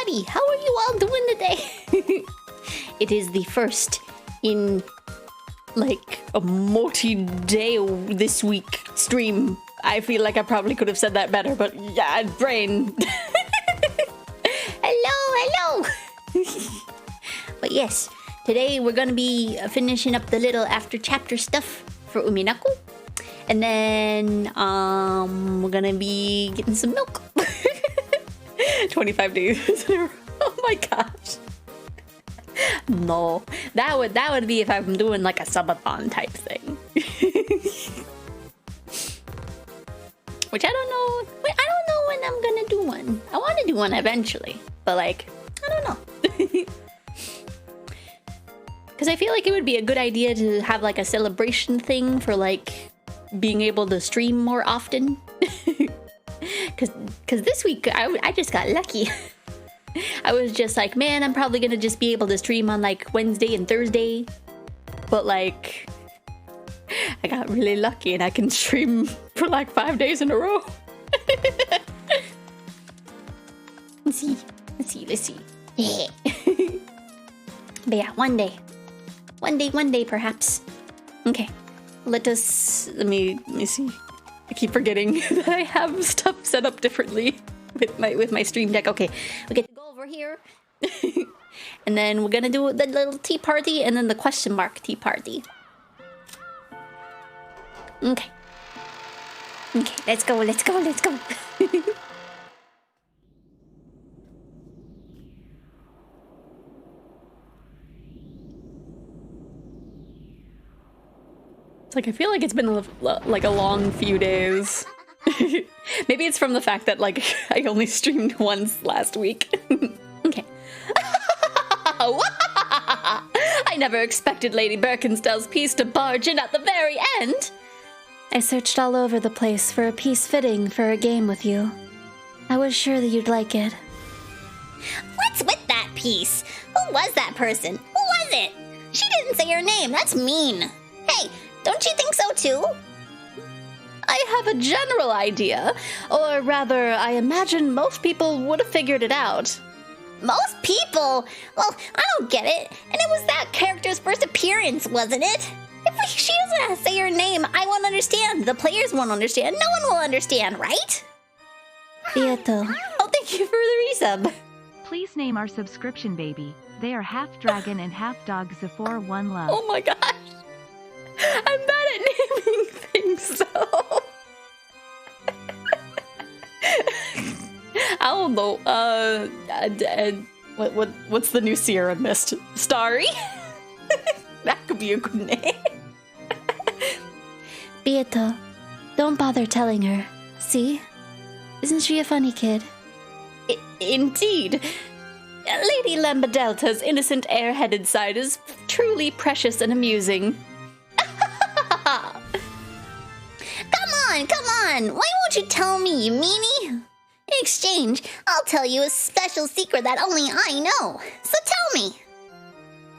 everybody! How are you all doing today? It is the first in like a multi-day this week stream. I feel like I probably could have said that better, but yeah, brain. Hello. But yes, today we're gonna be finishing up the little after chapter stuff for Uminaku. And then we're gonna be getting some milk. 25 days in a row. Oh my gosh. No, that would be if I'm doing like a subathon type thing. Which I don't know. I don't know when I'm gonna do one. I want to do one eventually, but like I don't know. Because I feel like it would be a good idea to have like a celebration thing for like being able to stream more often. Because this week I just got lucky. I was just like, man, I'm probably gonna just be able to stream on like Wednesday and Thursday. But like, I got really lucky and I can stream for like 5 days in a row. Let's see. Yeah. But yeah, one day perhaps. Okay, let me see. I keep forgetting that I have stuff set up differently with my stream deck. Okay, we get to go over here. And then we're gonna do the little tea party and then the question mark tea party. Okay, let's go. It's like I feel like it's been like a long few days. Maybe it's from the fact that like I only streamed once last week. Okay. I never expected Lady Birkenstell's piece to barge in at the very end. I searched all over the place for a piece fitting for a game with you. I was sure that you'd like it. What's with that piece? Who was that person? Who was it? She didn't say her name. That's mean. Hey, don't you think so too? I have a general idea. Or rather, I imagine most people would have figured it out. Most people? Well, I don't get it. And it was that character's first appearance, wasn't it? If she doesn't say her name, I won't understand. The players won't understand. No one will understand, right? Bieto. Oh, thank you for the resub. Please name our subscription baby. They are half dragon and half dog. Xephoria, one love. Oh my gosh. I'm bad at naming things, though. I don't know. What's the new Sierra Mist? Starry? That could be a good name. Bieto, don't bother telling her. See? Isn't she a funny kid? Indeed. Lady Lambadelta's innocent air-headed side is truly precious and amusing. Come on! Why won't you tell me, you meanie? In exchange, I'll tell you a special secret that only I know. So tell me.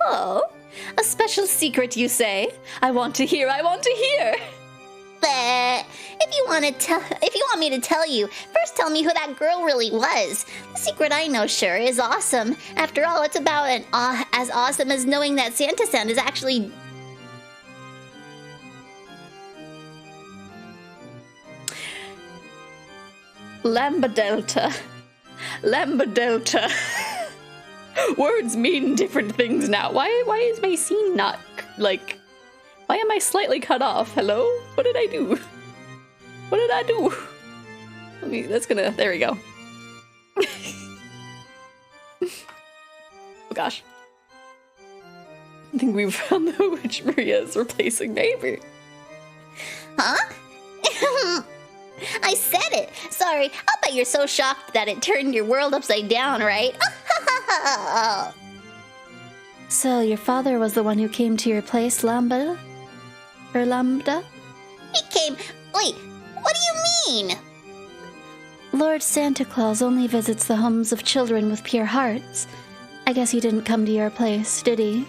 Oh, a special secret, you say? I want to hear. But if you want me to tell you, first tell me who that girl really was. The secret I know sure is awesome. After all, it's about as awesome as knowing that Santa-san is actually... Lambadelta. Words mean different things now. Why is my scene not, like... Why am I slightly cut off? Hello? What did I do? There we go. Oh gosh. I think we found the witch Maria's replacing neighbor. Huh? I said it. Sorry, I'll bet you're so shocked that it turned your world upside down, right? So your father was the one who came to your place, Lambda? Or Lambda? He came... Wait, what do you mean? Lord Santa Claus only visits the homes of children with pure hearts. I guess he didn't come to your place, did he?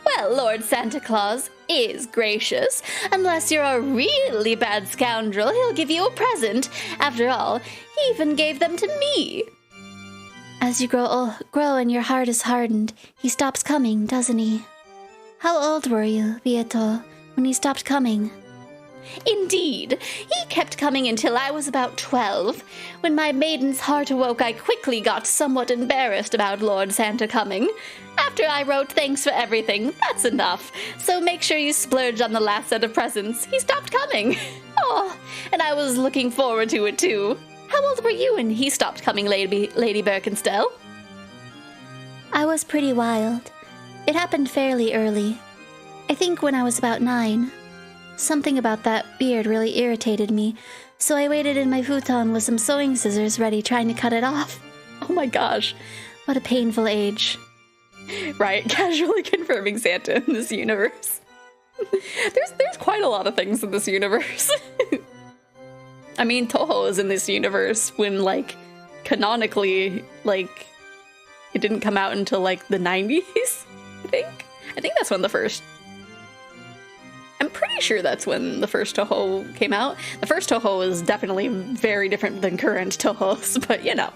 Well, Lord Santa Claus is gracious. Unless you're a really bad scoundrel, he'll give you a present. After all, he even gave them to me. As you grow and your heart is hardened, he stops coming, doesn't he? How old were you, Vieto, when he stopped coming? Indeed, he kept coming until I was about 12. When my maiden's heart awoke, I quickly got somewhat embarrassed about Lord Santa coming. After I wrote thanks for everything, that's enough. So make sure you splurge on the last set of presents. He stopped coming. Oh, and I was looking forward to it too. How old were you when he stopped coming, Lady Birkenstell? I was pretty wild. It happened fairly early. I think when I was about 9. Something about that beard really irritated me, so I waited in my futon with some sewing scissors ready, trying to cut it off. Oh my gosh. What a painful age. Right, casually confirming Santa in this universe. There's quite a lot of things in this universe. I mean, Toho is in this universe when, like, canonically, like, it didn't come out until, like, the 90s, I think. I think that's when the first... I'm pretty sure that's when the first Toho came out. The first Toho is definitely very different than current Tohos, but you know.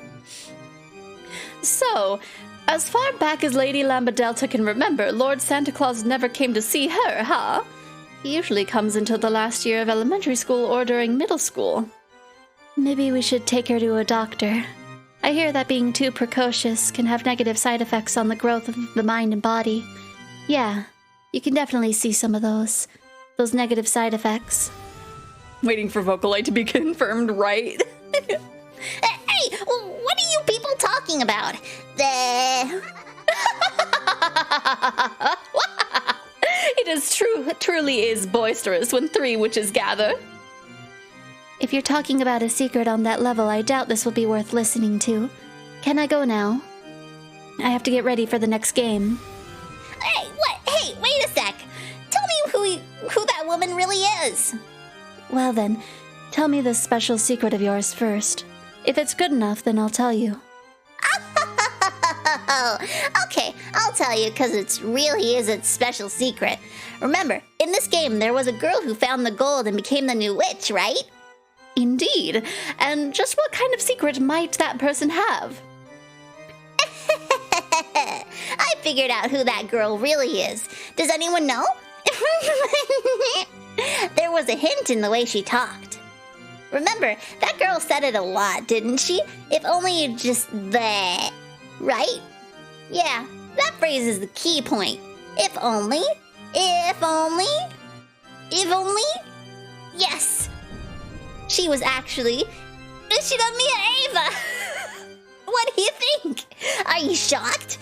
So, as far back as Lady Lambadelta can remember, Lord Santa Claus never came to see her, huh? He usually comes until the last year of elementary school or during middle school. Maybe we should take her to a doctor. I hear that being too precocious can have negative side effects on the growth of the mind and body. Yeah, you can definitely see some of those negative side effects. Waiting for Vocalite to be confirmed, right? Hey, what are you people talking about? It truly is boisterous when 3 witches gather. If you're talking about a secret on that level, I doubt this will be worth listening to. Can I go now? I have to get ready for the next game. Hey, what? Hey, wait a sec. Tell me who that woman really is. Well then, tell me this special secret of yours first. If it's good enough, then I'll tell you. Okay, I'll tell you, because it really is a special secret. Remember, in this game, there was a girl who found the gold and became the new witch, right? Indeed. And just what kind of secret might that person have? I figured out who that girl really is. Does anyone know? There was a hint in the way she talked. Remember, that girl said it a lot, didn't she? If only you just that, right? Yeah, that phrase is the key point. If only, if only, if only. Yes, she was actually Ushida Ava. What do you think? Are you shocked?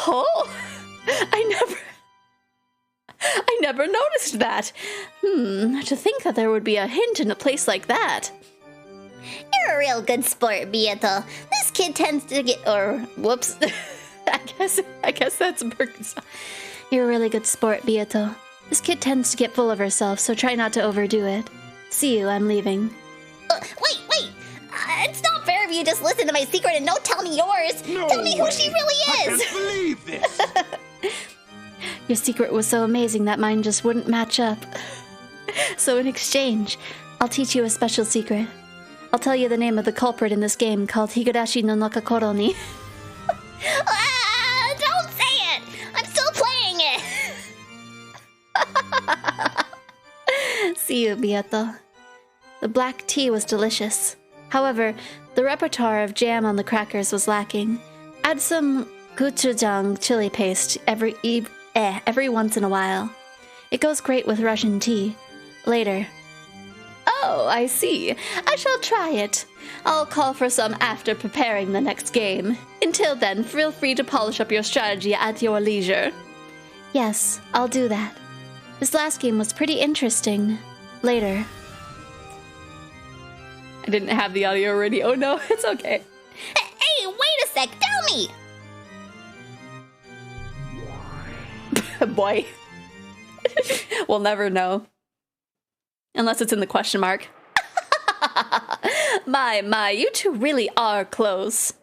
Oh, I never noticed that. To think that there would be a hint in a place like that. You're a real good sport, Beato. This kid tends to get, whoops. I guess that's Birkenstock. You're a really good sport, Beato. This kid tends to get full of herself, so try not to overdo it. See you, I'm leaving. Wait. It's not fair if you just listen to my secret and don't tell me yours. No tell me who way. she really I is. can't believe this. Your secret was so amazing that mine just wouldn't match up. So in exchange, I'll teach you a special secret. I'll tell you the name of the culprit in this game called Higurashi no Nakakoro ni. Don't say it. I'm still playing it. See you, Beato. The black tea was delicious. However, the repertoire of jam on the crackers was lacking. Add some gochujang chili paste every once in a while. It goes great with Russian tea. Later. Oh, I see. I shall try it. I'll call for some after preparing the next game. Until then, feel free to polish up your strategy at your leisure. Yes, I'll do that. This last game was pretty interesting. Later. I didn't have the audio ready. Oh no, it's okay. Hey, wait a sec. Tell me. Boy. We'll never know. Unless it's in the question mark. My, you two really are close.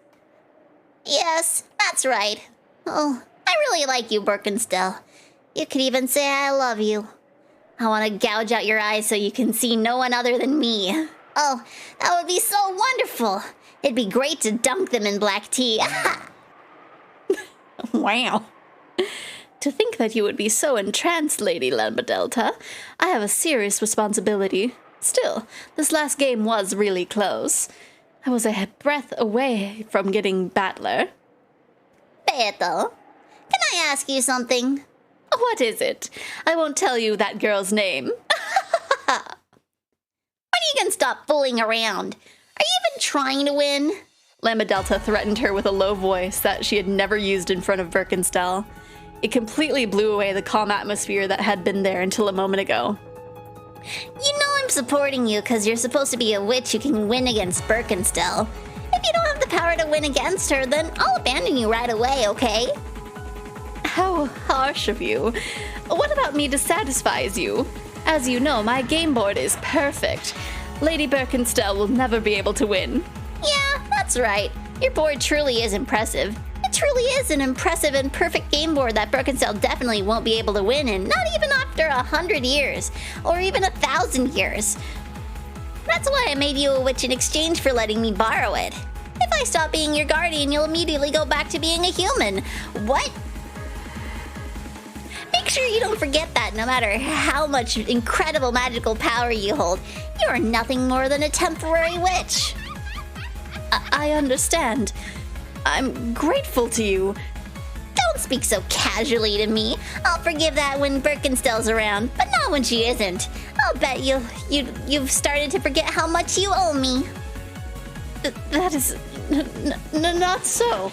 Yes, that's right. Oh, I really like you, Birkenstell. You could even say I love you. I want to gouge out your eyes so you can see no one other than me. Oh, that would be so wonderful. It'd be great to dunk them in black tea. Wow. To think that you would be so entranced, Lady Lambadelta. I have a serious responsibility. Still, this last game was really close. I was a breath away from getting Battler. Beto, can I ask you something? What is it? I won't tell you that girl's name. When are you gonna stop fooling around? Are you even trying to win? Lambadelta threatened her with a low voice that she had never used in front of Birkenstell. It completely blew away the calm atmosphere that had been there until a moment ago. You know I'm supporting you because you're supposed to be a witch who can win against Birkenstell. If you don't have the power to win against her, then I'll abandon you right away, okay? How harsh of you. What about me dissatisfies you? As you know, my game board is perfect. Lady Birkenstell will never be able to win. Yeah, that's right. Your board truly is impressive. It truly is an impressive and perfect game board that Birkenstell definitely won't be able to win in, not even after 100 years, or even 1,000 years. That's why I made you a witch in exchange for letting me borrow it. If I stop being your guardian, you'll immediately go back to being a human. What? Make sure you don't forget that no matter how much incredible magical power you hold, you are nothing more than a temporary witch. I understand. I'm grateful to you. Don't speak so casually to me. I'll forgive that when Birkenstell's around, but not when she isn't. I'll bet you've started to forget how much you owe me. That is not so.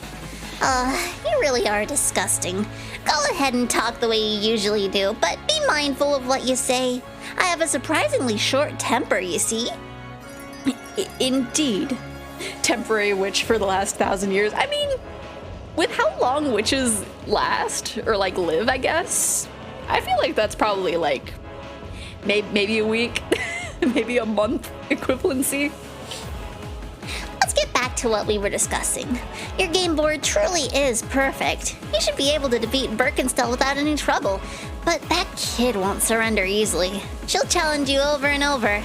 You really are disgusting. Go ahead and talk the way you usually do, but be mindful of what you say. I have a surprisingly short temper, you see. Indeed. Temporary witch for the last 1,000 years. I mean, with how long witches last, or like live, I guess, I feel like that's probably like maybe a week, maybe a month equivalency. Let's get back to what we were discussing. Your game board truly is perfect. You should be able to defeat Birkenstell without any trouble. But that kid won't surrender easily. She'll challenge you over and over.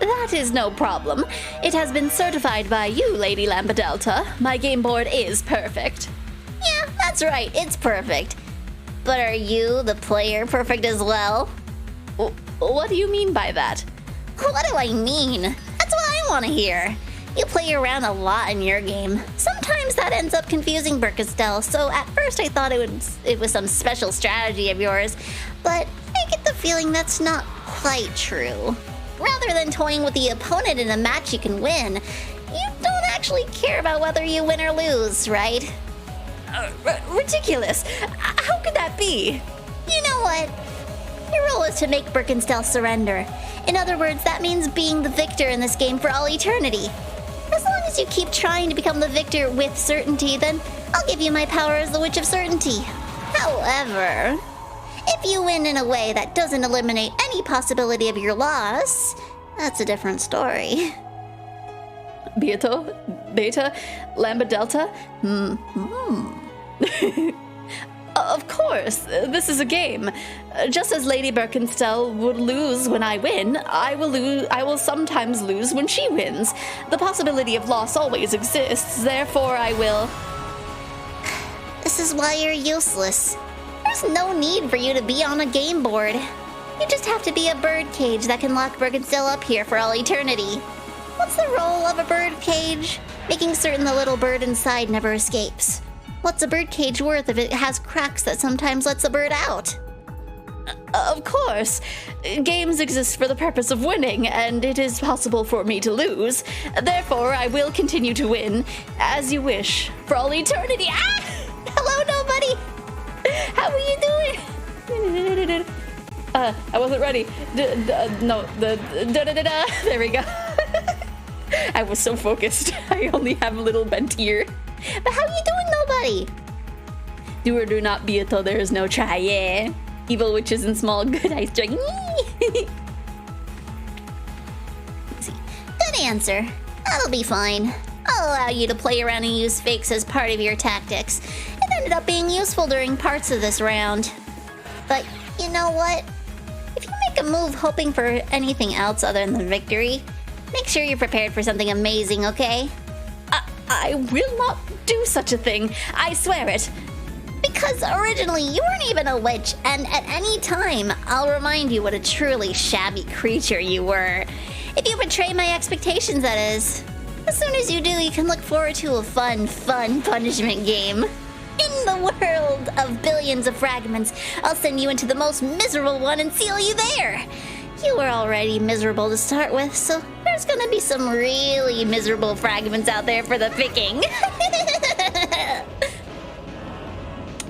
That is no problem. It has been certified by you, Lady Lambadelta. My game board is perfect. Yeah, that's right, it's perfect. But are you, the player, perfect as well? What do you mean by that? What do I mean? That's what I want to hear. You play around a lot in your game. Sometimes that ends up confusing Birkenstell, so at first I thought it was some special strategy of yours, but I get the feeling that's not quite true. Rather than toying with the opponent in a match you can win, you don't actually care about whether you win or lose, right? Ridiculous. How could that be? You know what? Your role is to make Birkenstell surrender. In other words, that means being the victor in this game for all eternity. As long as you keep trying to become the victor with certainty, then I'll give you my power as the Witch of Certainty. However, if you win in a way that doesn't eliminate any possibility of your loss, that's a different story. Beato? Beta? Lambadelta? Of course, this is a game. Just as Lady Birkenstell would lose when I win, I will sometimes lose when she wins. The possibility of loss always exists, therefore I will... This is why you're useless. There's no need for you to be on a game board. You just have to be a bird cage that can lock Birkenstell up here for all eternity. What's the role of a bird cage? Making certain the little bird inside never escapes. What's a bird cage worth if it has cracks that sometimes lets a bird out? Of course. Games exist for the purpose of winning, and it is possible for me to lose. Therefore, I will continue to win, as you wish, for all eternity. Ah! Hello, nobody! How are you doing? I wasn't ready. No, there we go. I was so focused. I only have a little bent ear. But how are you doing, nobody? Do or do not be until there is no try, yeah. Evil witches and small good ice dragon. Good answer. That'll be fine. I'll allow you to play around and use fakes as part of your tactics. It ended up being useful during parts of this round. But you know what? If you make a move hoping for anything else other than the victory, Make sure you're prepared for something amazing, okay? I will not do such a thing. I swear it. Because originally you weren't even a witch, and at any time, I'll remind you what a truly shabby creature you were. If you betray my expectations, that is. As soon as you do, you can look forward to a fun punishment game. In the world of billions of fragments, I'll send you into the most miserable one and seal you there. You were already miserable to start with, so there's gonna be some really miserable fragments out there for the picking.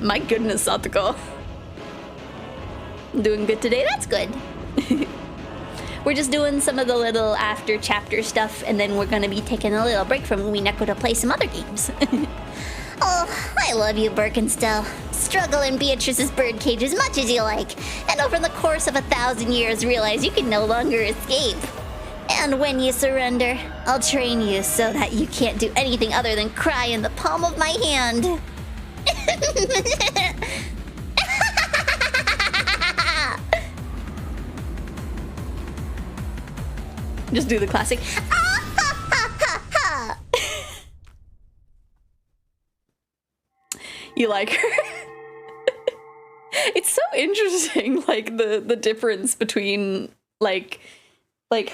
My goodness, Satoko. Doing good today? That's good. We're just doing some of the little after chapter stuff, and then we're gonna be taking a little break from Umineko to play some other games. Oh, I love you, Birkenstell. Struggle in Beatrice's birdcage as much as you like, and over the course of 1,000 years realize you can no longer escape. And when you surrender, I'll train you so that you can't do anything other than cry in the palm of my hand. Just do the classic. You like her? It's so interesting, like the difference between like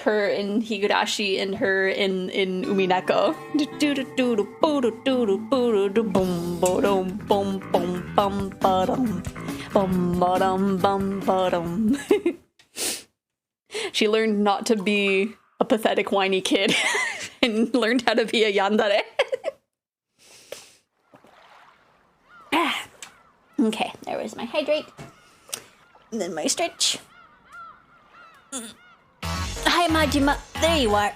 her in Higurashi and her in Umineko. She learned not to be a pathetic whiny kid and learned how to be a yandere. Okay, there was my hydrate. And then my stretch. Hi, Majima. There you are.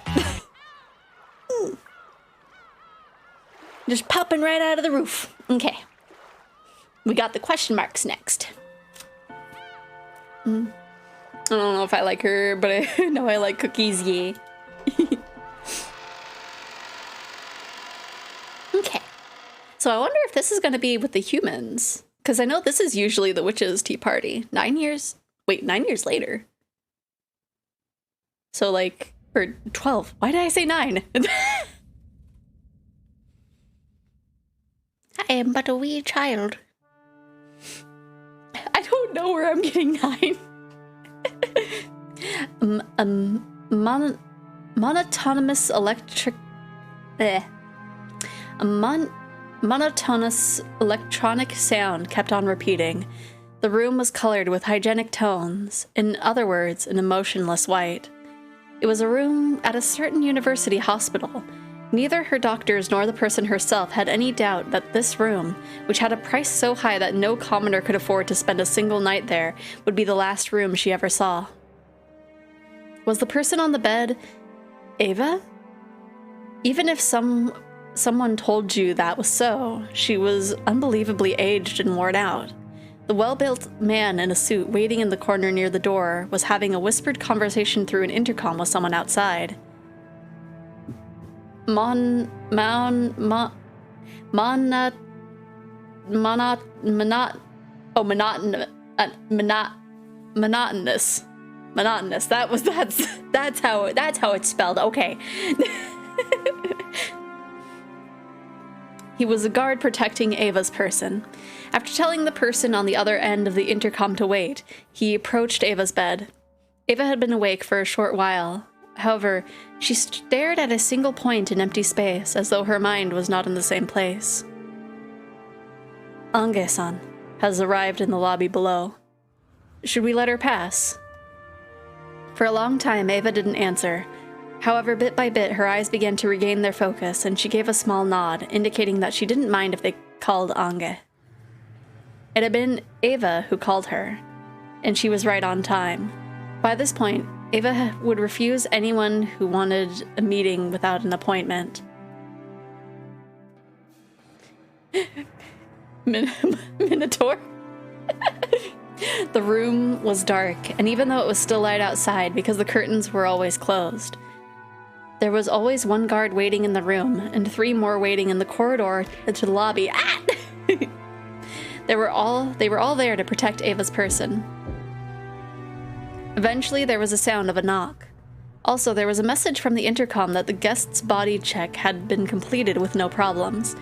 Just popping right out of the roof. Okay. We got the question marks next. I don't know if I like her, but I know I like cookies, yeah. Okay. So I wonder if this is going to be with the humans. Because I know this is usually the witches' tea party. 9 years? Wait, 9 years later. So like, or 12. Why did I say 9? I am but a wee child. I don't know where I'm getting 9. Monotonous electric... Monotonous electronic sound kept on repeating. The room was colored with hygienic tones, in other words, an emotionless white. It was a room at a certain university hospital. Neither her doctors nor the person herself had any doubt that this room, which had a price so high that no commoner could afford to spend a single night there, would be the last room she ever saw. Was the person on the bed Eva? Even if someone told you that was so, she was unbelievably aged and worn out. The well-built man in a suit waiting in the corner near the door was having a whispered conversation through an intercom with someone outside. Monotonous. That's how it's spelled. Okay. He was a guard protecting Ava's person. After telling the person on the other end of the intercom to wait, he approached Ava's bed. Ava had been awake for a short while. However, she stared at a single point in empty space, as though her mind was not in the same place. Ange-san has arrived in the lobby below. Should we let her pass? For a long time, Ava didn't answer. However, bit by bit, her eyes began to regain their focus, and she gave a small nod, indicating that she didn't mind if they called Ange. It had been Ava who called her, and she was right on time. By this point, Ava would refuse anyone who wanted a meeting without an appointment. Minotaur? The room was dark, and even though it was still light outside because the curtains were always closed, there was always one guard waiting in the room, and 3 more waiting in the corridor to the lobby. Ah! They were all there to protect Ava's person. Eventually, there was a sound of a knock. Also, there was a message from the intercom that the guest's body check had been completed with no problems.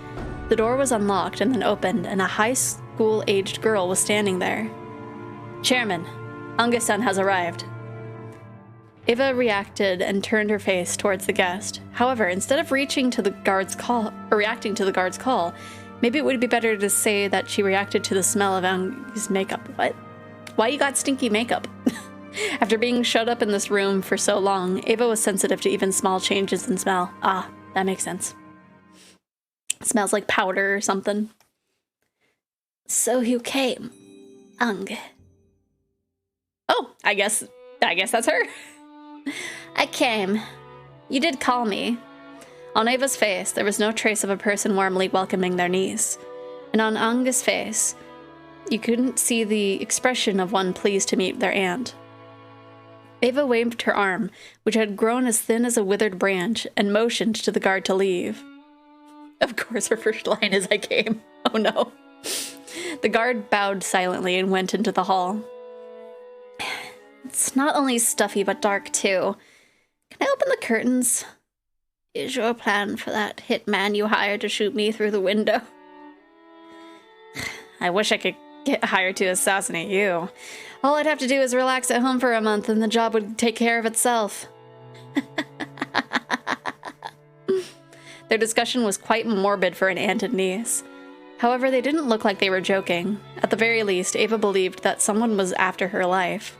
The door was unlocked and then opened, and a high school-aged girl was standing there. Chairman, Ange-san has arrived. Eva reacted and turned her face towards the guest. However, instead of reacting to the guard's call, maybe it would be better to say that she reacted to the smell of Ange's makeup. What? Why you got stinky makeup? After being shut up in this room for so long, Eva was sensitive to even small changes in smell. Ah, that makes sense. Smells like powder or something. So you came, Ange. Oh, I guess that's her. I came. You did call me. On Eva's face, there was no trace of a person warmly welcoming their niece. And on Ange's face, you couldn't see the expression of one pleased to meet their aunt. Eva waved her arm, which had grown as thin as a withered branch, and motioned to the guard to leave. Of course, her first line is, I came. Oh no. The guard bowed silently and went into the hall. It's not only stuffy, but dark too. Can I open the curtains? Is your plan for that hitman you hired to shoot me through the window? I wish I could get hired to assassinate you. All I'd have to do is relax at home for a month and the job would take care of itself. Their discussion was quite morbid for an aunt and niece. However, they didn't look like they were joking. At the very least, Eva believed that someone was after her life.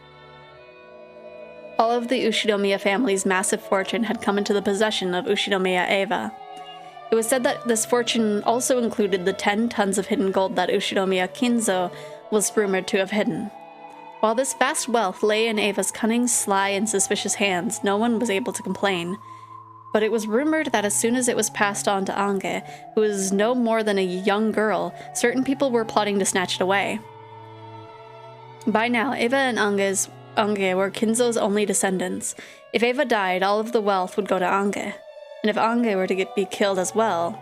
All of the Ushinomiya family's massive fortune had come into the possession of Ushinomiya Eva. It was said that this fortune also included the 10 tons of hidden gold that Ushinomiya Kinzo was rumored to have hidden. While this vast wealth lay in Eva's cunning, sly, and suspicious hands, no one was able to complain. But it was rumored that as soon as it was passed on to Ange, who was no more than a young girl, certain people were plotting to snatch it away. By now, Eva and Ange were Kinzo's only descendants. If Eva died, all of the wealth would go to Ange. And if Ange were to be killed as well,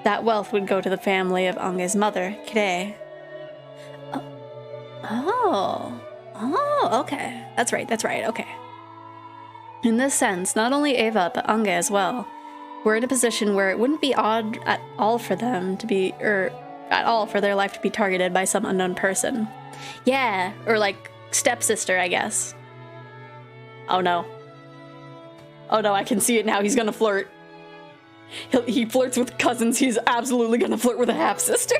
that wealth would go to the family of Ange's mother, Kirei. Oh, okay. That's right, okay. In this sense, not only Eva, but Ange as well, were in a position where it wouldn't be odd at all for them to be, at all for their life to be targeted by some unknown person. Yeah, or like stepsister, I guess. Oh no, I can see it now. He's gonna flirt. He flirts with cousins. He's absolutely gonna flirt with a half-sister.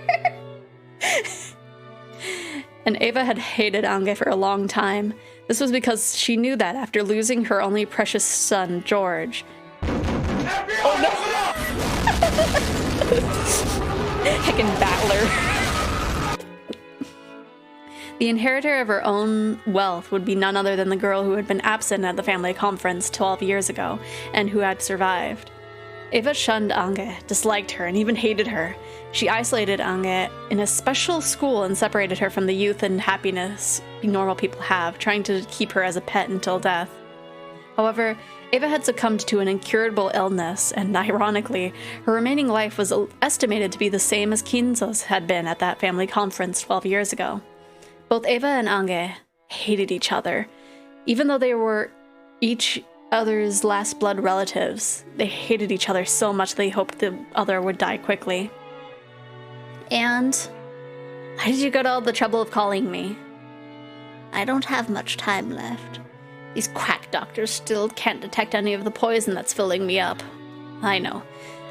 And Eva had hated Ange for a long time. This was because she knew that after losing her only precious son, George. Oh no! Heckin' battler. The inheritor of her own wealth would be none other than the girl who had been absent at the family conference 12 years ago, and who had survived. Eva shunned Ange, disliked her, and even hated her. She isolated Ange in a special school and separated her from the youth and happiness normal people have, trying to keep her as a pet until death. However, Eva had succumbed to an incurable illness, and ironically, her remaining life was estimated to be the same as Kinzo's had been at that family conference 12 years ago. Both Eva and Ange hated each other. Even though they were each other's last blood relatives, they hated each other so much they hoped the other would die quickly. And why did you go to all the trouble of calling me? I don't have much time left. These quack doctors still can't detect any of the poison that's filling me up. I know.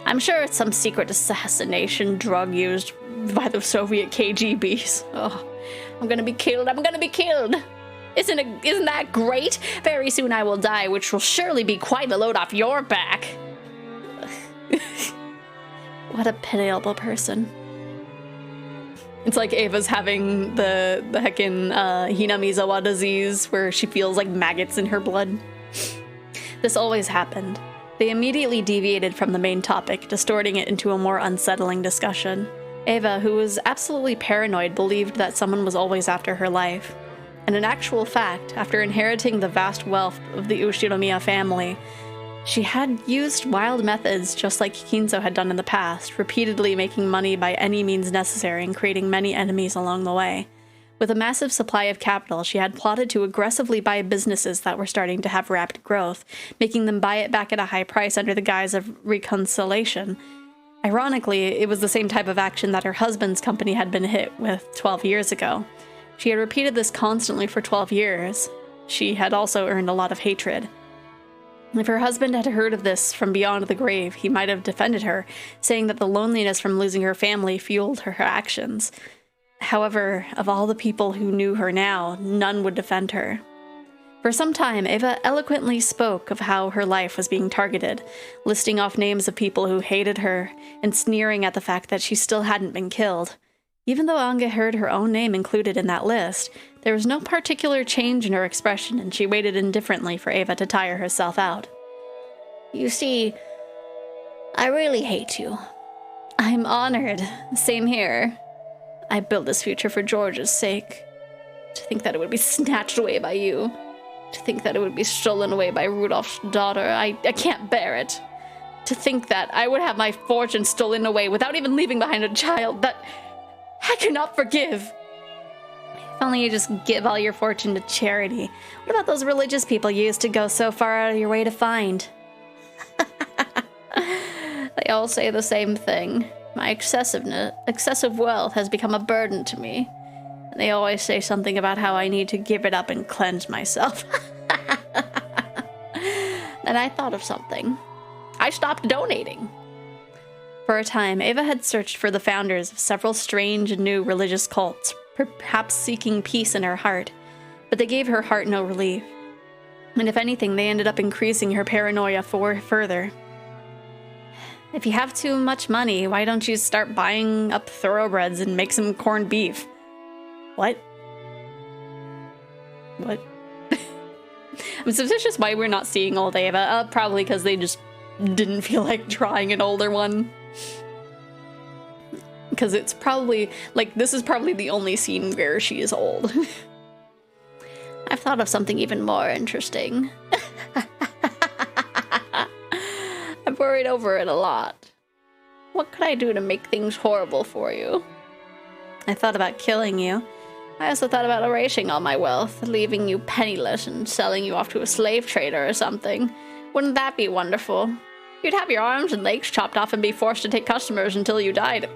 I'm sure it's some secret assassination drug used by the Soviet KGBs. Oh, I'm gonna be killed. Isn't that great? Very soon I will die, which will surely be quite a load off your back. What a pitiable person. It's like Ava's having the heckin' Hinamizawa disease, where she feels like maggots in her blood. This always happened. They immediately deviated from the main topic, distorting it into a more unsettling discussion. Eva, who was absolutely paranoid, believed that someone was always after her life. And in actual fact, after inheriting the vast wealth of the Ushinomiya family, she had used wild methods just like Kinzo had done in the past, repeatedly making money by any means necessary and creating many enemies along the way. With a massive supply of capital, she had plotted to aggressively buy businesses that were starting to have rapid growth, making them buy it back at a high price under the guise of reconciliation. Ironically, it was the same type of action that her husband's company had been hit with 12 years ago. She had repeated this constantly for 12 years. She had also earned a lot of hatred. If her husband had heard of this from beyond the grave, he might have defended her, saying that the loneliness from losing her family fueled her actions. However, of all the people who knew her now, none would defend her. For some time, Eva eloquently spoke of how her life was being targeted, listing off names of people who hated her and sneering at the fact that she still hadn't been killed. Even though Ange heard her own name included in that list, there was no particular change in her expression, and she waited indifferently for Eva to tire herself out. You see, I really hate you. I'm honored. Same here. I built this future for George's sake. To think that it would be snatched away by you. To think that it would be stolen away by Rudolph's daughter. I can't bear it. To think that I would have my fortune stolen away without even leaving behind a child that I cannot forgive. If only you just give all your fortune to charity. What about those religious people you used to go so far out of your way to find? They all say the same thing. My excessive wealth has become a burden to me. And they always say something about how I need to give it up and cleanse myself. Then I thought of something. I stopped donating. For a time, Eva had searched for the founders of several strange and new religious cults, perhaps seeking peace in her heart, but they gave her heart no relief. And if anything, they ended up increasing her paranoia further. If you have too much money, why don't you start buying up thoroughbreds and make some corned beef? What? I'm suspicious why we're not seeing old Eva. Probably because they just didn't feel like drawing an older one. Because it's probably, like, this is probably the only scene where she is old. I've thought of something even more interesting. I've worried over it a lot. What could I do to make things horrible for you? I thought about killing you. I also thought about erasing all my wealth, leaving you penniless and selling you off to a slave trader or something. Wouldn't that be wonderful? You'd have your arms and legs chopped off and be forced to take customers until you died.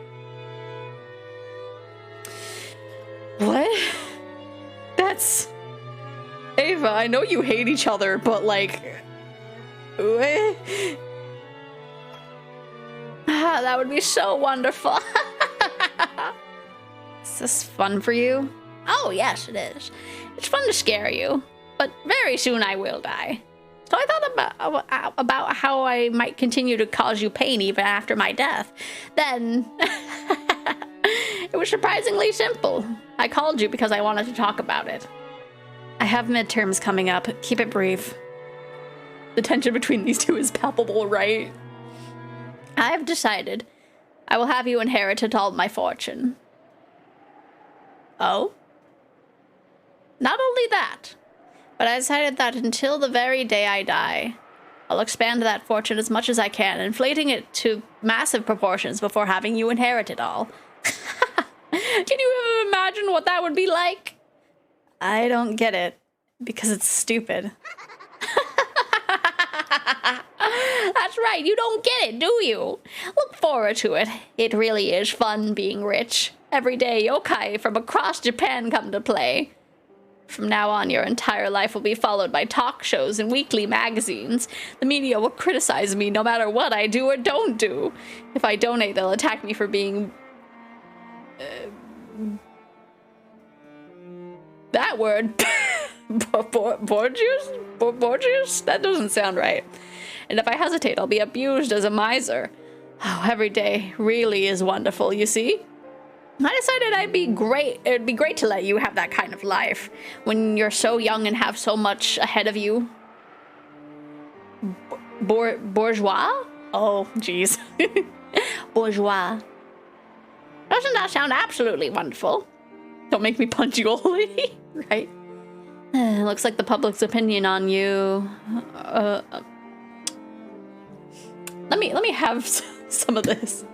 What? That's... Ava, I know you hate each other, but like... What? Ah, that would be so wonderful. Is this fun for you? Oh, yes, it is. It's fun to scare you, but very soon I will die. So I thought about how I might continue to cause you pain even after my death. Then, it was surprisingly simple. I called you because I wanted to talk about it. I have midterms coming up. Keep it brief. The tension between these two is palpable, right? I have decided I will have you inherit all my fortune. Oh? Not only that, but I decided that until the very day I die, I'll expand that fortune as much as I can, inflating it to massive proportions before having you inherit it all. Can you even imagine what that would be like? I don't get it, because it's stupid. That's right, you don't get it, do you? Look forward to it. It really is fun being rich. Every day yokai from across Japan come to play. From now on, your entire life will be followed by talk shows and weekly magazines. The media will criticize me no matter what I do or don't do. If I donate, they'll attack me for being... that word. Borgias? Borgias? That doesn't sound right. And if I hesitate, I'll be abused as a miser. Oh, every day really is wonderful, you see? I decided it'd be great to let you have that kind of life when you're so young and have so much ahead of you. Bourgeois? Oh, jeez. Bourgeois. Doesn't that sound absolutely wonderful? Don't make me punch you, Oli. Right? Looks like the public's opinion on you. Let me have some of this.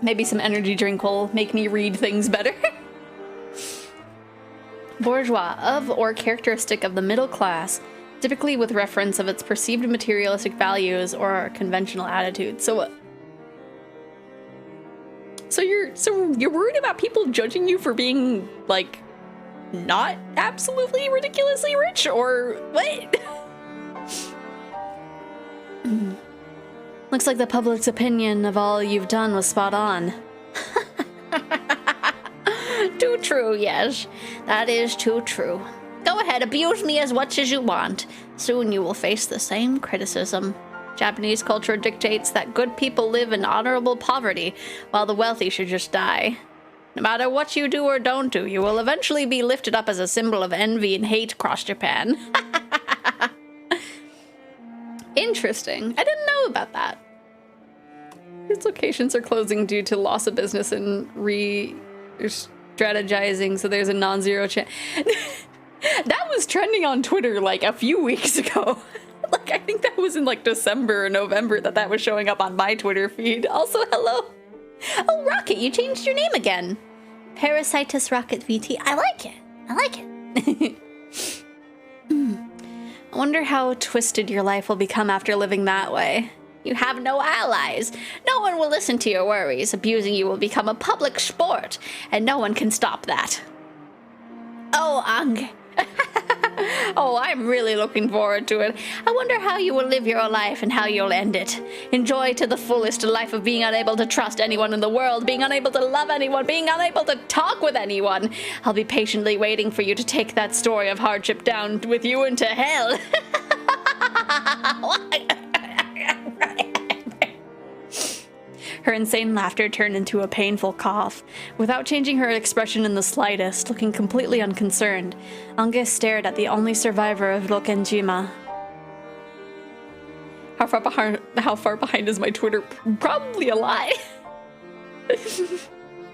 Maybe some energy drink will make me read things better. Bourgeois, of or characteristic of the middle class, typically with reference of its perceived materialistic values or conventional attitudes. So you're worried about people judging you for being, like, not absolutely ridiculously rich, or what? Looks like the public's opinion of all you've done was spot on. Too true, yes. That is too true. Go ahead, abuse me as much as you want. Soon you will face the same criticism. Japanese culture dictates that good people live in honorable poverty, while the wealthy should just die. No matter what you do or don't do, you will eventually be lifted up as a symbol of envy and hate across Japan. Interesting. I didn't know about that. Its locations are closing due to loss of business and re-strategizing, so there's a non-zero chance. That was trending on Twitter like a few weeks ago. Like, I think that was in like December or November that was showing up on my Twitter feed. Also, hello. Oh, Rocket, you changed your name again. Parasitus Rocket VT. I like it. I like it. I wonder how twisted your life will become after living that way. You have no allies. No one will listen to your worries. Abusing you will become a public sport, and no one can stop that. Oh, Ang. Oh, I'm really looking forward to it. I wonder how you will live your life and how you'll end it. Enjoy to the fullest a life of being unable to trust anyone in the world, being unable to love anyone, being unable to talk with anyone. I'll be patiently waiting for you to take that story of hardship down with you into hell. Her insane laughter turned into a painful cough. Without changing her expression in the slightest, looking completely unconcerned, Ange stared at the only survivor of Rokenjima. How far behind is my Twitter? Probably a lot.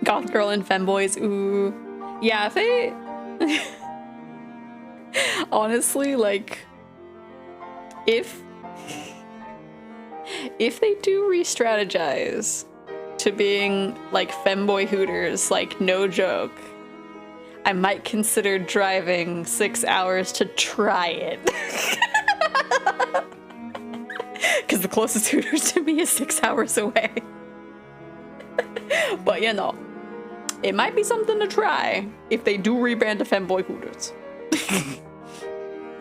Goth girl and femboys, ooh. Yeah, if they... Honestly, like... If they do re-strategize to being, like, femboy hooters, like, no joke, I might consider driving 6 hours to try it. Because the closest hooters to me is 6 hours away. But, you know, it might be something to try if they do rebrand to femboy hooters.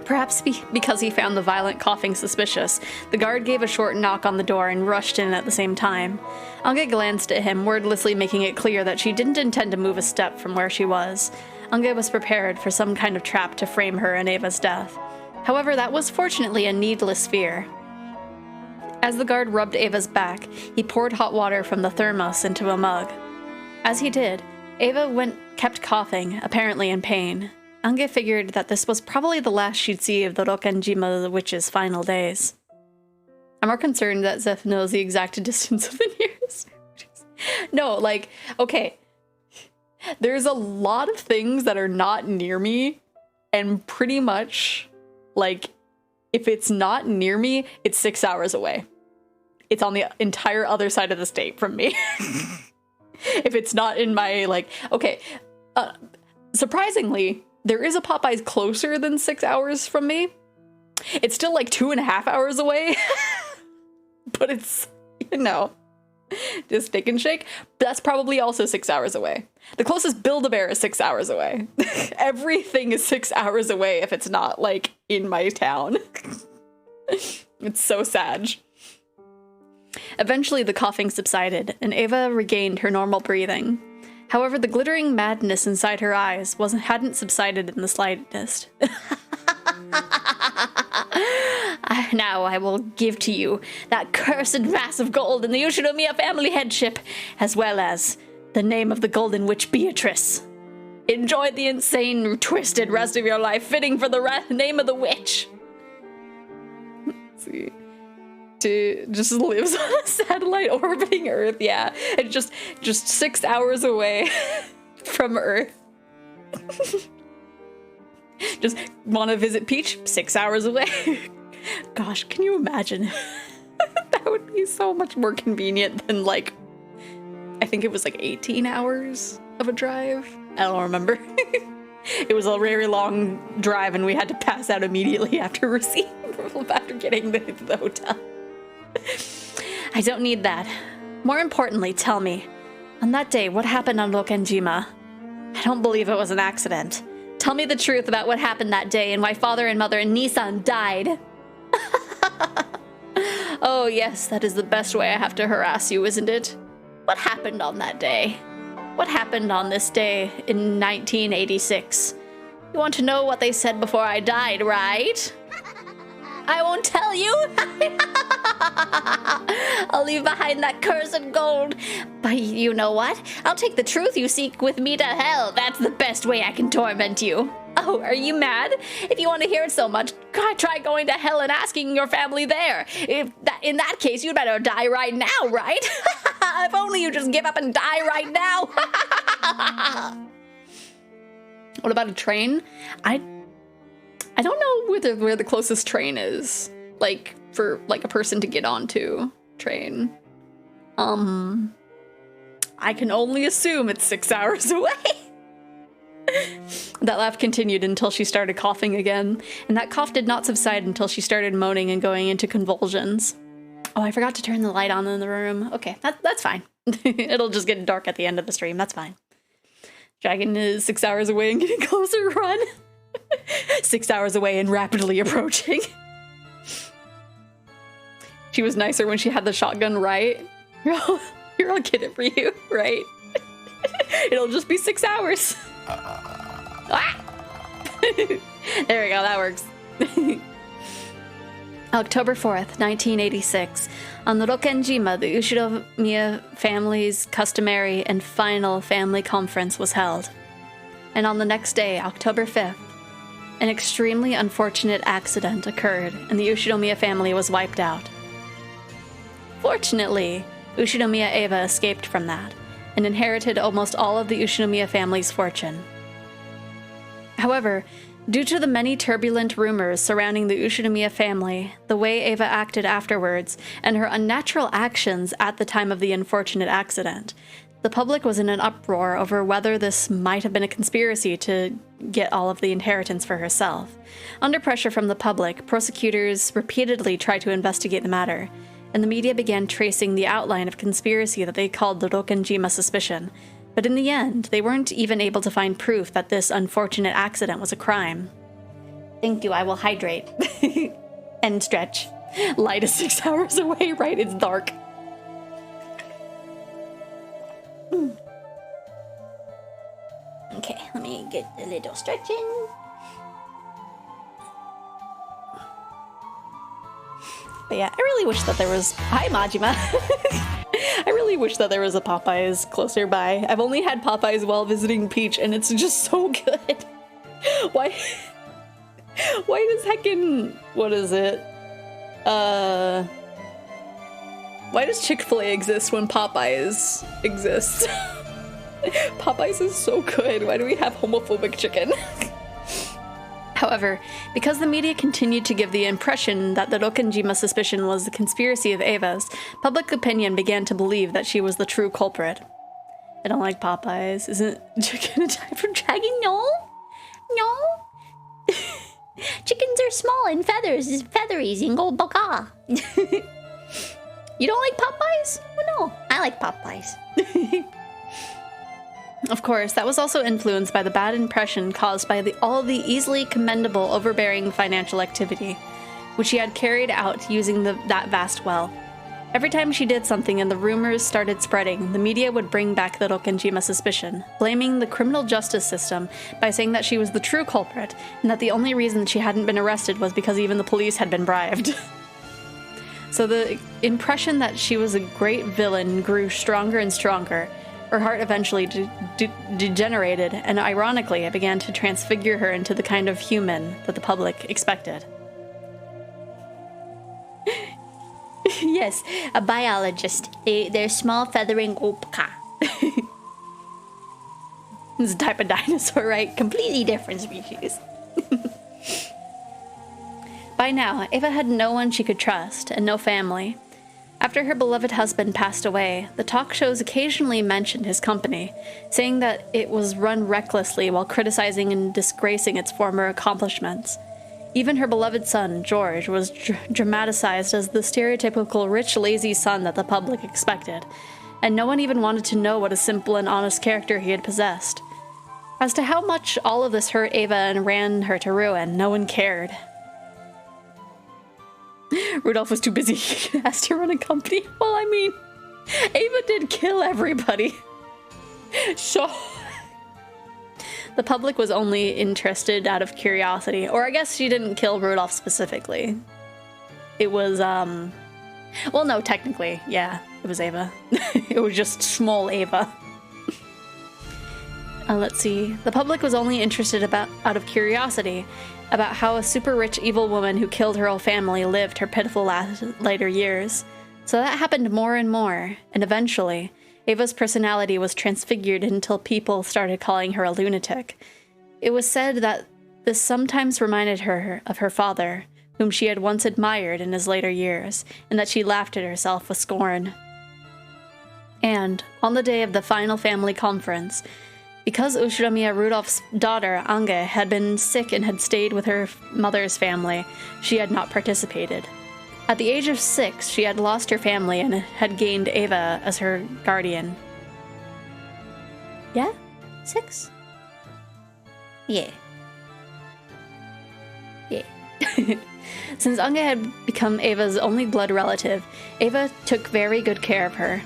Perhaps because he found the violent coughing suspicious, the guard gave a short knock on the door and rushed in at the same time. Ange glanced at him, wordlessly making it clear that she didn't intend to move a step from where she was. Ange was prepared for some kind of trap to frame her in Ava's death. However, that was fortunately a needless fear. As the guard rubbed Ava's back, he poured hot water from the thermos into a mug. As he did, Ava kept coughing, apparently in pain. Ange figured that this was probably the last she'd see of the Rokenjima witch's final days. I'm more concerned that Zeph knows the exact distance of the nearest. No, like, okay. There's a lot of things that are not near me, and pretty much, like, if it's not near me, it's 6 hours away. It's on the entire other side of the state from me. If it's not in my, like, okay, surprisingly, there is a Popeyes closer than 6 hours from me. It's still like 2.5 hours away. But it's, you know, just stick and shake. That's probably also 6 hours away. The closest Build-A-Bear is 6 hours away. Everything is 6 hours away if it's not, like, in my town. It's so sad. Eventually, the coughing subsided, and Ava regained her normal breathing. However, the glittering madness inside her eyes hadn't subsided in the slightest. Now I will give to you that cursed mass of gold in the Ushinomiya family headship, as well as the name of the Golden Witch Beatrice. Enjoy the insane, twisted rest of your life, fitting for the name of the witch. Let's see. Just lives on a satellite orbiting Earth, yeah. It's just 6 hours away from Earth. Just want to visit Peach? 6 hours away. Gosh, can you imagine? That would be so much more convenient than, like, I think it was like 18 hours of a drive. I don't remember. It was a very long drive, and we had to pass out immediately after getting the hotel. I don't need that. More importantly, tell me, on that day, what happened on Rokenjima? I don't believe it was an accident. Tell me the truth about what happened that day and why father and mother and Nissan died. Oh yes, that is the best way I have to harass you, isn't it? What happened on that day? What happened on this day in 1986? You want to know what they said before I died, right? I won't tell you. I'll leave behind that cursed gold. But you know what? I'll take the truth you seek with me to hell. That's the best way I can torment you. Oh, are you mad? If you want to hear it so much, try going to hell and asking your family there. In that case, you'd better die right now, right? If only you just give up and die right now. What about a train? I don't know where the closest train is. Like, for like a person to get onto train. I can only assume it's 6 hours away. That laugh continued until she started coughing again, and that cough did not subside until she started moaning and going into convulsions. Oh, I forgot to turn the light on in the room. Okay, that's fine. It'll just get dark at the end of the stream. That's fine. Dragon is 6 hours away and getting closer. Run. 6 hours away and rapidly approaching. She was nicer when she had the shotgun, right? Here, I'll get it for you, right? It'll just be 6 hours. Ah! There we go, that works. October 4th, 1986. On the Rokenjima, the Ushinomiya family's customary and final family conference was held. And on the next day, October 5th, an extremely unfortunate accident occurred and the Ushinomiya family was wiped out. Fortunately, Ushinomiya Eva escaped from that and inherited almost all of the Ushinomiya family's fortune. However, due to the many turbulent rumors surrounding the Ushinomiya family, the way Eva acted afterwards, and her unnatural actions at the time of the unfortunate accident, the public was in an uproar over whether this might have been a conspiracy to get all of the inheritance for herself. Under pressure from the public, prosecutors repeatedly tried to investigate the matter, and the media began tracing the outline of conspiracy that they called the Rokenjima suspicion. But in the end, they weren't even able to find proof that this unfortunate accident was a crime. Thank you, I will hydrate. And stretch. Light is 6 hours away, right? It's dark. Okay, let me get a little stretching. But yeah, I really wish that there was... Hi, Majima. I really wish that there was a Popeyes closer by. I've only had Popeyes while visiting Peach, and it's just so good. Why does heckin... What is it? Why does Chick-fil-A exist when Popeyes exists? Popeyes is so good. Why do we have homophobic chicken? However, because the media continued to give the impression that the Rokenjima suspicion was the conspiracy of Eva's, public opinion began to believe that she was the true culprit. I don't like Popeyes. Isn't chicken a type of dragon? No. No. Chickens are small and feathery, zingle baka. You don't like Popeyes? Oh, no. I like Popeyes. Of course, that was also influenced by the bad impression caused by all the easily commendable overbearing financial activity, which she had carried out using that vast wealth. Every time she did something and the rumors started spreading, the media would bring back the Rokenjima suspicion, blaming the criminal justice system by saying that she was the true culprit, and that the only reason she hadn't been arrested was because even the police had been bribed. So the impression that she was a great villain grew stronger and stronger. Her heart eventually degenerated, and ironically, it began to transfigure her into the kind of human that the public expected. Yes, a biologist. They're small, feathering opka. It's a type of dinosaur, right? Completely different species. By now, Eva had no one she could trust, and no family. After her beloved husband passed away, the talk shows occasionally mentioned his company, saying that it was run recklessly while criticizing and disgracing its former accomplishments. Even her beloved son, George, was dramatized as the stereotypical rich, lazy son that the public expected, and no one even wanted to know what a simple and honest character he had possessed. As to how much all of this hurt Ava and ran her to ruin, no one cared. Rudolph was too busy asked to run a company. Well, I mean, Ava did kill everybody. So the public was only interested out of curiosity, or I guess she didn't kill Rudolph specifically. It was, well, no, technically, yeah, it was Ava. It was just small Ava. Let's see. The public was only interested out of curiosity about how a super rich evil woman who killed her whole family lived her pitiful later years. So that happened more and more, and eventually, Ava's personality was transfigured until people started calling her a lunatic. It was said that this sometimes reminded her of her father, whom she had once admired in his later years, and that she laughed at herself with scorn. And, on the day of the final family conference, because Ushinomiya Rudolph's daughter, Ange, had been sick and had stayed with her mother's family, she had not participated. At the age of 6, she had lost her family and had gained Ava as her guardian. Yeah? 6? Yeah. Yeah. Since Ange had become Ava's only blood relative, Ava took very good care of her.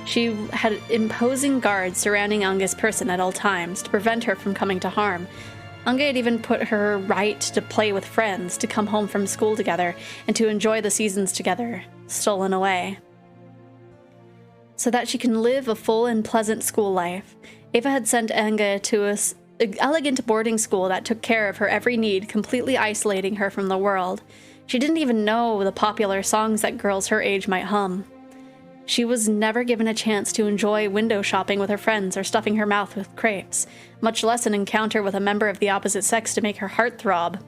She had imposing guards surrounding Ange's person at all times to prevent her from coming to harm. Ange had even put her right to play with friends, to come home from school together, and to enjoy the seasons together, stolen away. So that she can live a full and pleasant school life, Ava had sent Ange to an elegant boarding school that took care of her every need, completely isolating her from the world. She didn't even know the popular songs that girls her age might hum. She was never given a chance to enjoy window shopping with her friends or stuffing her mouth with crepes, much less an encounter with a member of the opposite sex to make her heart throb.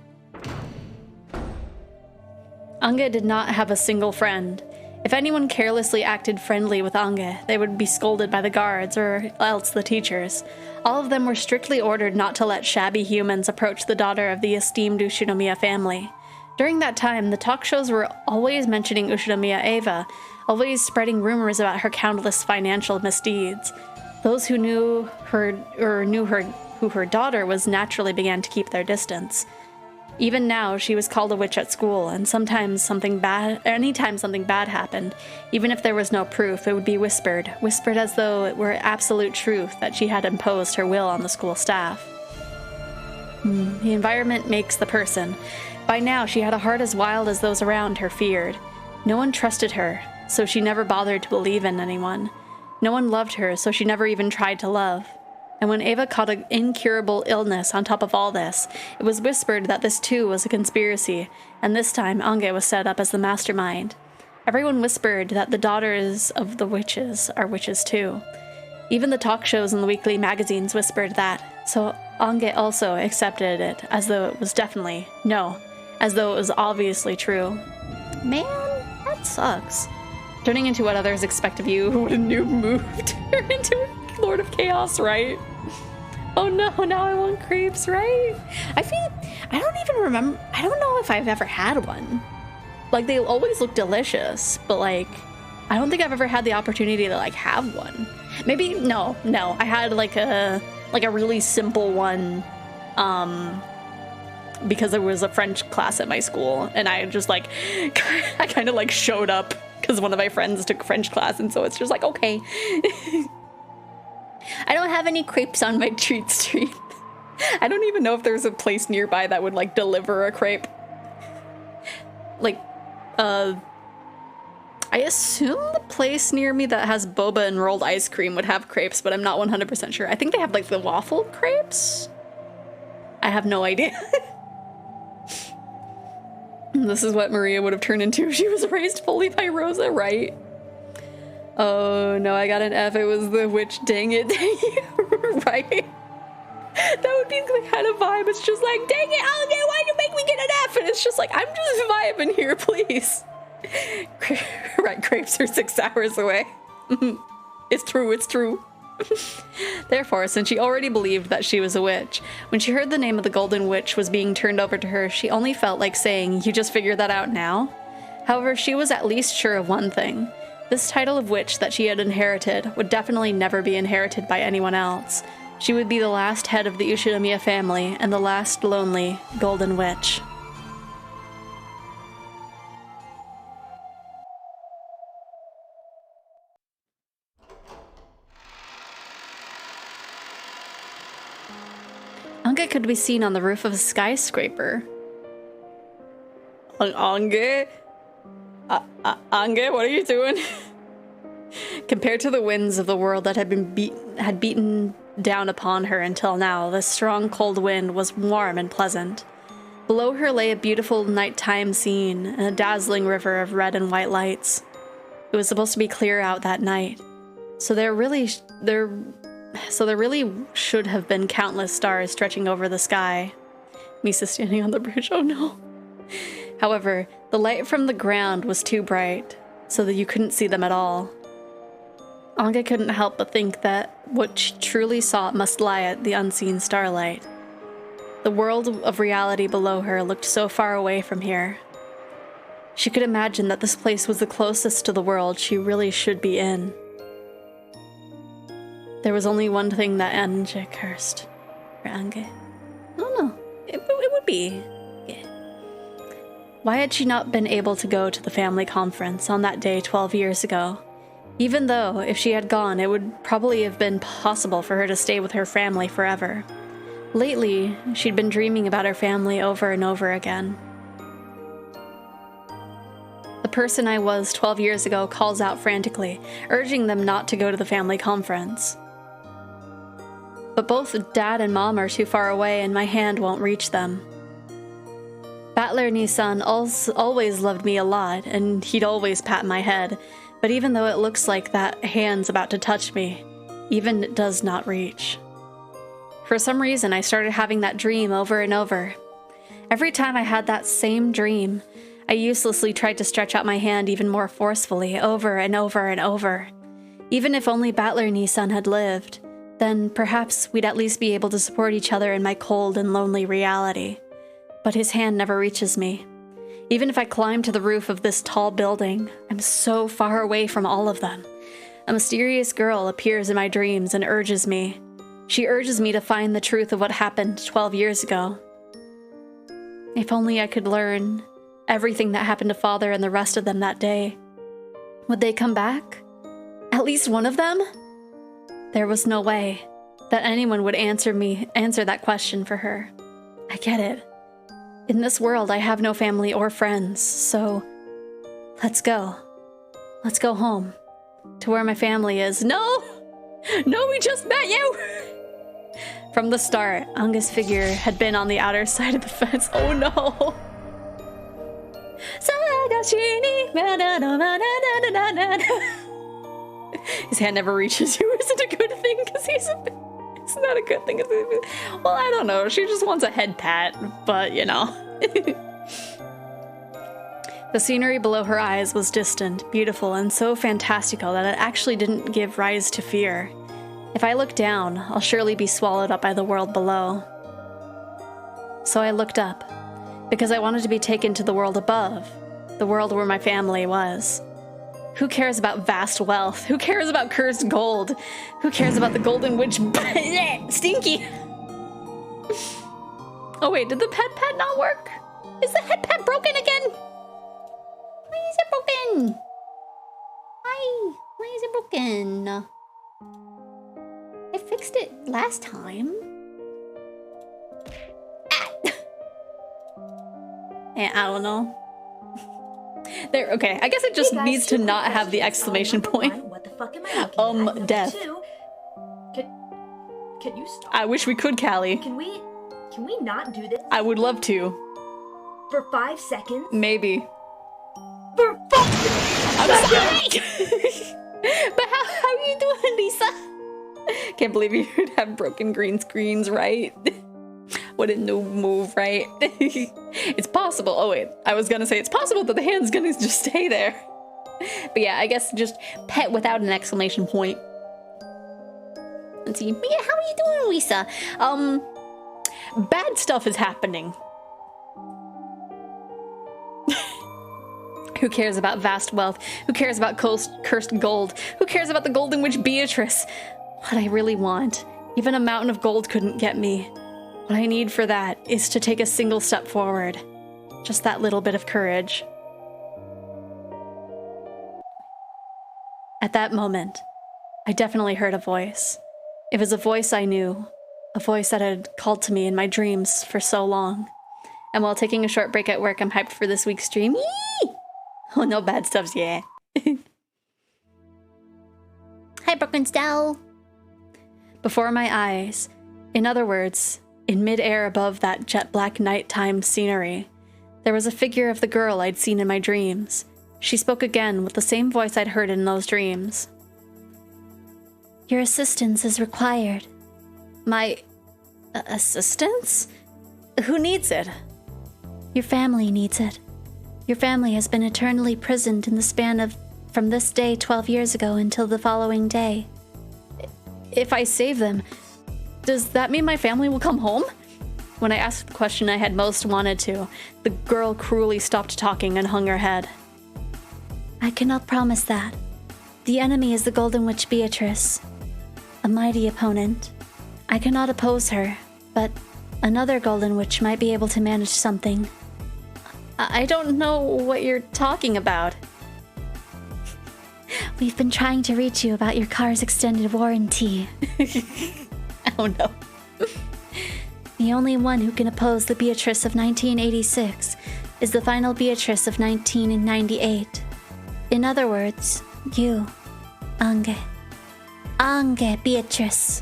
Ange did not have a single friend. If anyone carelessly acted friendly with Ange, they would be scolded by the guards or else the teachers. All of them were strictly ordered not to let shabby humans approach the daughter of the esteemed Ushinomiya family. During that time, the talk shows were always mentioning Ushinomiya Ava, always spreading rumors about her countless financial misdeeds. Those who knew her who her daughter was naturally began to keep their distance. Even now, she was called a witch at school, and anytime something bad happened, even if there was no proof, it would be whispered as though it were absolute truth that she had imposed her will on the school staff. The environment makes the person. By now, she had a heart as wild as those around her feared. No one trusted her, so she never bothered to believe in anyone. No one loved her, so she never even tried to love. And when Ava caught an incurable illness on top of all this, it was whispered that this too was a conspiracy, and this time Ange was set up as the mastermind. Everyone whispered that the daughters of the witches are witches too. Even the talk shows and the weekly magazines whispered that, so Ange also accepted it as though it was as though it was obviously true. Man, that sucks. Turning into what others expect of you, what a noob moved her into a Lord of Chaos, right? Oh no, now I want crepes, right? I don't even remember, I don't know if I've ever had one. Like, they always look delicious, but like, I don't think I've ever had the opportunity to like have one. Maybe, no, I had like a really simple one, because there was a French class at my school, and I just like, I kind of like showed up because one of my friends took French class, and so it's just like, okay. I don't have any crepes on my treat street. I don't even know if there's a place nearby that would like deliver a crepe. Like, I assume the place near me that has boba and rolled ice cream would have crepes, but I'm not 100% sure. I think they have like the waffle crepes. I have no idea. This is what Maria would have turned into if she was raised fully by Rosa, right? Oh no, I got an F. It was the witch. Dang it. Right? That would be the kind of vibe. It's just like, dang it, Alligator, why'd you make me get an F? And it's just like, I'm just vibing here, please. Right, grapes are 6 hours away. It's true, it's true. Therefore, since she already believed that she was a witch, when she heard the name of the Golden Witch was being turned over to her, she only felt like saying, "You just figured that out now?" However, she was at least sure of one thing. This title of witch that she had inherited would definitely never be inherited by anyone else. She would be the last head of the Ushinomiya family and the last lonely Golden Witch. Ange could be seen on the roof of a skyscraper. Ange? Ange, what are you doing? Compared to the winds of the world that had beaten down upon her until now, this strong cold wind was warm and pleasant. Below her lay a beautiful nighttime scene and a dazzling river of red and white lights. It was supposed to be clear out that night, so there really should have been countless stars stretching over the sky. Misa standing on the bridge, oh no. However, the light from the ground was too bright, so that you couldn't see them at all. Ange couldn't help but think that what she truly sought must lie at the unseen starlight. The world of reality below her looked so far away from here. She could imagine that this place was the closest to the world she really should be in. There was only one thing that Ange cursed. For Ange? I don't know. It would be. Yeah. Why had she not been able to go to the family conference on that day 12 years ago? Even though, if she had gone, it would probably have been possible for her to stay with her family forever. Lately, she'd been dreaming about her family over and over again. The person I was 12 years ago calls out frantically, urging them not to go to the family conference. But both Dad and Mom are too far away and my hand won't reach them. Battler Nisan always loved me a lot, and he'd always pat my head, but even though it looks like that hand's about to touch me, even it does not reach. For some reason, I started having that dream over and over. Every time I had that same dream, I uselessly tried to stretch out my hand even more forcefully, over and over and over. Even if only Battler Nisan had lived, then perhaps we'd at least be able to support each other in my cold and lonely reality. But his hand never reaches me. Even if I climb to the roof of this tall building, I'm so far away from all of them. A mysterious girl appears in my dreams and urges me. She urges me to find the truth of what happened 12 years ago. If only I could learn everything that happened to Father and the rest of them that day. Would they come back? At least one of them? There was no way that anyone would answer that question for her. I get it. In this world, I have no family or friends, so let's go. Let's go home. To where my family is. No! No, we just met you! From the start, Ange's figure had been on the outer side of the fence. Oh no! His hand never reaches you. Is it a good thing? Because it's not a good thing. Well, I don't know. She just wants a head pat, but you know. The scenery below her eyes was distant, beautiful, and so fantastical that it actually didn't give rise to fear. If I look down, I'll surely be swallowed up by the world below. So I looked up, because I wanted to be taken to the world above, the world where my family was. Who cares about vast wealth? Who cares about cursed gold? Who cares about the Golden Witch? Stinky! Oh wait, did the pet not work? Is the head pet broken again? Why is it broken? Why is it broken? I fixed it last time. I don't know. There, okay, I guess it just needs to not have the exclamation point. What the fuck am I looking at? Death. Can you stop? I wish we could, Callie. Can we not do this? I would love to. For 5 seconds? Maybe. For 5 seconds! I'm sorry! But how are you doing, Lisa? Can't believe you'd have broken green screens, right? What a no move, right? It's possible. Oh wait, I was gonna say it's possible that the hand's gonna just stay there. But yeah, I guess just pet without an exclamation point. Let's see. But yeah, how are you doing, Lisa? Bad stuff is happening. Who cares about vast wealth? Who cares about cursed gold? Who cares about the Golden Witch Beatrice? What I really want, even a mountain of gold couldn't get me. What I need for that is to take a single step forward. Just that little bit of courage. At that moment, I definitely heard a voice. It was a voice I knew, a voice that had called to me in my dreams for so long. And while taking a short break at work, I'm hyped for this week's stream. Yee! Oh, no bad stuffs, yeah. Hi, Brooklyn-Style. Before my eyes, in other words, in mid-air above that jet-black nighttime scenery, there was a figure of the girl I'd seen in my dreams. She spoke again with the same voice I'd heard in those dreams. Your assistance is required. My assistance? Who needs it? Your family needs it. Your family has been eternally prisoned in the span of from this day 12 years ago until the following day. If I save them, does that mean my family will come home? When I asked the question I had most wanted to, the girl cruelly stopped talking and hung her head. I cannot promise that. The enemy is the Golden Witch Beatrice, a mighty opponent. I cannot oppose her, but another Golden Witch might be able to manage something. I don't know what you're talking about. We've been trying to reach you about your car's extended warranty. Oh no. The only one who can oppose the Beatrice of 1986 is the final Beatrice of 1998. In other words, you, Ange. Ange Beatrice.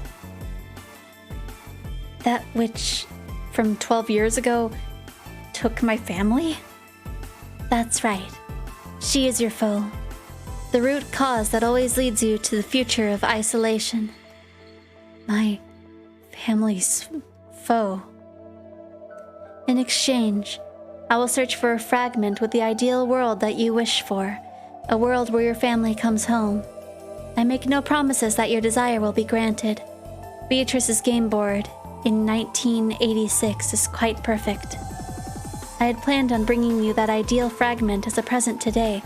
That witch from 12 years ago took my family? That's right. She is your foe. The root cause that always leads you to the future of isolation. My family's foe. In exchange, I will search for a fragment with the ideal world that you wish for, a world where your family comes home. I make no promises that your desire will be granted. Beatrice's game board in 1986 is quite perfect. I had planned on bringing you that ideal fragment as a present today,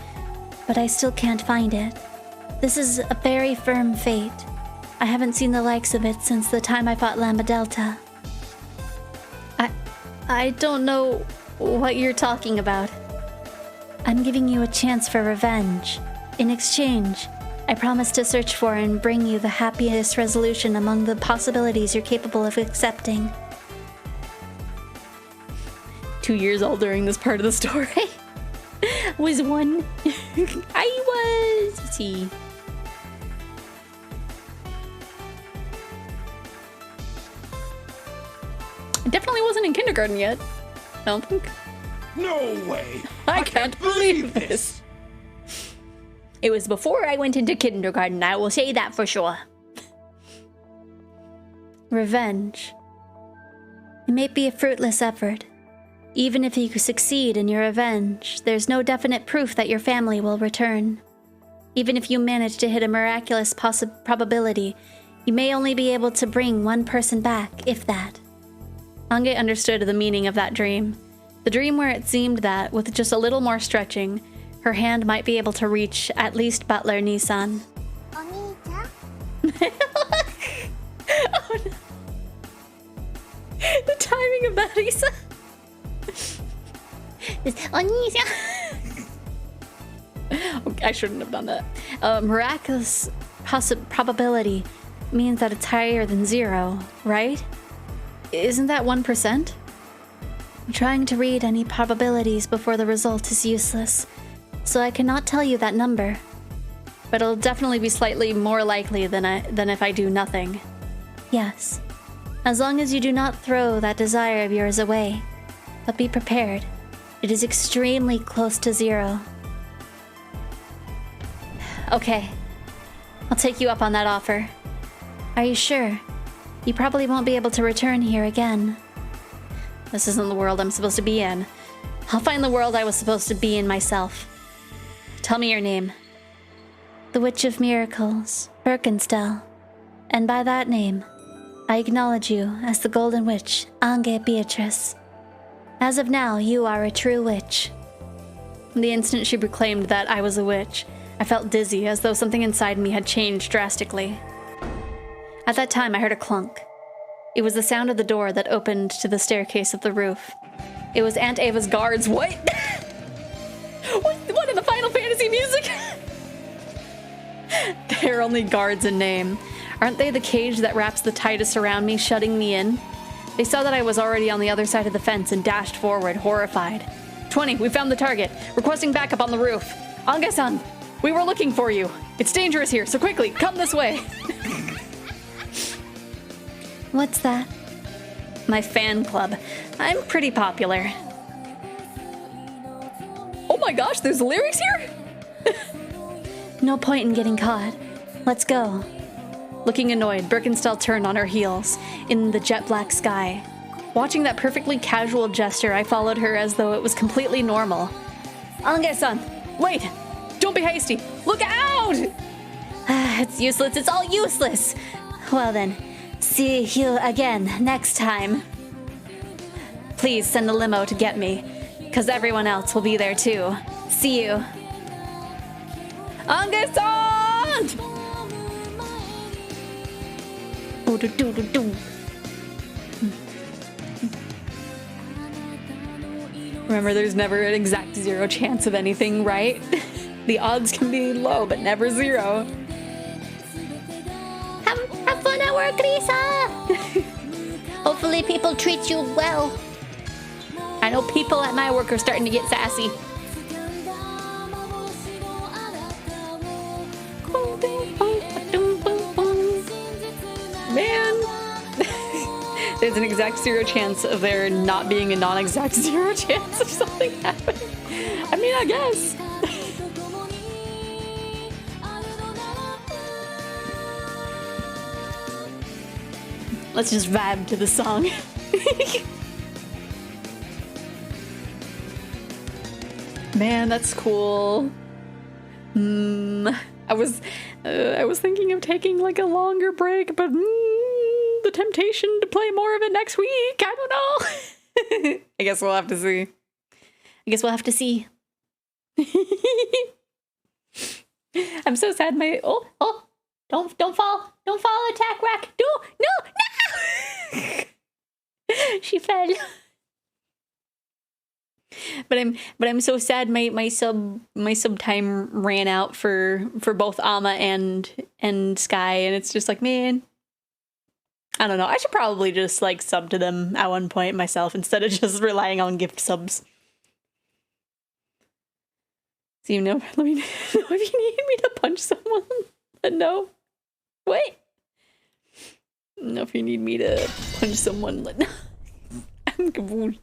but I still can't find it. This is a very firm fate. I haven't seen the likes of it since the time I fought Lambda Delta. I don't know what you're talking about. I'm giving you a chance for revenge. In exchange, I promise to search for and bring you the happiest resolution among the possibilities you're capable of accepting. 2 years old during this part of the story. Was one. I was. Let's see. I definitely wasn't in kindergarten yet. I don't think. No way! I can't believe this. It was before I went into kindergarten, I will say that for sure. Revenge. It may be a fruitless effort. Even if you succeed in your revenge, there's no definite proof that your family will return. Even if you manage to hit a miraculous probability, you may only be able to bring one person back, if that. Ange understood the meaning of that dream. The dream where it seemed that, with just a little more stretching, her hand might be able to reach at least Butler Nissan. Onita? Oh no. The timing of that, Isa. Onita? Okay, I shouldn't have done that. Miraculous probability means that it's higher than 0, right? Isn't that 1%? Trying to read any probabilities before the result is useless, so I cannot tell you that number. But it'll definitely be slightly more likely than if I do nothing. Yes, as long as you do not throw that desire of yours away. But be prepared. It is extremely close to 0. Okay, I'll take you up on that offer. Are you sure? You probably won't be able to return here again. This isn't the world I'm supposed to be in. I'll find the world I was supposed to be in myself. Tell me your name. The Witch of Miracles, Birkenstell. And by that name, I acknowledge you as the Golden Witch, Ange Beatrice. As of now, you are a true witch. The instant she proclaimed that I was a witch, I felt dizzy, as though something inside me had changed drastically. At that time, I heard a clunk. It was the sound of the door that opened to the staircase of the roof. It was Aunt Ava's guards. What? What in the Final Fantasy music? They're only guards in name. Aren't they the cage that wraps the tightest around me, shutting me in? They saw that I was already on the other side of the fence and dashed forward, horrified. 20, we found the target. Requesting backup on the roof. Ange-san, we were looking for you. It's dangerous here, so quickly, come this way. What's that? My fan club. I'm pretty popular. Oh my gosh, there's lyrics here? No point in getting caught. Let's go. Looking annoyed, Birkenstell turned on her heels in the jet black sky. Watching that perfectly casual gesture, I followed her as though it was completely normal. Ange-san, wait! Don't be hasty! Look out! It's useless. It's all useless. Well then, see you again next time. Please send a limo to get me, because everyone else will be there too. See you. Ange-san! Remember, there's never an exact 0 chance of anything, right? The odds can be low, but never 0. Have fun at work, Lisa. Hopefully people treat you well. I know people at my work are starting to get sassy. Man, there's an exact 0 chance of there not being a non-exact 0 chance of something happening. I mean, I guess. Let's just vibe to the song. Man, that's cool. I was thinking of taking like a longer break, but the temptation to play more of it next week. I don't know. I guess we'll have to see. I'm so sad. Don't fall, attack rack. No. She fell. But I'm so sad. My sub time ran out for both Ama and Sky, and it's just like, man, I don't know. I should probably just like sub to them at one point myself instead of just relying on gift subs. So let me know if you need me to punch someone. No. Wait. No, if you need me to punch someone, let know. I'm confused.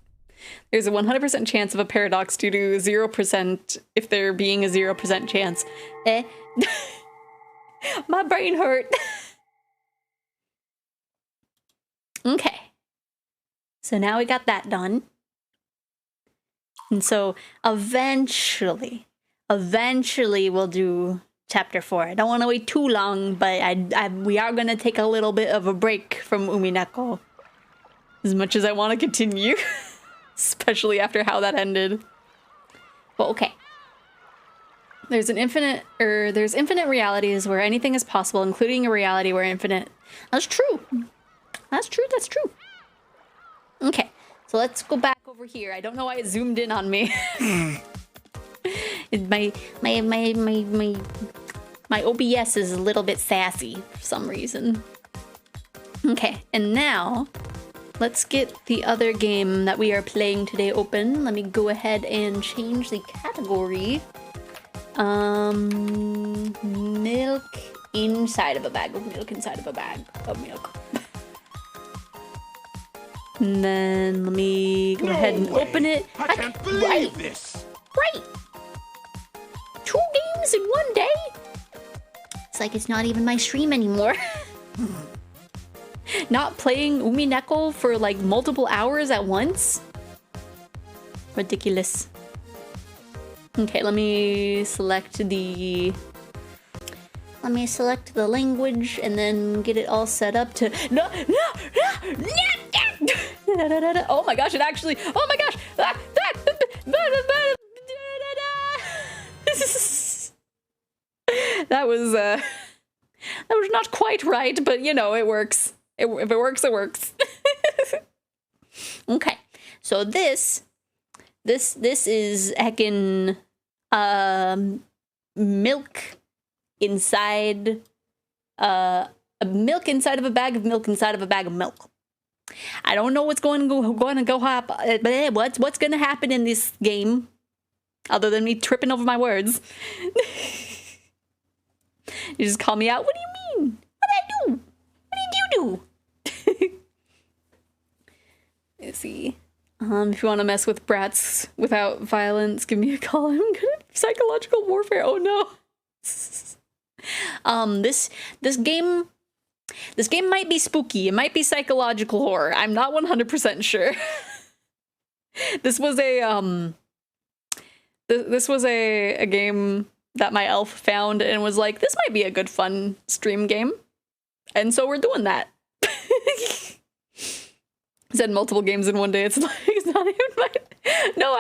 There's a 100% chance of a paradox due to 0% if there being a 0% chance. My brain hurt. Okay. So now we got that done. And so eventually we'll do chapter 4. I don't want to wait too long, but we are going to take a little bit of a break from Umineko. As much as I want to continue. Especially after how that ended. But okay. There's infinite realities where anything is possible, including a reality where infinite... That's true. That's true. Okay. So let's go back over here. I don't know why it zoomed in on me. My OBS is a little bit sassy for some reason. Okay, and now let's get the other game that we are playing today open. Let me go ahead and change the category. Milk inside of a bag of milk inside of a bag of milk. And then let me go ahead and open it. I can't believe this. Right. 2 games in 1 day? It's like it's not even my stream anymore. Not playing Umineko for like multiple hours at once? Ridiculous. Okay, let me select the language and then get it all set up to oh my gosh, it actually, oh my gosh. That was not quite right, but you know, it works. If it works, it works. Okay, so this is heckin' milk inside a milk inside of a bag of milk inside of a bag of milk. I don't know what's going to happen. What's going to happen in this game, other than me tripping over my words. You just call me out. What do you mean? What did I do? What did you do? Let's see. If you want to mess with brats without violence, give me a call. I'm good at psychological warfare. Oh no. This game might be spooky. It might be psychological horror. I'm not 100% sure. This was a game that my elf found and was like, this might be a good fun stream game. And so we're doing that. Said multiple games in one day. It's like, it's not even my, no,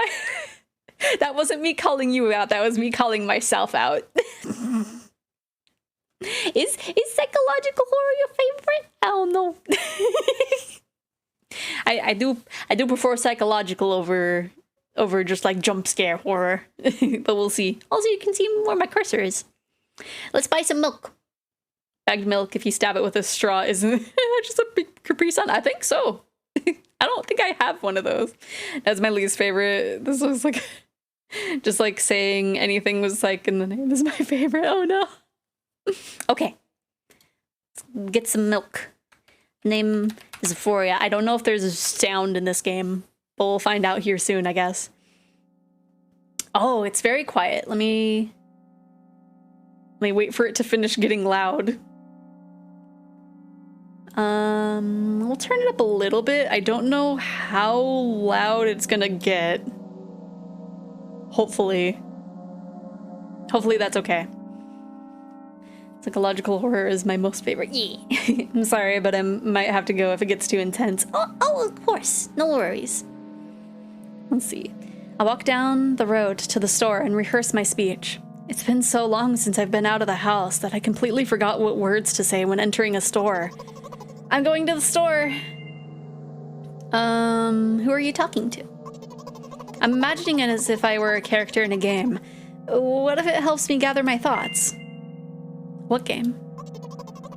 that wasn't me calling you out. That was me calling myself out. Is psychological horror your favorite? I don't know. I do prefer psychological over just like jump scare horror. But we'll see. Also, you can see where my cursor is. Let's buy some milk. Bagged milk, if you stab it with a straw, isn't just a Capri Sun? I think so. I don't think I have one of those. That's my least favorite. This was like, just like saying anything was like in the name is my favorite. Oh no. Okay. Let's get some milk. Name is Xephoria. I don't know if there's a sound in this game, but we'll find out here soon, I guess. Oh, it's very quiet. Let me wait for it to finish getting loud. We'll turn it up a little bit. I don't know how loud it's gonna get. Hopefully that's okay. Psychological horror is my most favorite. Yeah. I'm sorry, but I might have to go if it gets too intense. Oh, of course. No worries. Let's see. I walk down the road to the store and rehearse my speech. It's been so long since I've been out of the house that I completely forgot what words to say when entering a store. I'm going to the store. Who are you talking to? I'm imagining it as if I were a character in a game. What if it helps me gather my thoughts? What game?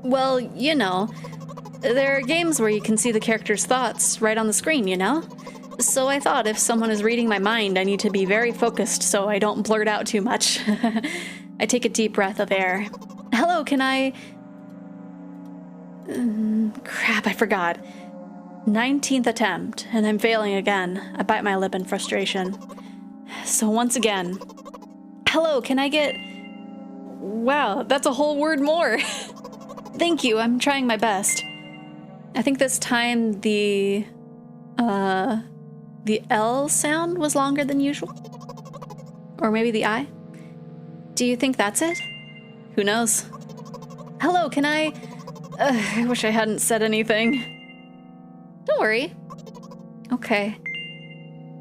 Well, you know, there are games where you can see the character's thoughts right on the screen, you know? So I thought if someone is reading my mind, I need to be very focused so I don't blurt out too much. I take a deep breath of air. Hello, can I... crap, I forgot. 19th attempt, and I'm failing again. I bite my lip in frustration. So once again. Hello, can I get... Wow, that's a whole word more. Thank you, I'm trying my best. I think this time the L sound was longer than usual. Or maybe the I? Do you think that's it? Who knows? Hello, can I wish I hadn't said anything. Don't worry. Okay.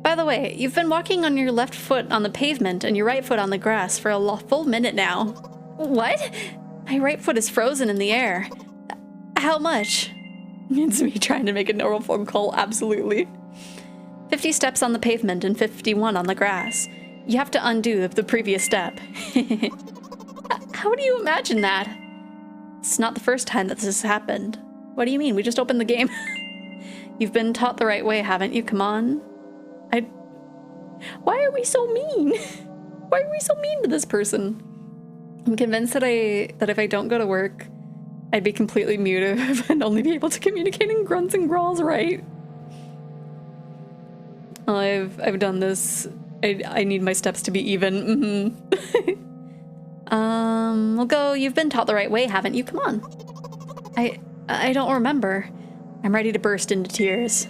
By the way, you've been walking on your left foot on the pavement and your right foot on the grass for a full minute now. What? My right foot is frozen in the air. How much? It's me trying to make a normal phone call, absolutely. 50 steps on the pavement and 51 on the grass. You have to undo the previous step. How do you imagine that? It's not the first time that this has happened. What do you mean? We just opened the game. You've been taught the right way, haven't you? Come on. Why are we so mean? Why are we so mean to this person? I'm convinced that if I don't go to work, I'd be completely mute and only be able to communicate in grunts and growls, right? I've done this. I need my steps to be even. We'll go. You've been taught the right way, haven't you? Come on. I don't remember. I'm ready to burst into tears.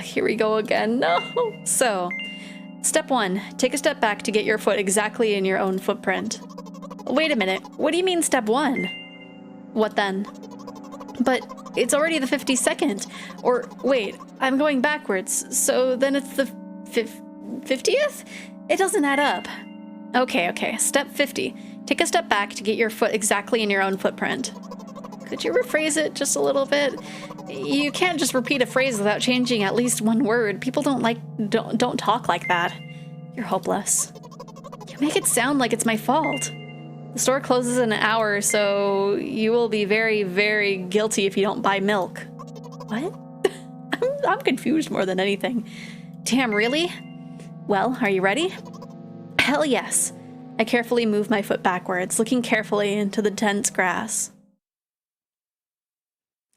Here we go again. No. So, step 1, take a step back to get your foot exactly in your own footprint. Wait a minute. What do you mean step 1? What then? But it's already the 52nd. Or wait, I'm going backwards. So then it's the 50th? It doesn't add up. Okay. Step 50. Take a step back to get your foot exactly in your own footprint. Could you rephrase it just a little bit? You can't just repeat a phrase without changing at least one word. People don't talk like that. You're hopeless. You make it sound like it's my fault. The store closes in an hour, so you will be very, very guilty if you don't buy milk. What? I'm confused more than anything. Damn, really? Well, are you ready? Hell yes. I carefully move my foot backwards, looking carefully into the dense grass.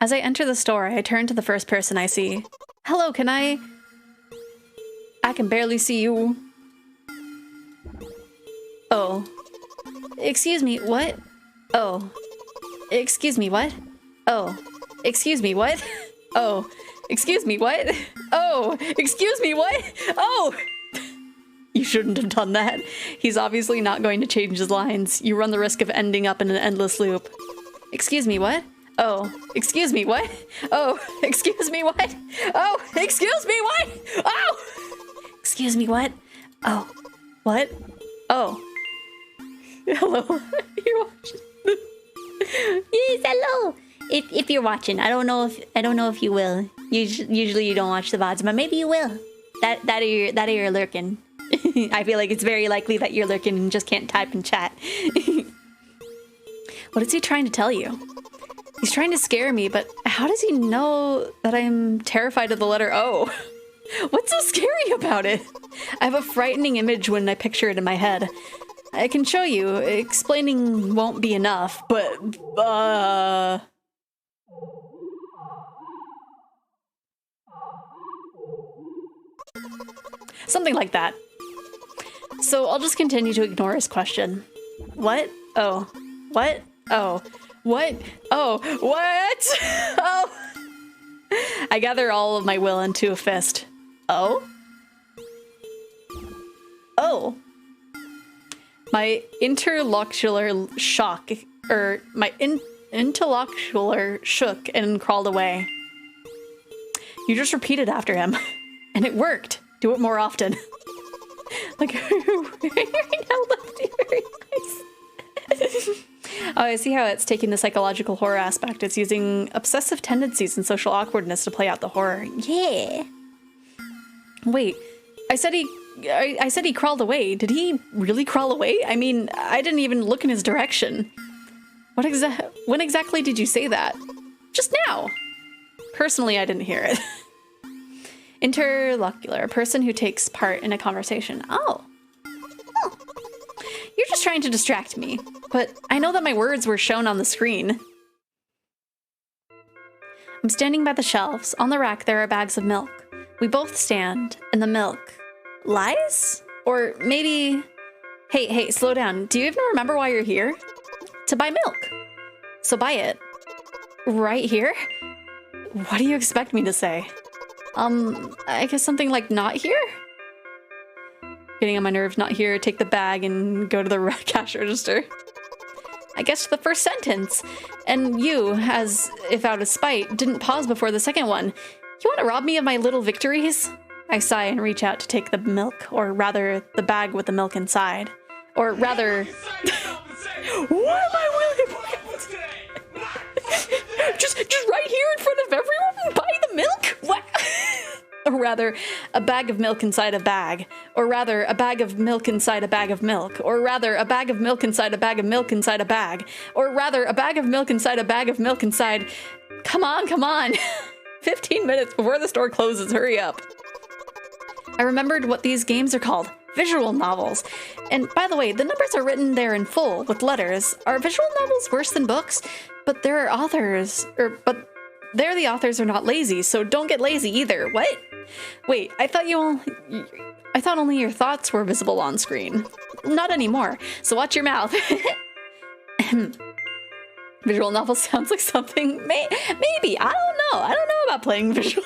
As I enter the store, I turn to the first person I see. Hello, can I can barely see you. Oh. Excuse me, what? Oh. Excuse me, what? Oh. Excuse me, what? Oh. Excuse me, what? Oh. Excuse me, what? Oh! You shouldn't have done that. He's obviously not going to change his lines. You run the risk of ending up in an endless loop. Excuse me, what? Oh. Excuse me, what? Oh. Excuse me, what? Oh. Excuse me, what? Oh! Excuse me, what? Oh. What? Oh. Hello. You're watching. Yes, hello. If you're watching, I don't know if you will. Usually you don't watch the VODs, but maybe you will. That or you're lurking. I feel like it's very likely that you're lurking and just can't type and chat. What is he trying to tell you? He's trying to scare me, but how does he know that I'm terrified of the letter O? What's so scary about it? I have a frightening image when I picture it in my head. I can show you. Explaining won't be enough, but, something like that. So I'll just continue to ignore his question. What? Oh. What? Oh. What? Oh. What? Oh. I gather all of my will into a fist. Oh? Oh. My interlocular shook and crawled away. You just repeated after him. And it worked. Do it more often. Like, right now, Lefty, very nice. Oh, I see how it's taking the psychological horror aspect. It's using obsessive tendencies and social awkwardness to play out the horror. Yeah. Wait, I said he crawled away. Did he really crawl away? I mean, I didn't even look in his direction. When exactly did you say that? Just now. Personally, I didn't hear it. Interlocular, a person who takes part in a conversation. Oh. You're just trying to distract me, but I know that my words were shown on the screen. I'm standing by the shelves. On the rack, there are bags of milk. We both stand, and the milk lies? Or maybe... Hey, slow down. Do you even remember why you're here? To buy milk. So buy it. Right here? What do you expect me to say? I guess something like not here? Getting on my nerves, not here, take the bag and go to the cash register. I guess the first sentence. And you, as if out of spite, didn't pause before the second one. You want to rob me of my little victories? I sigh and reach out to take the milk, or rather, the bag with the milk inside. Or rather... What am I willing just right here in front of everyone? Buy the milk? What? Or rather, a bag of milk inside a bag. Or rather, a bag of milk inside a bag of milk. Or rather, a bag of milk inside a bag of milk inside a bag. Or rather, a bag of milk inside a bag of milk inside... Come on. 15 minutes before the store closes, hurry up. I remembered what these games are called. Visual novels. And by the way, the numbers are written there in full, with letters. Are visual novels worse than books? But there are authors... but there the authors are not lazy, so don't get lazy either. What? Wait, I thought only your thoughts were visible on screen. Not anymore, so watch your mouth. Visual novel sounds like something... Maybe, I don't know. I don't know about playing visuals.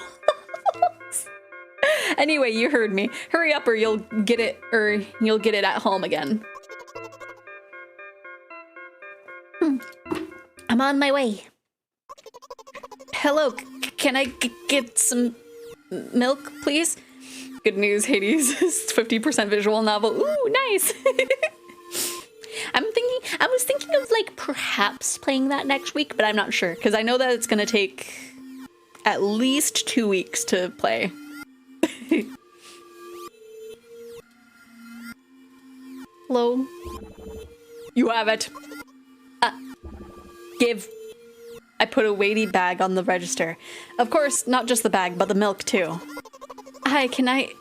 Anyway, you heard me. Hurry up or you'll get it at home again. I'm on my way. Hello, can I get some milk, please? Good news, Hades is 50% visual novel. Ooh, nice. I was thinking of like perhaps playing that next week, but I'm not sure because I know that it's gonna take at least 2 weeks to play. Hello. You have it. Give. I put a weighty bag on the register. Of course, not just the bag, but the milk too. Hi, can I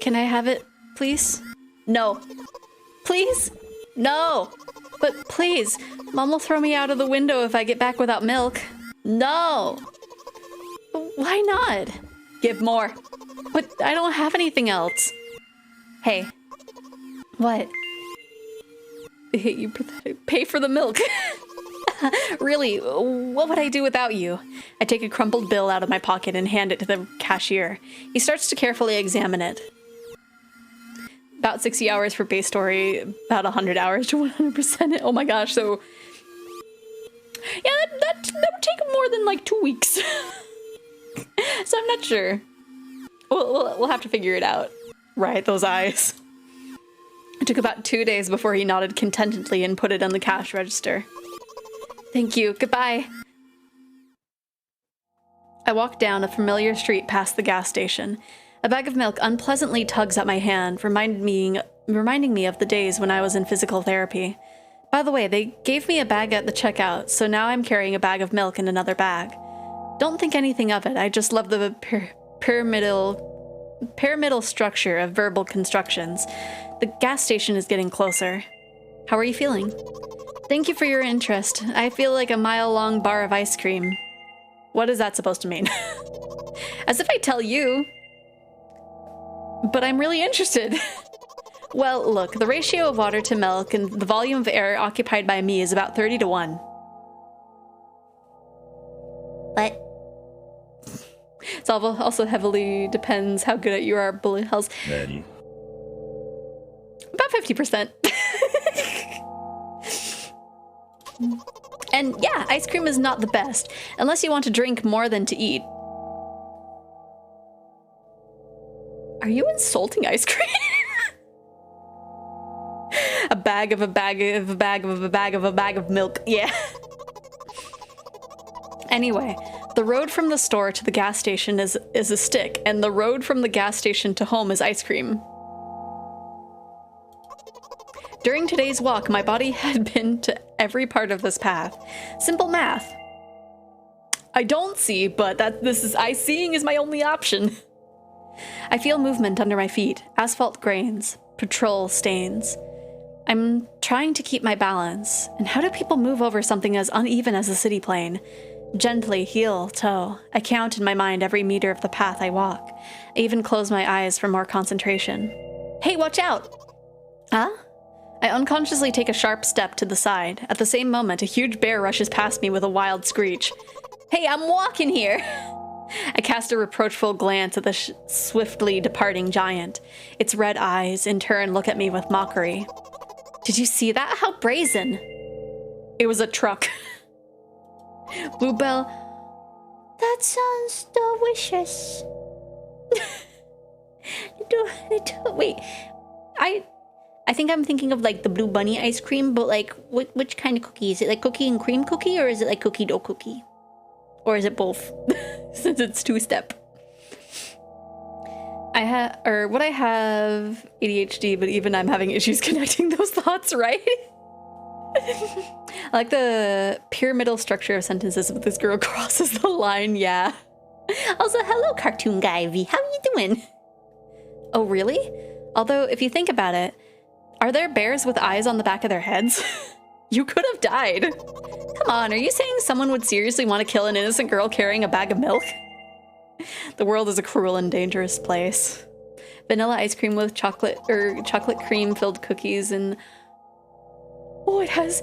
have it, please? No. Please? No. But please, Mom will throw me out of the window if I get back without milk. No. Why not? Give more. But I don't have anything else. Hey. What? You pay for the milk. Really, what would I do without you? I take a crumpled bill out of my pocket and hand it to the cashier. He starts to carefully examine it. About 60 hours for base story, about 100 hours to 100% it. Oh my gosh, so... Yeah, that would take more than like 2 weeks. So I'm not sure. We'll have to figure it out. Right, those eyes. It took about 2 days before he nodded contentedly and put it on the cash register. Thank you. Goodbye. I walk down a familiar street past the gas station. A bag of milk unpleasantly tugs at my hand, reminding me of the days when I was in physical therapy. By the way, they gave me a bag at the checkout, so now I'm carrying a bag of milk in another bag. Don't think anything of it, I just love the pyramidal structure of verbal constructions. The gas station is getting closer. How are you feeling? Thank you for your interest. I feel like a mile-long bar of ice cream. What is that supposed to mean? As if I tell you. But I'm really interested. Well, look, the ratio of water to milk and the volume of air occupied by me is about 30 to 1. What? It also heavily depends how good at you are at bullet hells. Ready. About 50%. And yeah, ice cream is not the best, unless you want to drink more than to eat. Are you insulting ice cream? A bag of a bag of a bag of a bag of a bag of milk. Yeah. Anyway, the road from the store to the gas station is a stick, and the road from the gas station to home is ice cream. During today's walk, my body had been to every part of this path. Simple math. I don't see, but seeing is my only option. I feel movement under my feet, asphalt grains, petrol stains. I'm trying to keep my balance. And how do people move over something as uneven as a city plane? Gently, heel, toe. I count in my mind every meter of the path I walk. I even close my eyes for more concentration. Hey, watch out! Huh? I unconsciously take a sharp step to the side. At the same moment, a huge bear rushes past me with a wild screech. Hey, I'm walking here! I cast a reproachful glance at the swiftly departing giant. Its red eyes, in turn, look at me with mockery. Did you see that? How brazen! It was a truck. Bluebell. That sounds delicious. Wait, I think I'm thinking of like the Blue Bunny ice cream, but like which kind of cookie? Is it like cookie and cream cookie, or is it like cookie dough cookie? Or is it both? Since it's two-step. I have ADHD, but even I'm having issues connecting those thoughts, right? I like the pyramidal structure of sentences if this girl crosses the line, yeah. Also, hello, cartoon guy V. How you doing? Oh, really? Although, if you think about it, are there bears with eyes on the back of their heads? You could have died. Come on, are you saying someone would seriously want to kill an innocent girl carrying a bag of milk? The world is a cruel and dangerous place. Vanilla ice cream with chocolate cream filled cookies and... Oh, it has...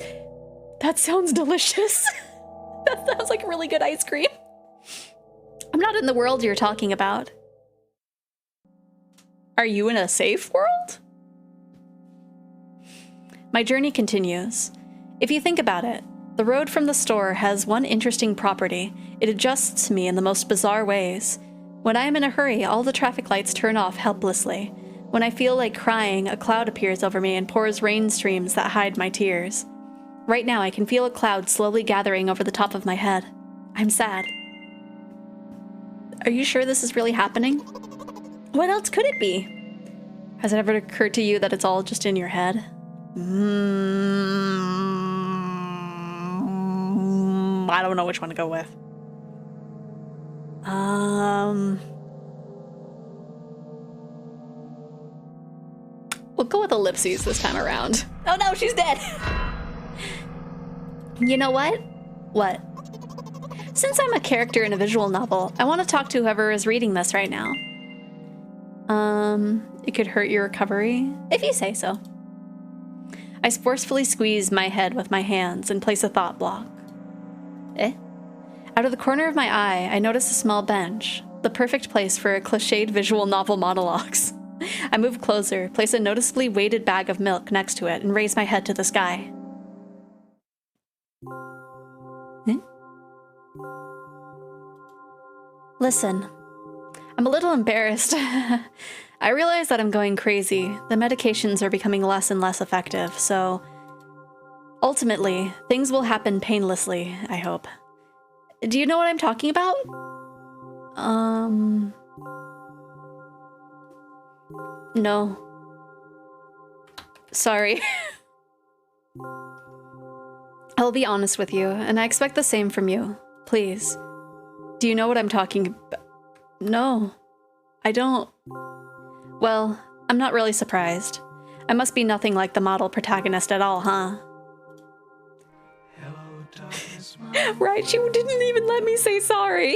That sounds delicious. That sounds like really good ice cream. I'm not in the world you're talking about. Are you in a safe world? My journey continues. If you think about it, the road from the store has one interesting property. It adjusts me in the most bizarre ways. When I am in a hurry, all the traffic lights turn off helplessly. When I feel like crying, a cloud appears over me and pours rain streams that hide my tears. Right now, I can feel a cloud slowly gathering over the top of my head. I'm sad. Are you sure this is really happening? What else could it be? Has it ever occurred to you that it's all just in your head? I don't know which one to go with. We'll go with ellipses this time around. Oh no, she's dead! You know what? What? Since I'm a character in a visual novel, I want to talk to whoever is reading this right now. It could hurt your recovery, if you say so. I forcefully squeeze my head with my hands and place a thought block. Eh? Out of the corner of my eye, I notice a small bench, the perfect place for a cliched visual novel monologues. I move closer, place a noticeably weighted bag of milk next to it, and raise my head to the sky. Listen, I'm a little embarrassed. I realize that I'm going crazy. The medications are becoming less and less effective, so ultimately, things will happen painlessly, I hope. Do you know what I'm talking about? No. Sorry. I'll be honest with you, and I expect the same from you. Please. Do you know what I'm talking about? No, I don't. Well, I'm not really surprised. I must be nothing like the model protagonist at all, huh? Right, she didn't even let me say sorry.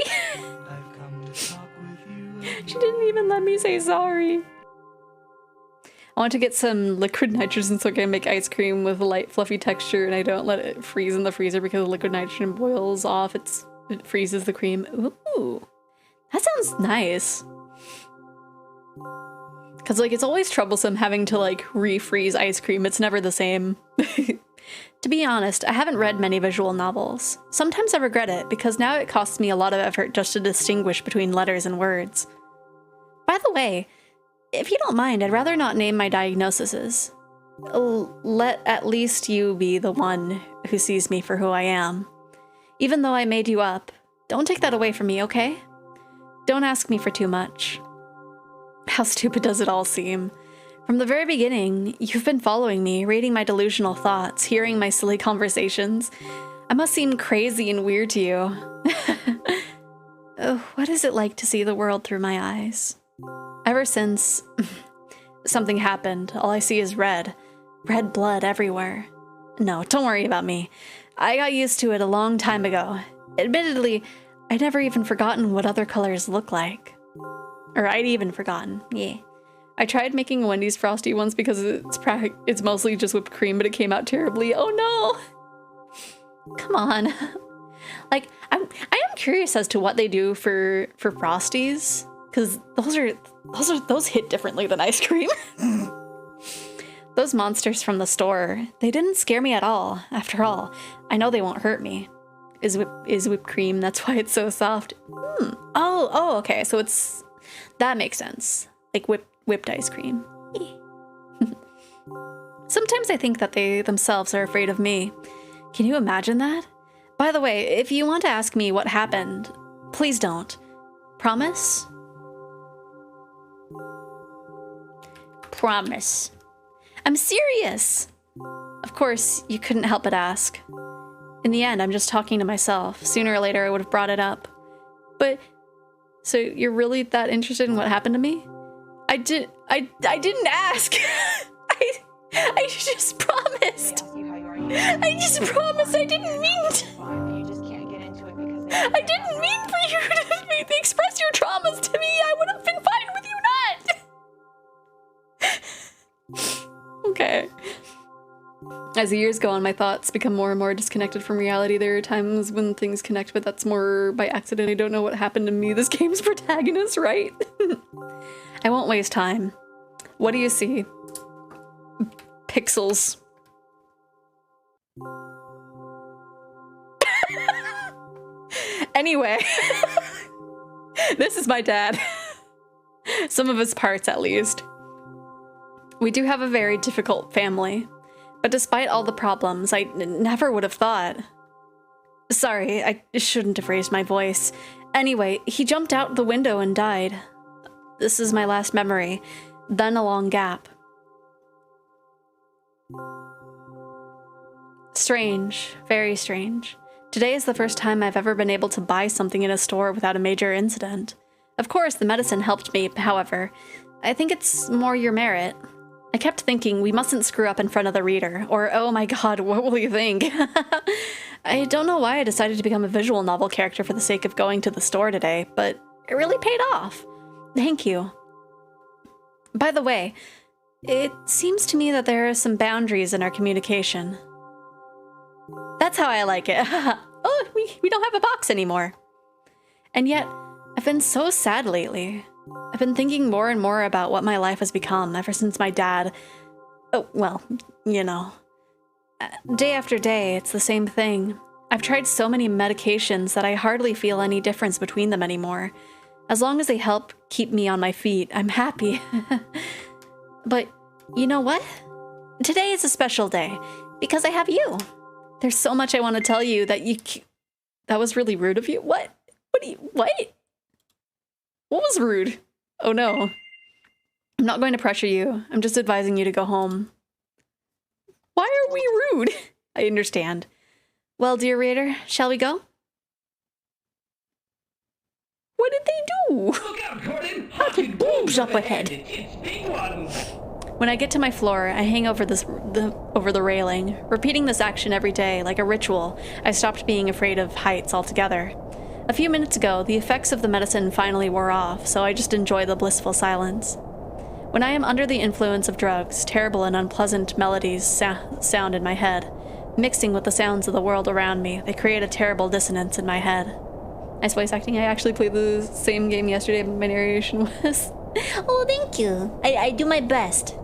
She didn't even let me say sorry. I want to get some liquid nitrogen so I can make ice cream with a light, fluffy texture, and I don't let it freeze in the freezer because the liquid nitrogen boils off. It freezes the cream. Ooh, that sounds nice. Because, like, it's always troublesome having to, like, refreeze ice cream. It's never the same. To be honest, I haven't read many visual novels. Sometimes I regret it, because now it costs me a lot of effort just to distinguish between letters and words. By the way, if you don't mind, I'd rather not name my diagnoses. Let at least you be the one who sees me for who I am. Even though I made you up, don't take that away from me, okay? Don't ask me for too much. How stupid does it all seem? From the very beginning, you've been following me, reading my delusional thoughts, hearing my silly conversations. I must seem crazy and weird to you. Oh, what is it like to see the world through my eyes? Ever since something happened, all I see is red. Red blood everywhere. No, don't worry about me. I got used to it a long time ago. Admittedly, I'd never even forgotten what other colors look like. Or I'd even forgotten, yeah. I tried making a Wendy's Frosty once because it's mostly just whipped cream, but it came out terribly. Oh no! Come on. Like, I am curious as to what they do for Frosties, because those hit differently than ice cream. Those monsters from the store, they didn't scare me at all. After all, I know they won't hurt me. Is whipped cream, that's why it's so soft. Oh, okay, so that makes sense. Like whipped ice cream. Sometimes I think that they themselves are afraid of me. Can you imagine that? By the way, if you want to ask me what happened, please don't. Promise? Promise. I'm serious! Of course, you couldn't help but ask. In the end, I'm just talking to myself. Sooner or later, I would have brought it up. But, so you're really that interested in what happened to me? I didn't ask! I just promised! I just promised I didn't mean to! I didn't mean for you to express your traumas to me! I would have been fine with you not! Okay. As the years go on, my thoughts become more and more disconnected from reality. There are times when things connect, but that's more by accident. I don't know what happened to me. This game's protagonist, right? I won't waste time. What do you see? Pixels. Anyway. This is my dad. Some of his parts, at least. We do have a very difficult family. But despite all the problems, I never would have thought. Sorry, I shouldn't have raised my voice. Anyway, he jumped out the window and died. This is my last memory. Then a long gap. Strange. Very strange. Today is the first time I've ever been able to buy something in a store without a major incident. Of course, the medicine helped me, however. I think it's more your merit. I kept thinking we mustn't screw up in front of the reader, or oh my god, what will you think? I don't know why I decided to become a visual novel character for the sake of going to the store today, but it really paid off. Thank you. By the way, it seems to me that there are some boundaries in our communication. That's how I like it. Oh, we don't have a box anymore. And yet, I've been so sad lately. I've been thinking more and more about what my life has become ever since my dad... Oh, well, you know. Day after day, it's the same thing. I've tried so many medications that I hardly feel any difference between them anymore. As long as they help keep me on my feet, I'm happy. But you know what? Today is a special day, because I have you. There's so much I want to tell you that you... That was really rude of you. What? What? What was rude? Oh no. I'm not going to pressure you. I'm just advising you to go home. Why are we rude? I understand. Well, dear reader, shall we go? What did they do? Look out, Gordon! Fucking boobs up ahead. It's big ones! When I get to my floor, I hang over the railing. Repeating this action every day, like a ritual, I stopped being afraid of heights altogether. A few minutes ago, the effects of the medicine finally wore off, so I just enjoy the blissful silence. When I am under the influence of drugs, terrible and unpleasant melodies sound in my head. Mixing with the sounds of the world around me, they create a terrible dissonance in my head. Nice voice acting. I actually played the same game yesterday, but my narration was... Oh, thank you. I do my best.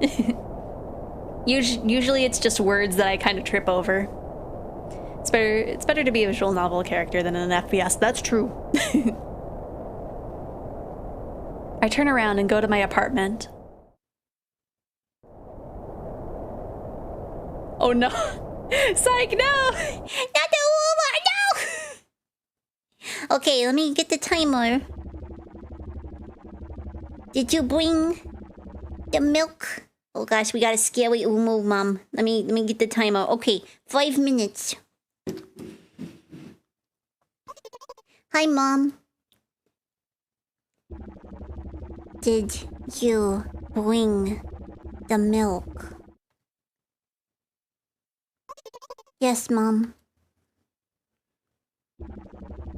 Usually it's just words that I kind of trip over. It's better to be a visual novel character than an FPS. That's true. I turn around and go to my apartment. Oh no. Psych, no! Not the woman, no! Okay, let me get the timer. Did you bring the milk? Oh gosh, we got a scary move, Mom. Let me get the timer. Okay, 5 minutes. Hi, Mom. Did you bring the milk? Yes, Mom.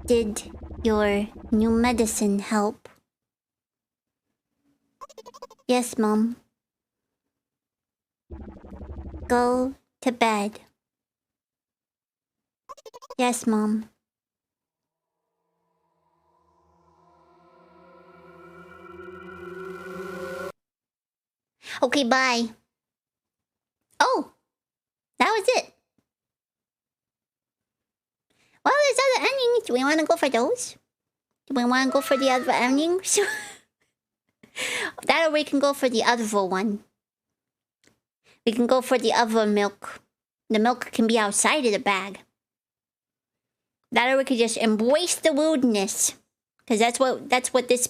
Did your new medicine help? Yes, Mom. Go to bed. Yes, Mom. Okay, bye. Oh, that was it. Well, there's other endings. Do we want to go for those? Do we want to go for the other endings? That or we can go for the other one. We can go for the other milk. The milk can be outside of the bag. That or we could just embrace the rudeness. Because that's what this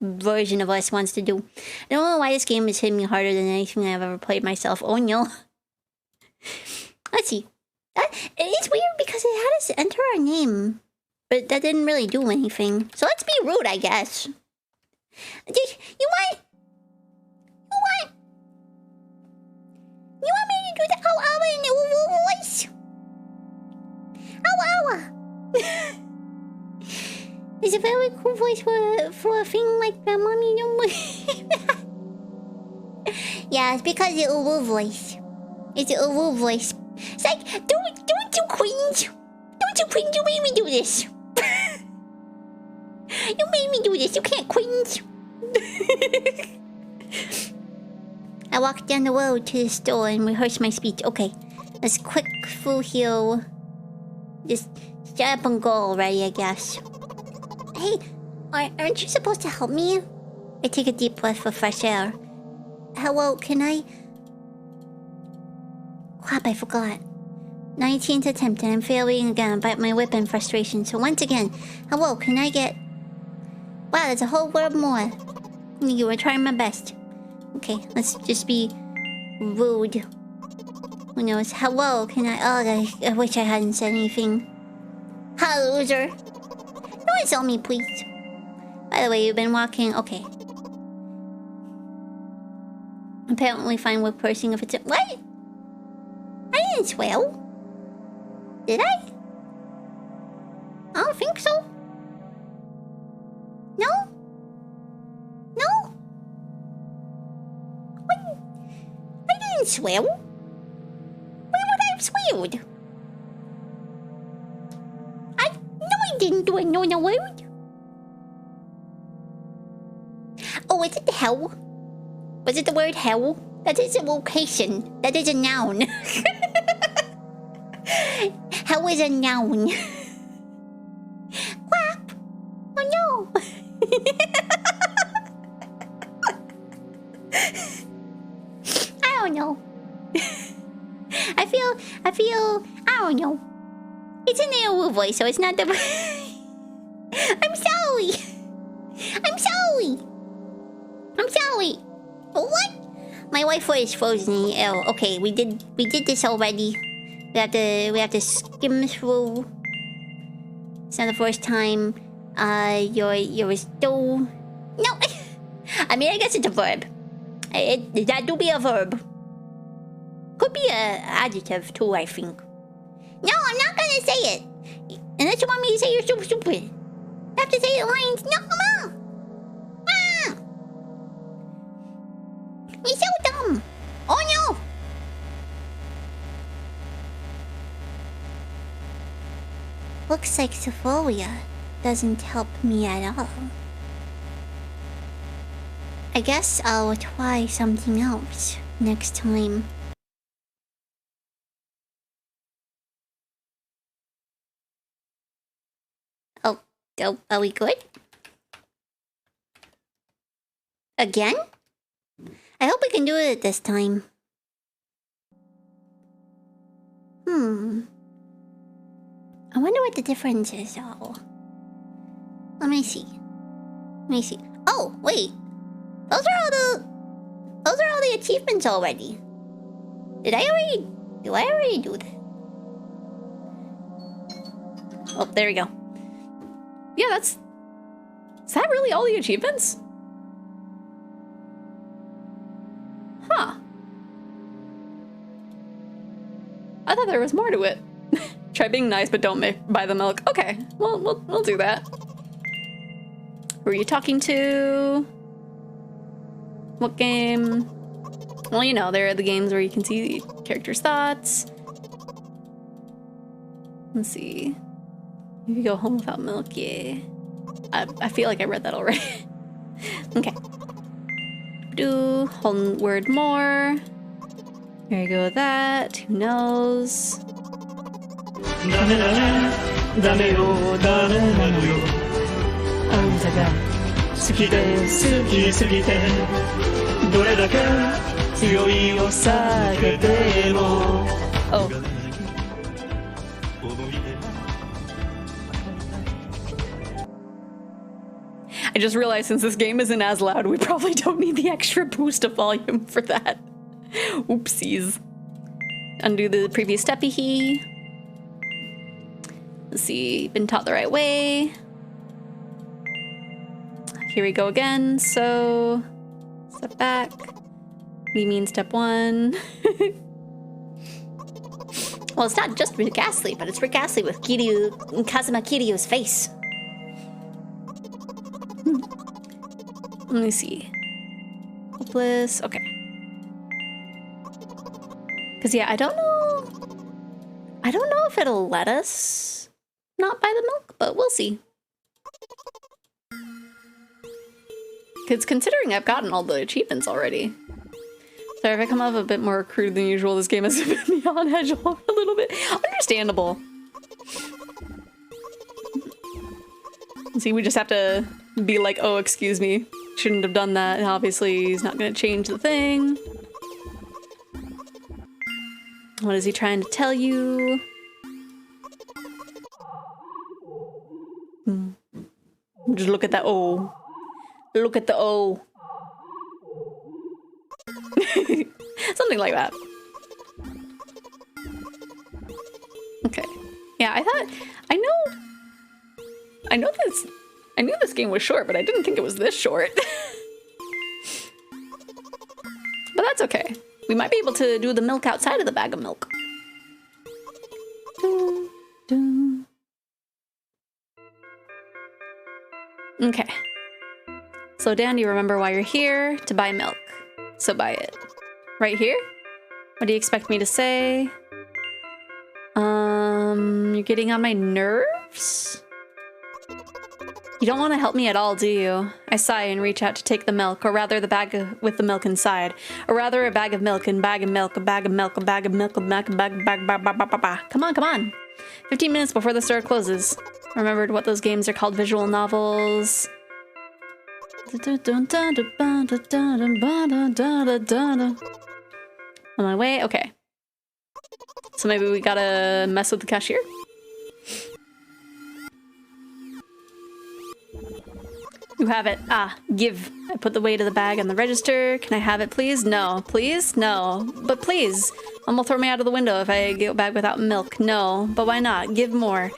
version of us wants to do. I don't know why this game is hitting me harder than anything I've ever played myself. Oh no. Let's see. It's weird because it had us enter our name. But that didn't really do anything. So let's be rude, I guess. You want me to do the ow in the voice? Ow. It's a very cool voice for a thing like that, Mommy. Don't... Yeah, it's because of the voice. It's a woo voice. It's like, don't you cringe. Don't you cringe, you made me do this. You made me do this, you can't cringe. I walked down the road to the store and rehearsed my speech. Okay, let's quick full heal. Just shut up and go already, I guess. Hey, aren't you supposed to help me? I take a deep breath for fresh air. Hello, can I... Crap, I forgot. 19th attempt and I'm failing again about my whip in frustration. So once again, hello, can I get... Wow, there's a whole word more. You were trying my best. Okay, let's just be rude. Who knows? Hello, can I... Oh, I wish I hadn't said anything. Hi, loser. No insult me, please. By the way, you've been walking... Okay. Apparently fine with cursing if it's... What? I didn't swear. Did I? I don't think so. No? No? What? I didn't swear. When would I have sweared? No, I didn't do a word. Oh, is it the hell? Was it the word hell? That is a location. That is a noun. Hell is a noun. Quack! Oh no! I don't know. I feel, I don't know. It's an AOU voice, so it's not the... I'm sorry! What? My Wi-Fi is frozen in the air. Okay, we did this already. We have to skim through. It's not the first time. You're still... No! I mean, I guess it's a verb. That do be a verb. Could be an adjective too, I think. No, I'm not gonna say it. Unless you want me to say you're so stupid. I have to say the lines. No, come on! Ah! You're so dumb. Oh no! Looks like Xephoria doesn't help me at all. I guess I'll try something else next time. Oh, are we good? Again? I hope we can do it this time. I wonder what the difference is, though. Let me see. Oh, wait. Those are all the achievements already. Did I already do that? Oh, there we go. Yeah, is that really all the achievements? Huh. I thought there was more to it. Try being nice, but don't buy the milk. Okay, well, we'll do that. Who are you talking to? What game? Well, you know, there are the games where you can see the character's thoughts. Let's see. If you go home without milk, yeah. I feel like I read that already. Okay. Do whole word more. There you go with that. Who knows? ダメだねダメよダメなのよあんたが好きで好きすぎてどれだけ強いを避けても Oh. I just realized since this game isn't as loud, we probably don't need the extra boost of volume for that. Oopsies. Undo the previous steppy. Let's see, been taught the right way. Here we go again, so step back. We mean step one. Well, it's not just Rick Astley, but it's Rick Astley with Kazuma Kiryu's face. Let me see. Hopeless, okay. Because, yeah, I don't know if it'll let us not buy the milk, but we'll see. Because considering I've gotten all the achievements already. Sorry if I come off a bit more crude than usual. This game has put me on edge a little bit. Understandable. See, we just have to be like, oh, excuse me. Shouldn't have done that. And obviously, he's not going to change the thing. What is he trying to tell you? Just look at that O. Look at the O. Something like that. Okay. Yeah, I knew this game was short, but I didn't think it was this short. But that's okay. We might be able to do the milk outside of the bag of milk. Okay. Slow down, do you remember why you're here? To buy milk. So buy it. Right here? What do you expect me to say? You're getting on my nerves? You don't want to help me at all, do you? I sigh and reach out to take the milk, or rather the bag with the milk inside. Or rather a bag of milk and bag of milk, a bag of milk, a bag of milk, a bag, Come on, come on. 15 minutes before the store closes. Remembered what those games are called, visual novels. On my way? Okay. So maybe we gotta mess with the cashier? You have it. Ah, give. I put the weight of the bag on the register. Can I have it, please? No. Please? No. But please. Mom will throw me out of the window if I go back without milk. No. But why not? Give more.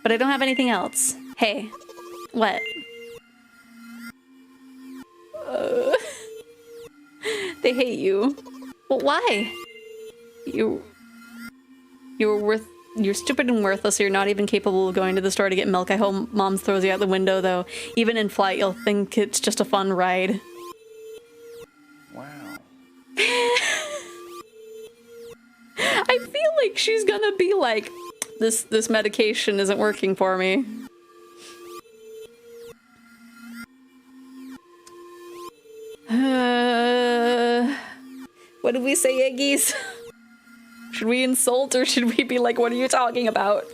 But I don't have anything else. Hey. What? They hate you. Well, why? You're stupid and worthless, so you're not even capable of going to the store to get milk. I hope Mom throws you out the window, though. Even in flight, you'll think it's just a fun ride. Wow. I feel like she's gonna be like, this medication isn't working for me. What did we say, Eggies? Should we insult or should we be like, what are you talking about?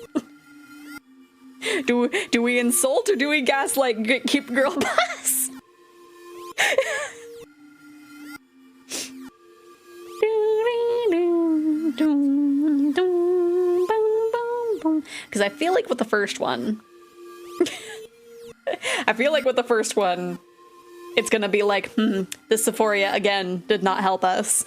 Do we insult or do we gaslight keep girl boss? Because I feel like with the first one, it's gonna be like, this Xephoria again did not help us.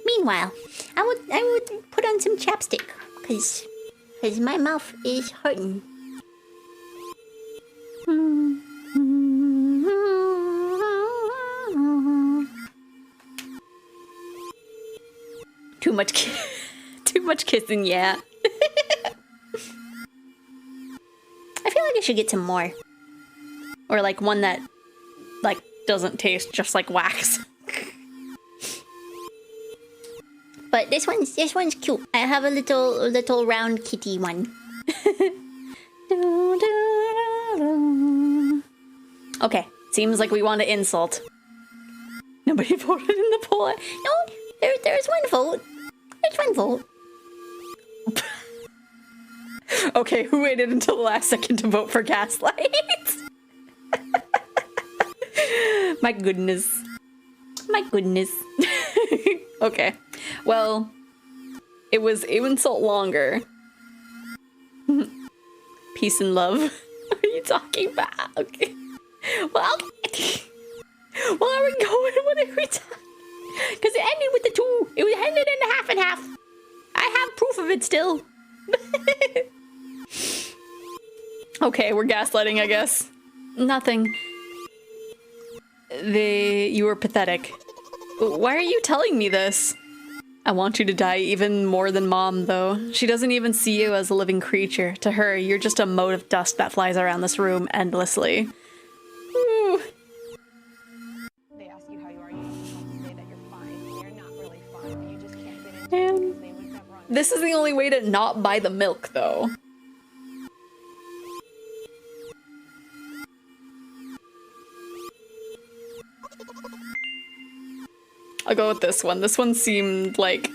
Meanwhile, I would put on some chapstick, cause my mouth is hurting. Too much kissing, yeah. I feel like I should get some more. Or like one that like doesn't taste just like wax. But this one's cute. I have a little round kitty one. Okay, seems like we want to insult. Nobody voted in the poll. No, there's one vote. There's one vote. Okay, who waited until the last second to vote for Gaslight? My goodness. My goodness. Okay. Well, it was insult longer. Peace and love. What are you talking about? Okay. Well, well, are we going? What are we talking? Because it ended with the 2. It was ended in half and half. I have proof of it still. Okay, we're gaslighting, I guess. Nothing. You were pathetic. Why are you telling me this? I want you to die even more than Mom, though. She doesn't even see you as a living creature. To her, you're just a mote of dust that flies around this room endlessly. Ooh. They ask you how you are, you This is the only way to not buy the milk, though. I'll go with this one. This one seemed like...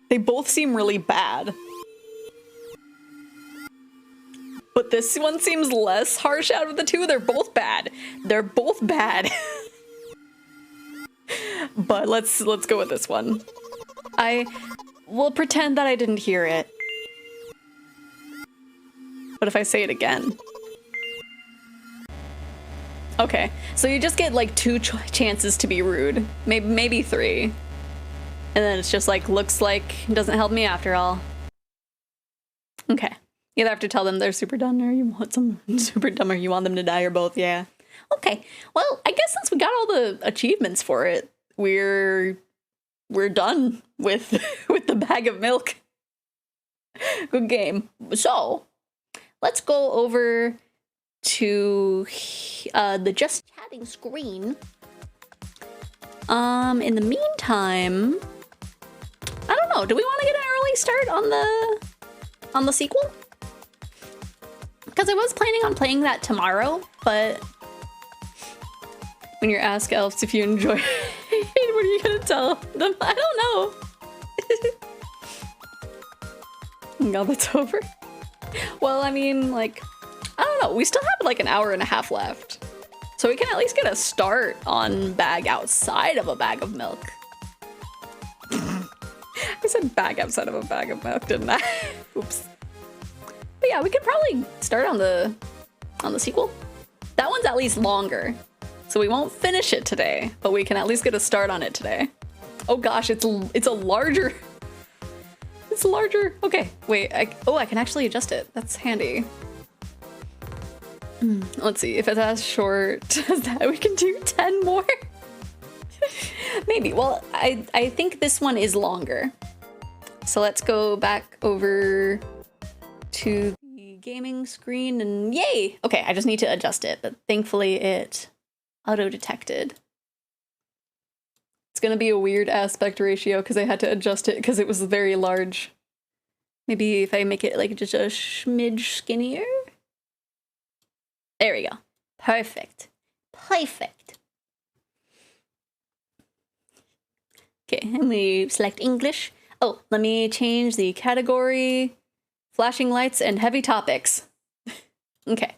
They both seem really bad. But this one seems less harsh out of the two. They're both bad. They're both bad. But let's go with this one. I will pretend that I didn't hear it. But if I say it again... Okay, so you just get like 2 chances to be rude. Maybe 3. And then it's just like, looks like it doesn't help me after all. Okay. You either have to tell them they're super dumb or you want some super dumb or you want them to die or both, yeah. Okay, well, I guess since we got all the achievements for it, we're done with with the bag of milk. Good game. So, let's go over to the just chatting screen. In the meantime, I don't know, do we want to get an early start on the sequel? Because I was planning on playing that tomorrow, but when you ask elves if you enjoy it, what are you gonna tell them? I don't know. Now that's over. Well, I mean, like, I don't know. We still have like an hour and a half left. So we can at least get a start on bag outside of a bag of milk. I said bag outside of a bag of milk, didn't I? Oops. But yeah, we could probably start on the sequel. That one's at least longer. So we won't finish it today, but we can at least get a start on it today. Oh gosh, it's a larger... It's larger. Okay, wait. I can actually adjust it. That's handy. Let's see. If it's as short as that, we can do 10 more. Maybe. Well, I think this one is longer. So let's go back over to the gaming screen and yay! Okay, I just need to adjust it, but thankfully it auto-detected. It's gonna be a weird aspect ratio because I had to adjust it because it was very large. Maybe if I make it like just a smidge skinnier? There we go. Perfect. Perfect. Okay, and we select English. Oh, let me change the category. Flashing lights and heavy topics. Okay.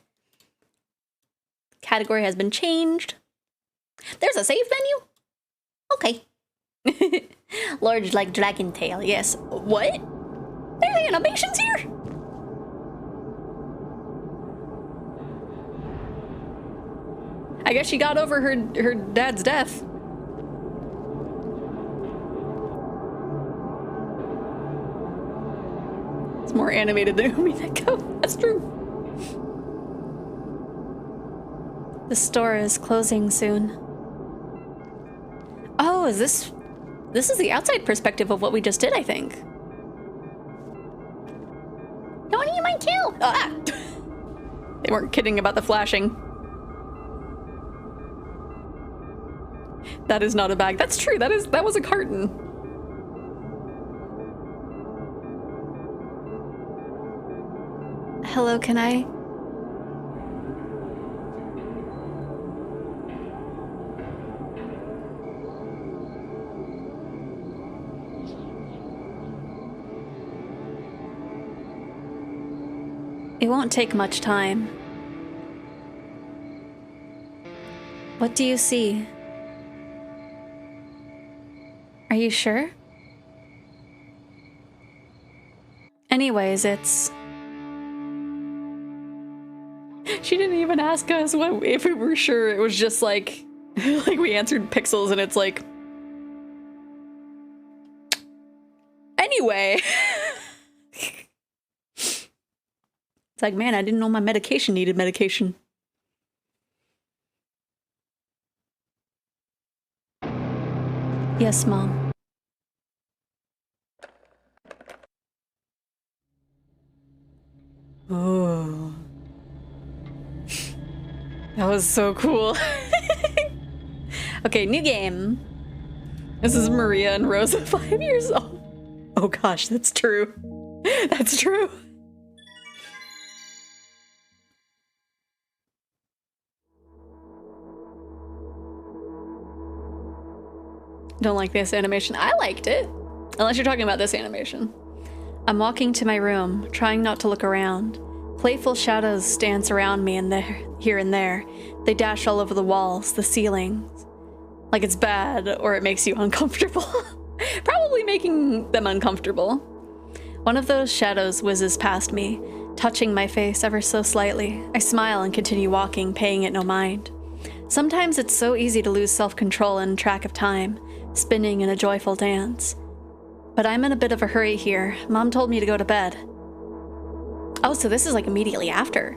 Category has been changed. There's a save menu? Okay. Large like dragon tail, yes. What? There are animations here? I guess she got over her dad's death. It's more animated than Umineko. That's true. The store is closing soon. Oh, this is the outside perspective of what we just did, I think. Don't eat my tail! Ah! They weren't kidding about the flashing. That is not a bag. That's true. That was a carton. Hello, can I? It won't take much time. What do you see? Are you sure? Anyways, it's... She didn't even ask us if we were sure. It was just like, like we answered pixels and it's like... Anyway. It's like, man, I didn't know my medication needed medication. Yes, Mom. Oh. That was so cool. Okay, new game. This is Maria and Rosa, 5 years old. Oh gosh, that's true. That's true. Don't like this animation. I liked it. Unless you're talking about this animation. I'm walking to my room, trying not to look around. Playful shadows dance around me and there, here and there. They dash all over the walls, the ceilings. Like it's bad or it makes you uncomfortable. Probably making them uncomfortable. One of those shadows whizzes past me, touching my face ever so slightly. I smile and continue walking, paying it no mind. Sometimes it's so easy to lose self-control and track of time, spinning in a joyful dance. But I'm in a bit of a hurry here. Mom told me to go to bed. Oh, so this is like immediately after.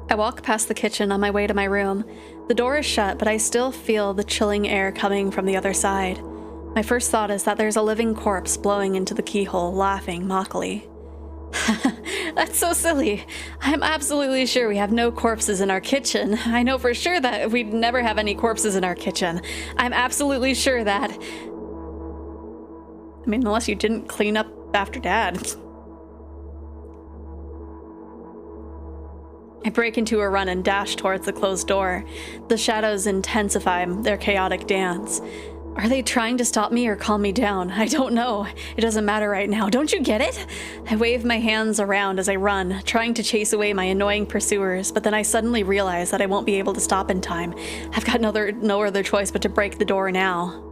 I walk past the kitchen on my way to my room. The door is shut, but I still feel the chilling air coming from the other side. My first thought is that there's a living corpse blowing into the keyhole, laughing mockily. That's so silly. I'm absolutely sure we have no corpses in our kitchen. I know for sure that we'd never have any corpses in our kitchen. I'm absolutely sure that... I mean, unless you didn't clean up after Dad. I break into a run and dash towards the closed door. The shadows intensify their chaotic dance. Are they trying to stop me or calm me down? I don't know. It doesn't matter right now. Don't you get it? I wave my hands around as I run, trying to chase away my annoying pursuers, but then I suddenly realize that I won't be able to stop in time. I've got no other choice but to break the door now.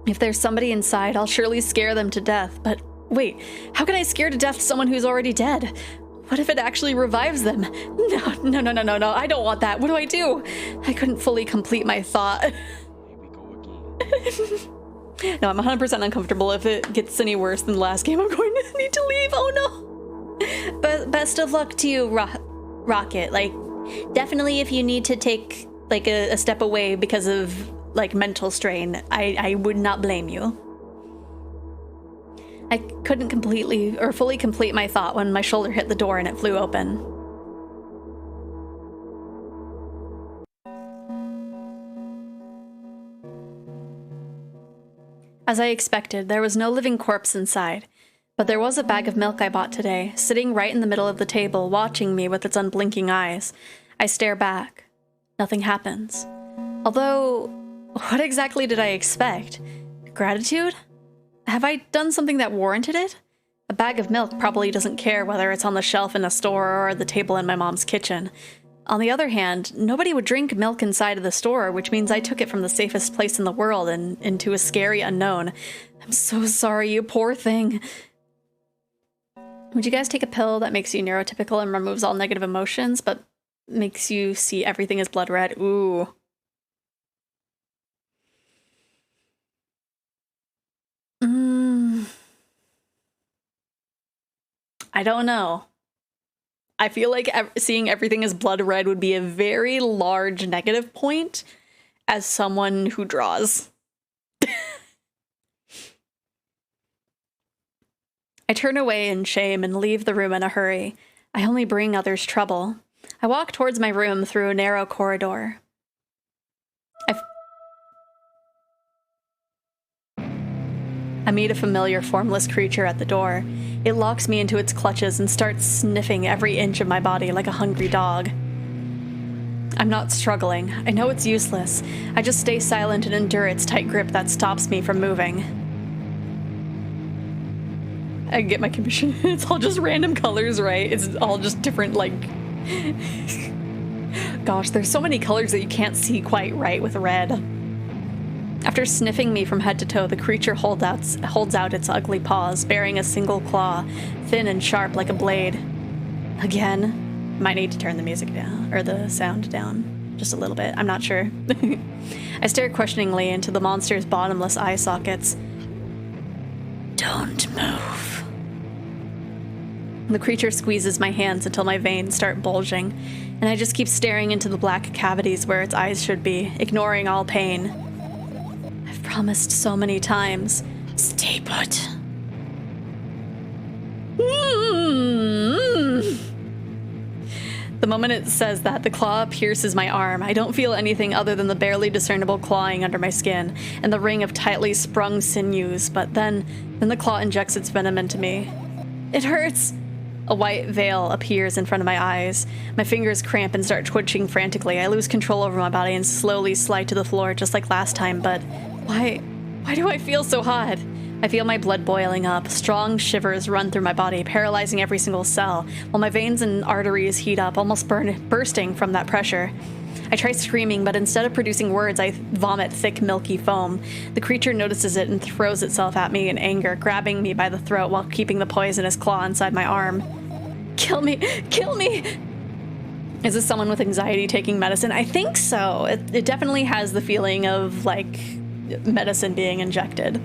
If there's somebody inside, I'll surely scare them to death. But wait, how can I scare to death someone who's already dead? What if it actually revives them? No, I don't want that. What do I do? I couldn't fully complete my thought. No, I'm 100% uncomfortable. If it gets any worse than the last game, I'm going to need to leave. Oh no. But best of luck to you, Rocket. Like, definitely if you need to take like a step away because of like mental strain, I would not blame you. I couldn't completely or fully complete my thought when my shoulder hit the door and it flew open. As I expected, there was no living corpse inside, but there was a bag of milk I bought today, sitting right in the middle of the table, watching me with its unblinking eyes. I stare back. Nothing happens. Although, what exactly did I expect? Gratitude? Have I done something that warranted it? A bag of milk probably doesn't care whether it's on the shelf in a store or the table in my mom's kitchen. On the other hand, nobody would drink milk inside of the store, which means I took it from the safest place in the world and into a scary unknown. I'm so sorry, you poor thing. Would you guys take a pill that makes you neurotypical and removes all negative emotions, but makes you see everything as blood red? Ooh. I don't know. I feel like seeing everything as blood red would be a very large negative point as someone who draws. I turn away in shame and leave the room in a hurry. I only bring others trouble. I walk towards my room through a narrow corridor. I meet a familiar formless creature at the door. It locks me into its clutches and starts sniffing every inch of my body like a hungry dog. I'm not struggling. I know it's useless. I just stay silent and endure its tight grip that stops me from moving. I get my commission. It's all just random colors, right? It's all just different, like... Gosh, there's so many colors that you can't see quite right with red. After sniffing me from head to toe, the creature holds out its ugly paws, bearing a single claw, thin and sharp like a blade. Again, might need to turn the music down, or the sound down, just a little bit. I'm not sure. I stare questioningly into the monster's bottomless eye sockets. Don't move. The creature squeezes my hands until my veins start bulging, and I just keep staring into the black cavities where its eyes should be, ignoring all pain. I've promised so many times. Stay put. The moment it says that, the claw pierces my arm. I don't feel anything other than the barely discernible clawing under my skin and the ring of tightly sprung sinews, but then the claw injects its venom into me. It hurts! A white veil appears in front of my eyes. My fingers cramp and start twitching frantically. I lose control over my body and slowly slide to the floor just like last time, but why do I feel so hot? I feel my blood boiling up. Strong shivers run through my body, paralyzing every single cell, while my veins and arteries heat up, almost bursting from that pressure. I try screaming, but instead of producing words, I vomit thick, milky foam. The creature notices it and throws itself at me in anger, grabbing me by the throat while keeping the poisonous claw inside my arm. Kill me! Kill me! Is this someone with anxiety taking medicine? I think so. It definitely has the feeling of, like, medicine being injected.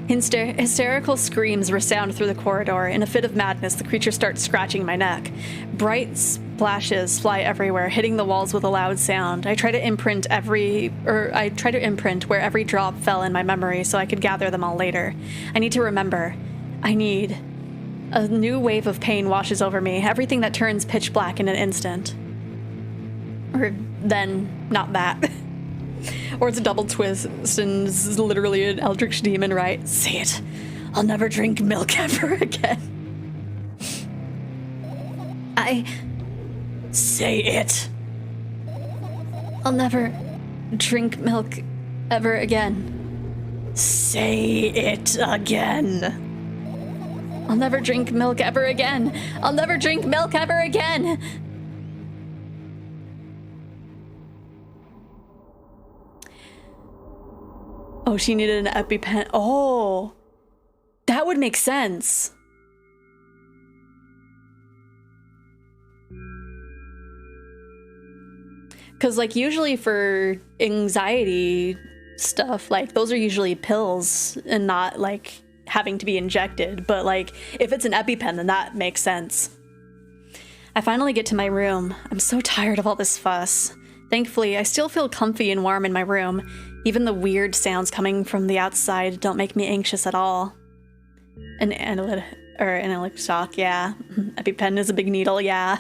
Hysterical screams resound through the corridor. In a fit of madness, the creature starts scratching my neck. Bright splashes fly everywhere, hitting the walls with a loud sound. I try to imprint where every drop fell in my memory so I could gather them all later. I need to remember. A new wave of pain washes over me, everything that turns pitch black in an instant. Or then, not that. Or it's a double twist and it's literally an eldritch demon, right? Say it. I'll never drink milk ever again. Say it. I'll never drink milk ever again. Say it again. I'll never drink milk ever again. I'll never drink milk ever again. Oh, she needed an EpiPen. Oh, that would make sense. Because, like, usually for anxiety stuff, like, those are usually pills and not, like, having to be injected. But, like, if it's an EpiPen, then that makes sense. I finally get to my room. I'm so tired of all this fuss. Thankfully, I still feel comfy and warm in my room. Even the weird sounds coming from the outside don't make me anxious at all. An analytic shock, yeah. EpiPen is a big needle, yeah.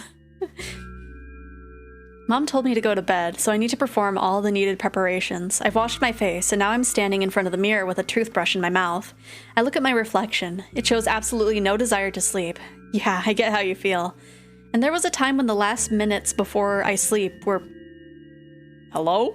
Mom told me to go to bed, so I need to perform all the needed preparations. I've washed my face, and now I'm standing in front of the mirror with a toothbrush in my mouth. I look at my reflection. It shows absolutely no desire to sleep. Yeah, I get how you feel. And there was a time when the last minutes before I sleep were... Hello?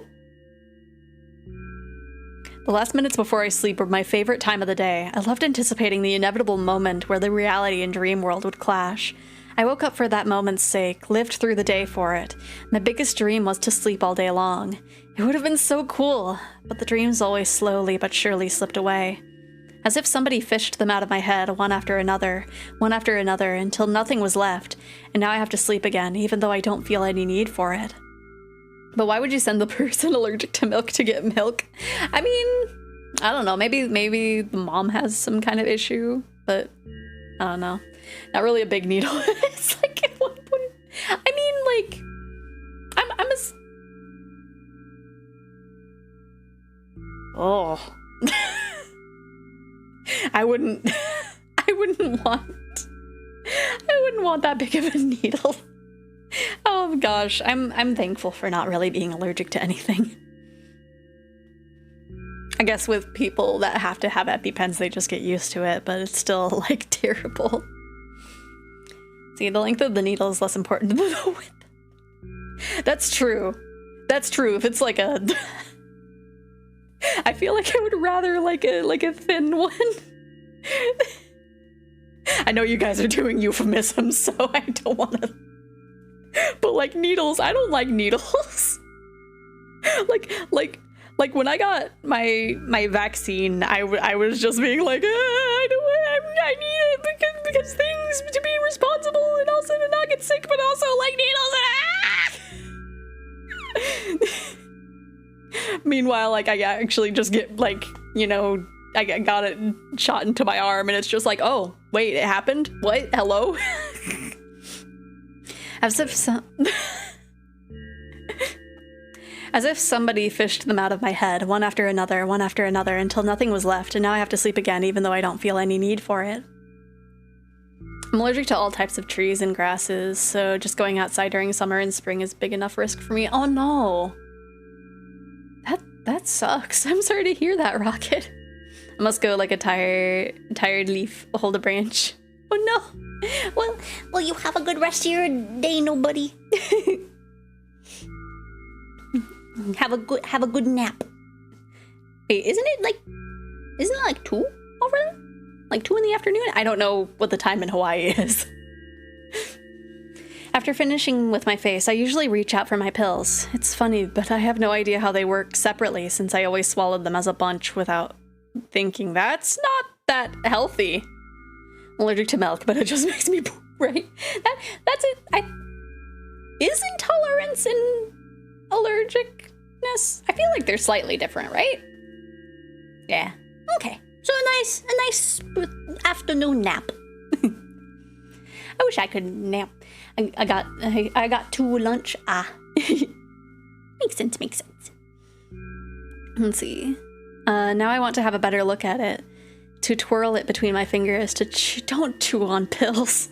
The last minutes before I sleep were my favorite time of the day. I loved anticipating the inevitable moment where the reality and dream world would clash. I woke up for that moment's sake, lived through the day for it. My biggest dream was to sleep all day long. It would have been so cool, but the dreams always slowly but surely slipped away. As if somebody fished them out of my head one after another, until nothing was left, and now I have to sleep again, even though I don't feel any need for it. But why would you send the person allergic to milk to get milk? I mean, I don't know. Maybe the mom has some kind of issue, but I don't know. Not really a big needle. It's like at one point. I mean, like, I'm a. Oh. I wouldn't want that big of a needle. Oh gosh, I'm thankful for not really being allergic to anything. I guess with people that have to have EpiPens, they just get used to it, but it's still, like, terrible. See, the length of the needle is less important than the width. That's true. That's true. If it's like a... I feel like I would rather like a thin one. I know you guys are doing euphemisms, so I don't want to... But, like, needles, I don't like needles. Like when I got my vaccine, I was just being like, I need it because things to be responsible and also to not get sick, but also like needles. Meanwhile, like, I actually just get, like, you know, I got it shot into my arm, and it's just like, oh wait, it happened? What? Hello? As if somebody fished them out of my head, one after another, until nothing was left, and now I have to sleep again, even though I don't feel any need for it. I'm allergic to all types of trees and grasses, so just going outside during summer and spring is big enough risk for me. Oh no! That sucks. I'm sorry to hear that, Rocket. I must go like a tired leaf, hold a branch. Oh no! Well, you have a good rest of your day, nobody. Have a good nap. Wait, isn't it like 2 over there? Like 2 in the afternoon? I don't know what the time in Hawaii is. After finishing with my face, I usually reach out for my pills. It's funny, but I have no idea how they work separately since I always swallowed them as a bunch without thinking that's not that healthy. I'm allergic to milk, but it just makes me poop, right? That's it. Is intolerance and allergicness? I feel like they're slightly different, right? Yeah. Okay. So a nice afternoon nap. I wish I could nap. I got 2 lunch. Makes sense. Let's see. Now I want to have a better look at it. To twirl it between my fingers. Don't chew on pills.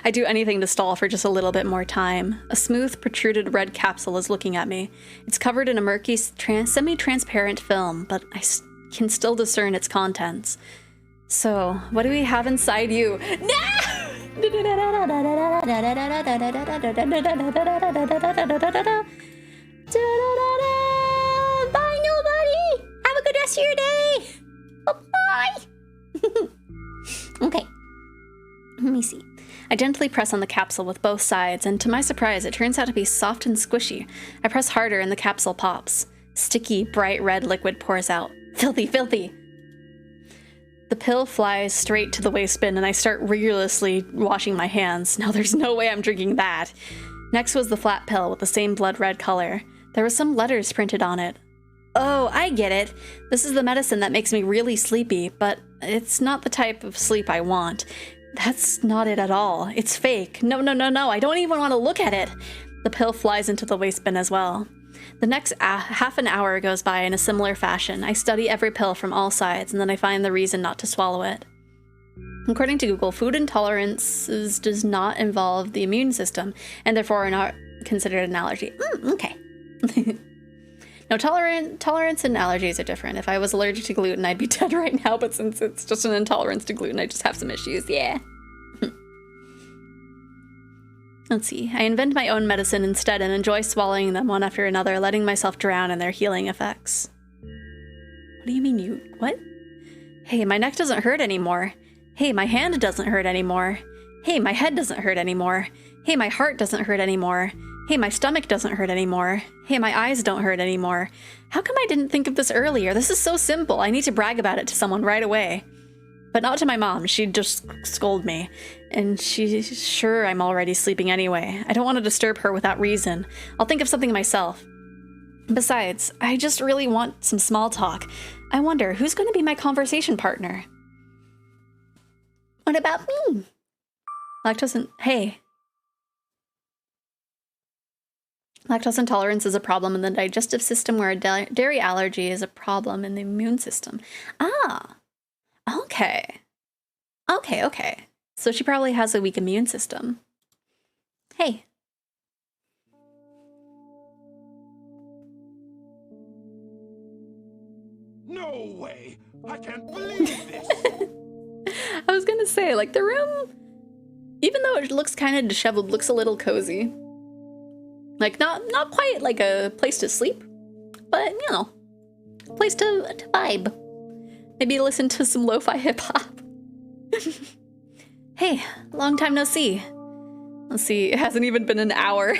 I do anything to stall for just a little bit more time. A smooth, protruded red capsule is looking at me. It's covered in a murky, semi-transparent film, but I can still discern its contents. So, what do we have inside you? No! Bye, nobody! Have a good rest of your day! Bye-bye! Okay. Let me see. I gently press on the capsule with both sides, and to my surprise, it turns out to be soft and squishy. I press harder and the capsule pops. Sticky, bright red liquid pours out. Filthy, filthy! The pill flies straight to the waste bin, and I start rigorously washing my hands. Now there's no way I'm drinking that. Next was the flat pill with the same blood red color. There were some letters printed on it. Oh, I get it. This is the medicine that makes me really sleepy, but it's not the type of sleep I want. That's not it at all. It's fake. No, I don't even want to look at it. The pill flies into the waste bin as well. The next half an hour goes by in a similar fashion. I study every pill from all sides, and then I find the reason not to swallow it. According to Google, food intolerances does not involve the immune system, and therefore are not considered an allergy. Okay. No, tolerance and allergies are different. If I was allergic to gluten, I'd be dead right now, but since it's just an intolerance to gluten, I just have some issues, yeah. Let's see. I invent my own medicine instead and enjoy swallowing them one after another, letting myself drown in their healing effects. What do you mean what? Hey, my neck doesn't hurt anymore. Hey, my hand doesn't hurt anymore. Hey, my head doesn't hurt anymore. Hey, my heart doesn't hurt anymore. Hey, my stomach doesn't hurt anymore. Hey, my eyes don't hurt anymore. How come I didn't think of this earlier? This is so simple. I need to brag about it to someone right away. But not to my mom. She'd just scold me. And she's sure I'm already sleeping anyway. I don't want to disturb her without reason. I'll think of something myself. Besides, I just really want some small talk. I wonder, who's going to be my conversation partner? What about me? Hey. Lactose intolerance is a problem in the digestive system, where a dairy allergy is a problem in the immune system. Ah, okay. Okay. So she probably has a weak immune system. Hey. No way! I can't believe this! I was gonna say, like, the room, even though it looks kind of disheveled, looks a little cozy. Like, not quite like a place to sleep, but, you know, a place to vibe. Maybe listen to some lo-fi hip-hop. Hey, long time no see. Let's see, it hasn't even been an hour.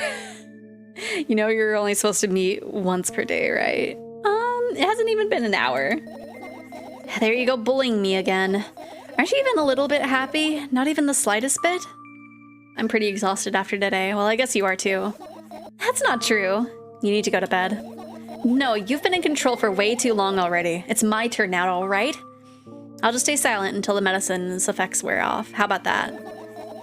You know, you're only supposed to meet once per day, right? It hasn't even been an hour. There you go, bullying me again. Aren't you even a little bit happy? Not even the slightest bit? I'm pretty exhausted after today. Well, I guess you are too. That's not true. You need to go to bed. No, you've been in control for way too long already. It's my turn now, all right? I'll just stay silent until the medicine's effects wear off. How about that?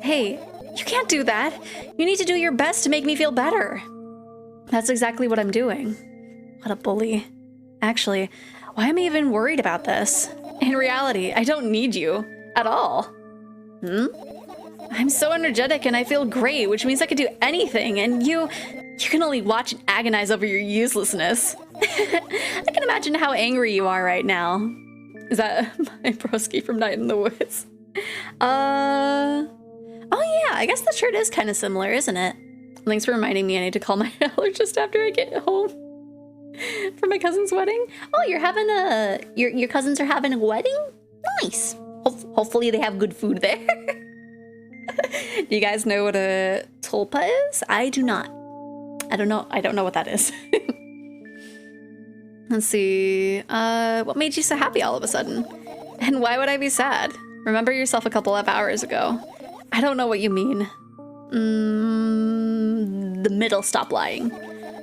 Hey, you can't do that. You need to do your best to make me feel better. That's exactly what I'm doing. What a bully. Actually, why am I even worried about this? In reality, I don't need you. At all. I'm so energetic and I feel great, which means I can do anything, and you can only watch and agonize over your uselessness. I can imagine how angry you are right now. Is that my broski from Night in the Woods? Oh yeah, I guess the shirt is kind of similar, isn't it? Thanks for reminding me I need to call my allergist after I get home for my cousin's wedding. Oh, you're having your cousins are having a wedding? Nice. Hopefully they have good food there. Do you guys know what a tulpa is? I do not. I don't know what that is. Let's see. What made you so happy all of a sudden? And why would I be sad? Remember yourself a couple of hours ago. I don't know what you mean. The middle, stop lying.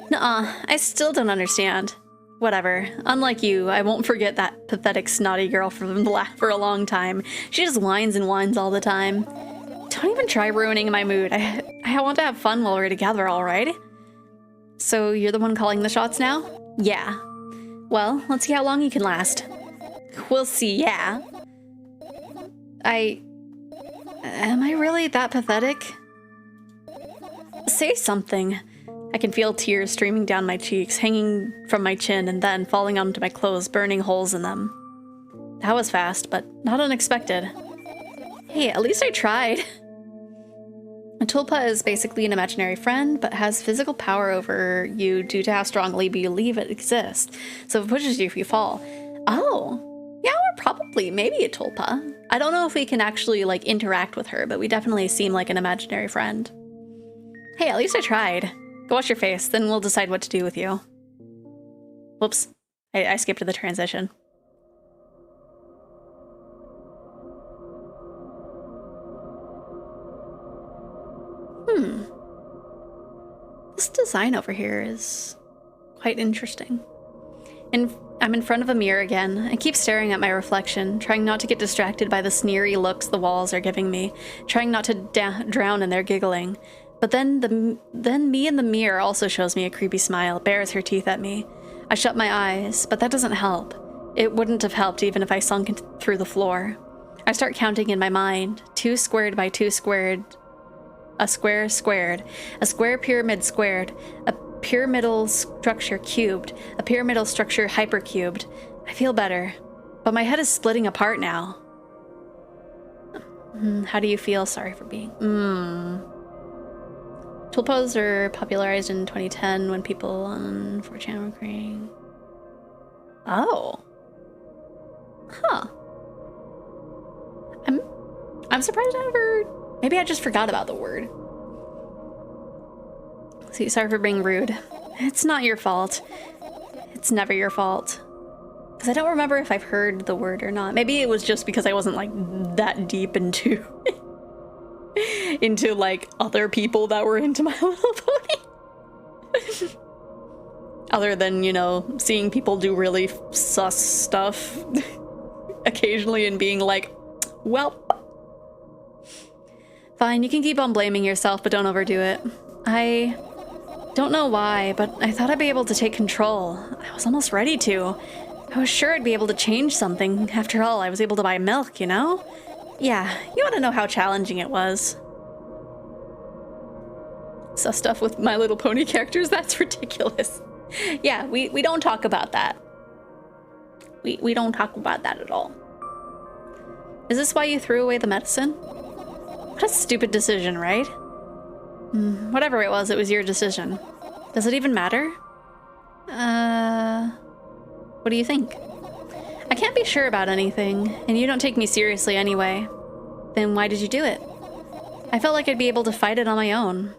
Nuh-uh, I still don't understand. Whatever. Unlike you, I won't forget that pathetic snotty girl from for a long time. She just whines and whines all the time. Don't even try ruining my mood. I want to have fun while we're together, all right? So you're the one calling the shots now? Yeah. Well, let's see how long you can last. We'll see, yeah. Am I really that pathetic? Say something. I can feel tears streaming down my cheeks, hanging from my chin, and then falling onto my clothes, burning holes in them. That was fast, but not unexpected. Hey, at least I tried. A tulpa is basically an imaginary friend, but has physical power over you due to how strongly you believe it exists. So if it pushes you, you fall. Oh, yeah, we're probably maybe a tulpa. I don't know if we can actually, like, interact with her, but we definitely seem like an imaginary friend. Hey, at least I tried. Go wash your face, then we'll decide what to do with you. Whoops. I skipped the transition. This design over here is quite interesting. I'm in front of a mirror again. I keep staring at my reflection, trying not to get distracted by the sneery looks the walls are giving me, trying not to drown in their giggling. But then me in the mirror also shows me a creepy smile, bares her teeth at me. I shut my eyes, but that doesn't help. It wouldn't have helped even if I sunk through the floor. I start counting in my mind. 2 squared by 2 squared. A square squared. A square pyramid squared. A pyramidal structure cubed. A pyramidal structure hypercubed. I feel better. But my head is splitting apart now. How do you feel? Sorry for being... Tulpas are popularized in 2010 when people on 4chan were creating... Oh. Huh. I'm surprised I ever... Maybe I just forgot about the word. See, sorry for being rude. It's not your fault. It's never your fault. Because I don't remember if I've heard the word or not. Maybe it was just because I wasn't, like, that deep into... into, like, other people that were into My Little Pony. Other than, you know, seeing people do really sus stuff occasionally and being like, well... Fine, you can keep on blaming yourself, but don't overdo it. I don't know why, but I thought I'd be able to take control. I was almost ready to. I was sure I'd be able to change something. After all, I was able to buy milk, you know? Yeah, you want to know how challenging it was. So stuff with My Little Pony characters, that's ridiculous. Yeah, we don't talk about that. We don't talk about that at all. Is this why you threw away the medicine? What a stupid decision, right? Whatever it was your decision. Does it even matter? What do you think? I can't be sure about anything, and you don't take me seriously anyway. Then why did you do it? I felt like I'd be able to fight it on my own.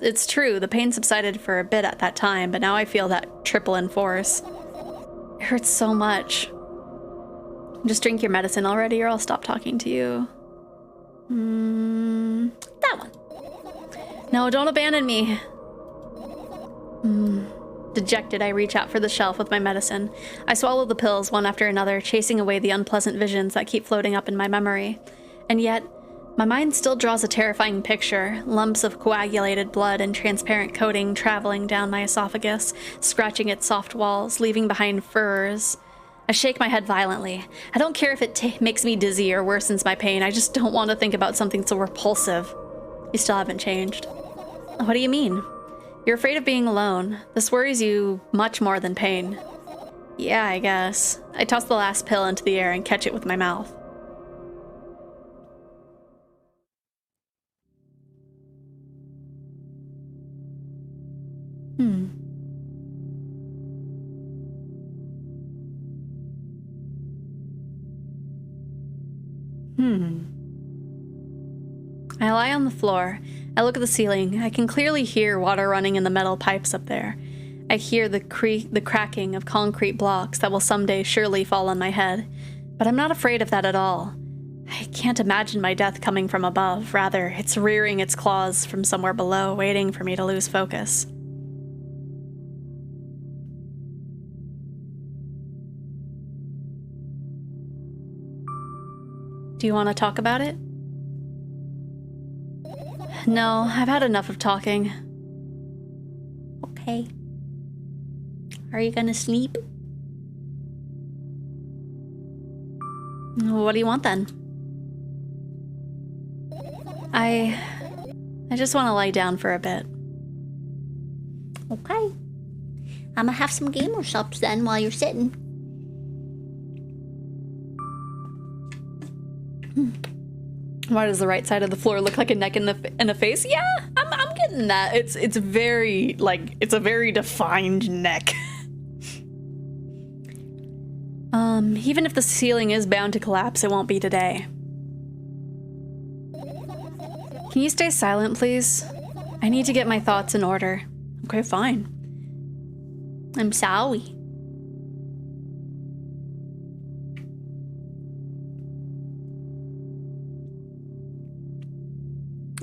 It's true, the pain subsided for a bit at that time, but now I feel that triple in force. It hurts so much. Just drink your medicine already or I'll stop talking to you. That one. No, don't abandon me. Dejected, I reach out for the shelf with my medicine. I swallow the pills one after another, chasing away the unpleasant visions that keep floating up in my memory. And yet, my mind still draws a terrifying picture, lumps of coagulated blood and transparent coating traveling down my esophagus, scratching its soft walls, leaving behind furrows. I shake my head violently. I don't care if it makes me dizzy or worsens my pain. I just don't want to think about something so repulsive. You still haven't changed. What do you mean? You're afraid of being alone. This worries you much more than pain. Yeah, I guess. I toss the last pill into the air and catch it with my mouth. I lie on the floor. I look at the ceiling. I can clearly hear water running in the metal pipes up there. I hear the cracking of concrete blocks that will someday surely fall on my head. But I'm not afraid of that at all. I can't imagine my death coming from above. Rather, it's rearing its claws from somewhere below, waiting for me to lose focus. Do you want to talk about it? No, I've had enough of talking. Okay. Are you gonna sleep? What do you want then? I just want to lie down for a bit. Okay. I'm gonna have some gamer subs then while you're sitting. Why does the right side of the floor look like a neck and a face? Yeah, I'm getting that. It's very, like, it's a very defined neck. Even if the ceiling is bound to collapse, it won't be today. Can you stay silent, please? I need to get my thoughts in order. Okay, fine. I'm sorry.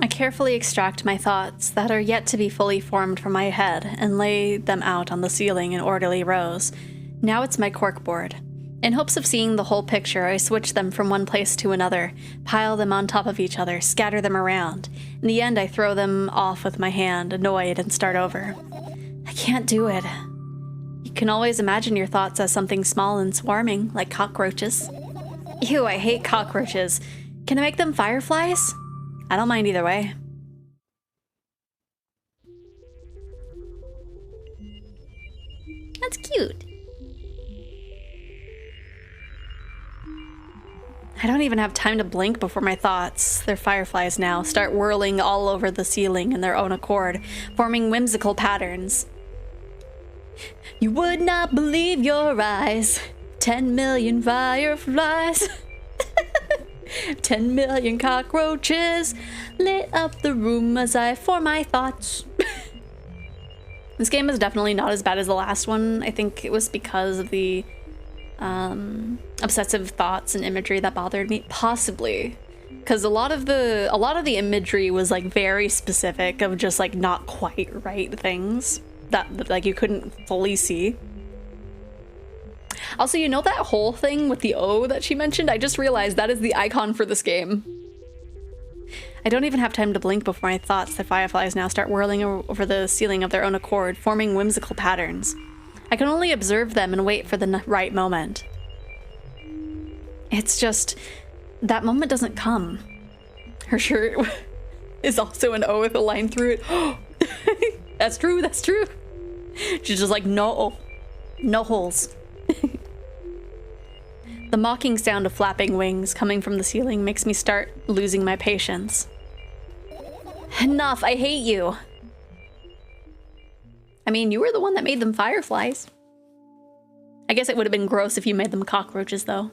I carefully extract my thoughts that are yet to be fully formed from my head and lay them out on the ceiling in orderly rows. Now it's my corkboard. In hopes of seeing the whole picture, I switch them from one place to another, pile them on top of each other, scatter them around. In the end, I throw them off with my hand, annoyed, and start over. I can't do it. You can always imagine your thoughts as something small and swarming, like cockroaches. Ew, I hate cockroaches. Can I make them fireflies? I don't mind either way. That's cute. I don't even have time to blink before my thoughts, they're fireflies now, start whirling all over the ceiling in their own accord, forming whimsical patterns. You would not believe your eyes. 10 million fireflies. 10 million cockroaches lit up the room as I form my thoughts. This game is definitely not as bad as the last one. I think it was because of the obsessive thoughts and imagery that bothered me, possibly, because a lot of the imagery was like very specific of just like not quite right things that like you couldn't fully see. Also, you know that whole thing with the O that she mentioned? I just realized that is the icon for this game. I don't even have time to blink before my thoughts, the fireflies now start whirling over the ceiling of their own accord, forming whimsical patterns. I can only observe them and wait for the right moment. It's just, that moment doesn't come. Her shirt is also an O with a line through it. That's true, that's true. She's just like, no holes. The mocking sound of flapping wings coming from the ceiling makes me start losing my patience. Enough, I hate you. I mean, you were the one that made them fireflies. I guess it would have been gross if you made them cockroaches, though.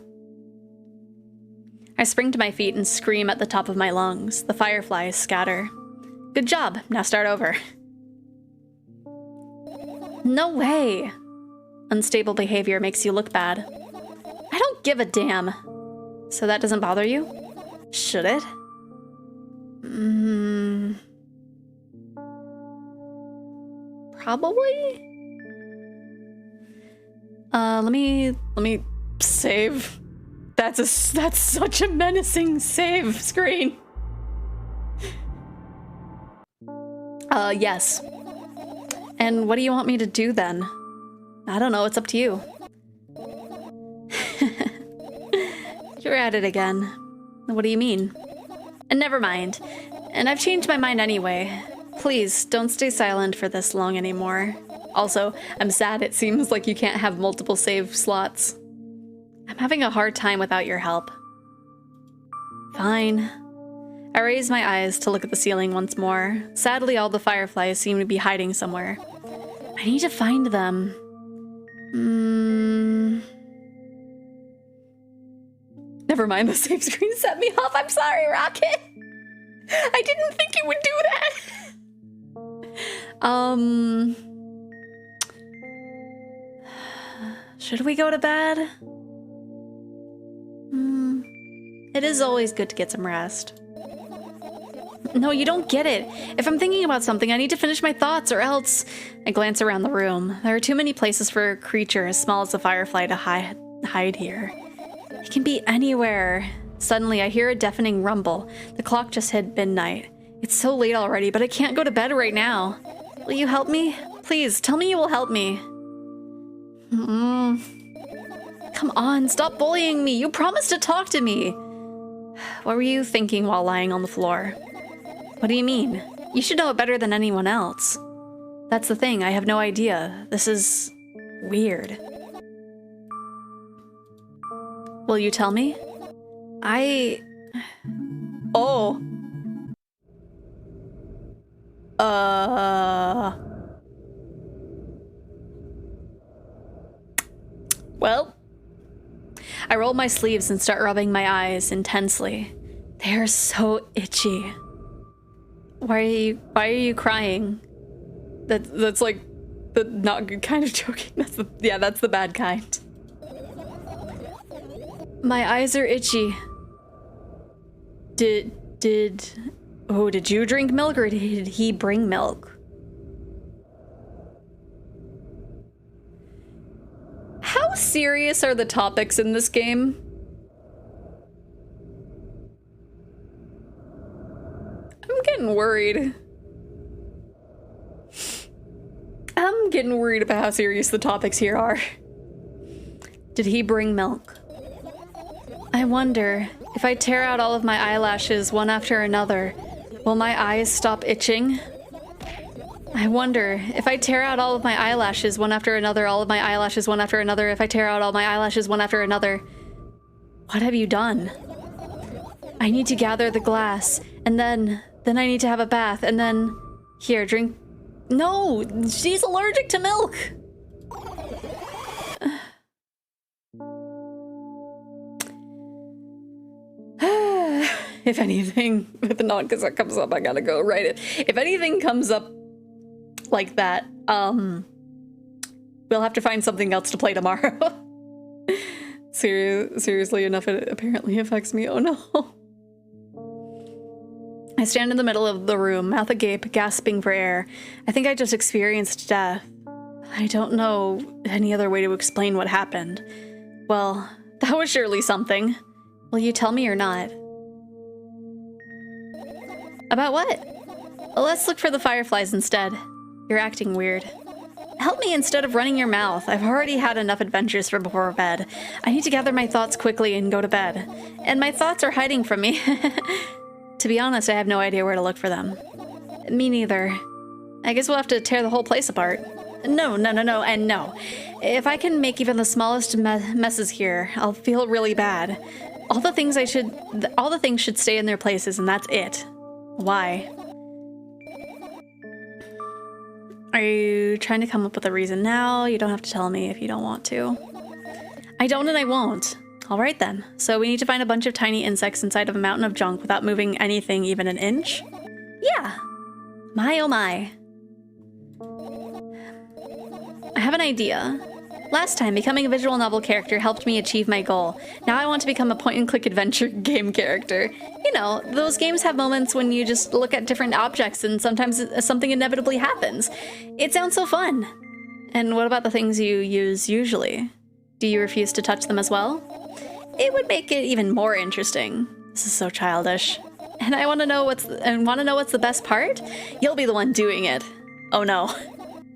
I spring to my feet and scream at the top of my lungs. The fireflies scatter. Good job, now start over. No way. Unstable behavior makes you look bad. I don't give a damn. So that doesn't bother you? Should it? Probably? Let me save. That's such a menacing save screen. Yes. And what do you want me to do then? I don't know, it's up to you. You're at it again. What do you mean? And never mind. And I've changed my mind anyway. Please, don't stay silent for this long anymore. Also, I'm sad it seems like you can't have multiple save slots. I'm having a hard time without your help. Fine. I raise my eyes to look at the ceiling once more. Sadly, all the fireflies seem to be hiding somewhere. I need to find them. Never mind, the save screen set me off. I'm sorry, Rocket. I didn't think it would do that. Should we go to bed? It is always good to get some rest. No, you don't get it. If I'm thinking about something, I need to finish my thoughts, or else... I glance around the room. There are too many places for a creature as small as a firefly to hide here. It can be anywhere. Suddenly, I hear a deafening rumble. The clock just hit midnight. It's so late already, but I can't go to bed right now. Will you help me? Please, tell me you will help me. Come on, stop bullying me. You promised to talk to me. What were you thinking while lying on the floor? What do you mean? You should know it better than anyone else. That's the thing, I have no idea. This is... weird. Will you tell me? Oh. Well. I roll my sleeves and start rubbing my eyes intensely. They are so itchy. Why are you crying? That's like the not good kind of joking. That's the bad kind. My eyes are itchy. Did you drink milk, or did he bring milk? How serious are the topics in this game? I'm getting worried. I'm getting worried about how serious the topics here are. Did he bring milk? I wonder, if I tear out all of my eyelashes one after another, will my eyes stop itching? I wonder, if I tear out all of my eyelashes one after another, all of my eyelashes one after another, if I tear out all my eyelashes one after another, what have you done? I need to gather the glass, and then I need to have a bath, and then... Here, drink... No! She's allergic to milk! If anything, with the non-cassette comes up, I gotta go write it. If anything comes up like that, we'll have to find something else to play tomorrow. Seriously enough, it apparently affects me. Oh no. I stand in the middle of the room, mouth agape, gasping for air. I think I just experienced death. I don't know any other way to explain what happened. Well, that was surely something. Will you tell me or not? About what? Well, let's look for the fireflies instead. You're acting weird. Help me instead of running your mouth. I've already had enough adventures for before bed. I need to gather my thoughts quickly and go to bed. And my thoughts are hiding from me. To be honest, I have no idea where to look for them. Me neither. I guess we'll have to tear the whole place apart. No, and no. If I can make even the smallest messes here, I'll feel really bad. All the things should stay in their places, and that's it. Why? Are you trying to come up with a reason now? You don't have to tell me if you don't want to. I don't and I won't. All right then. So we need to find a bunch of tiny insects inside of a mountain of junk without moving anything even an inch? Yeah. My oh my. I have an idea. Last time, becoming a visual novel character helped me achieve my goal. Now I want to become a point-and-click adventure game character. You know, those games have moments when you just look at different objects and sometimes something inevitably happens. It sounds so fun. And what about the things you use usually? Do you refuse to touch them as well? It would make it even more interesting. This is so childish. And I want to know what's the best part? You'll be the one doing it. Oh no.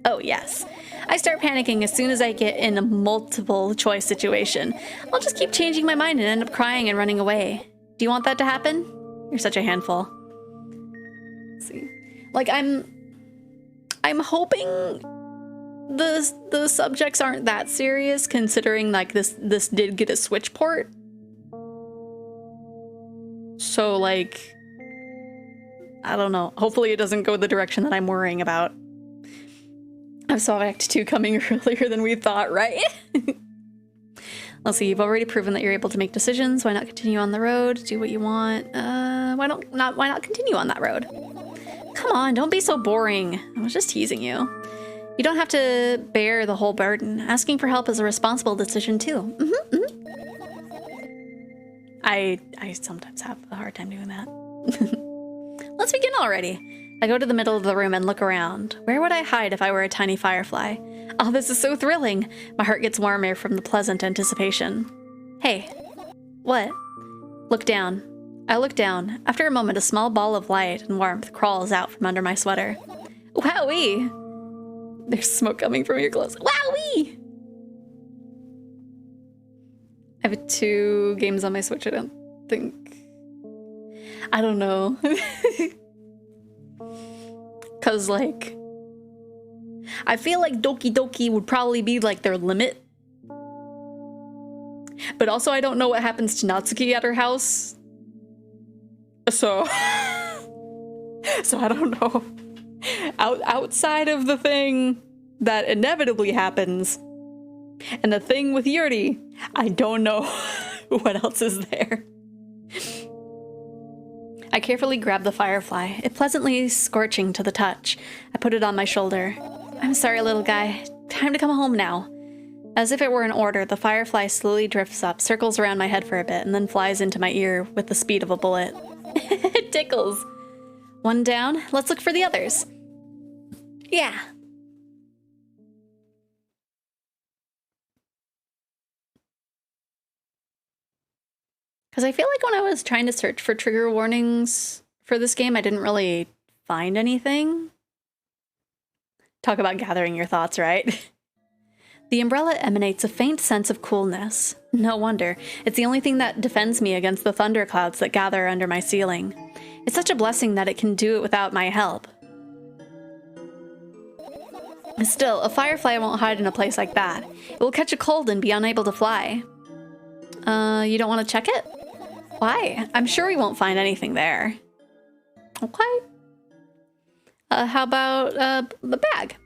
Oh, yes. I start panicking as soon as I get in a multiple choice situation. I'll just keep changing my mind and end up crying and running away. Do you want that to happen? You're such a handful. Let's see. Like, I'm hoping the subjects aren't that serious, considering like this did get a Switch port. So like, I don't know. Hopefully it doesn't go the direction that I'm worrying about. I saw Act 2 coming earlier than we thought, right? Let's see, you've already proven that you're able to make decisions. Why not continue on the road? Do what you want. Why not continue on that road? Come on, don't be so boring. I was just teasing you. You don't have to bear the whole burden. Asking for help is a responsible decision too. I sometimes have a hard time doing that. Let's begin already. I go to the middle of the room and look around. Where would I hide if I were a tiny firefly? Oh, this is so thrilling. My heart gets warmer from the pleasant anticipation. Hey. What? Look down. I look down. After a moment, a small ball of light and warmth crawls out from under my sweater. Wowee! There's smoke coming from your clothes. Wowee! I have 2 games on my Switch, I don't think. I don't know. Cause like, I feel like Doki Doki would probably be like their limit. But also I don't know what happens to Natsuki at her house. So, so I don't know. Outside of the thing that inevitably happens, and the thing with Yuri, I don't know what else is there. I carefully grab the firefly. It's pleasantly scorching to the touch. I put it on my shoulder. I'm sorry, little guy. Time to come home now. As if it were an order, the firefly slowly drifts up, circles around my head for a bit, and then flies into my ear with the speed of a bullet. It tickles. One down. Let's look for the others. Yeah. Because I feel like when I was trying to search for trigger warnings for this game, I didn't really find anything. Talk about gathering your thoughts, right? The umbrella emanates a faint sense of coolness. No wonder. It's the only thing that defends me against the thunderclouds that gather under my ceiling. It's such a blessing that it can do it without my help. Still, a firefly won't hide in a place like that. It will catch a cold and be unable to fly. You don't want to check it? Why? I'm sure we won't find anything there. Okay. How about, the bag?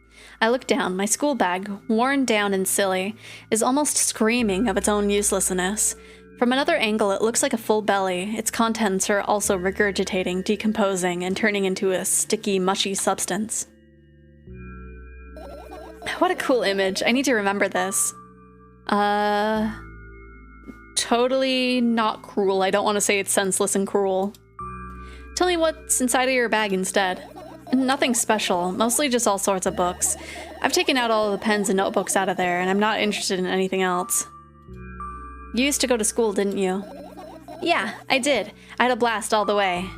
I look down. My school bag, worn down and silly, is almost screaming of its own uselessness. From another angle, it looks like a full belly. Its contents are also regurgitating, decomposing, and turning into a sticky, mushy substance. What a cool image. I need to remember this. Totally not cruel. I don't want to say it's senseless and cruel. Tell me what's inside of your bag instead. Nothing special, mostly just all sorts of books. I've taken out all of the pens and notebooks out of there, and I'm not interested in anything else. You used to go to school, didn't you? Yeah, I did. I had a blast all the way.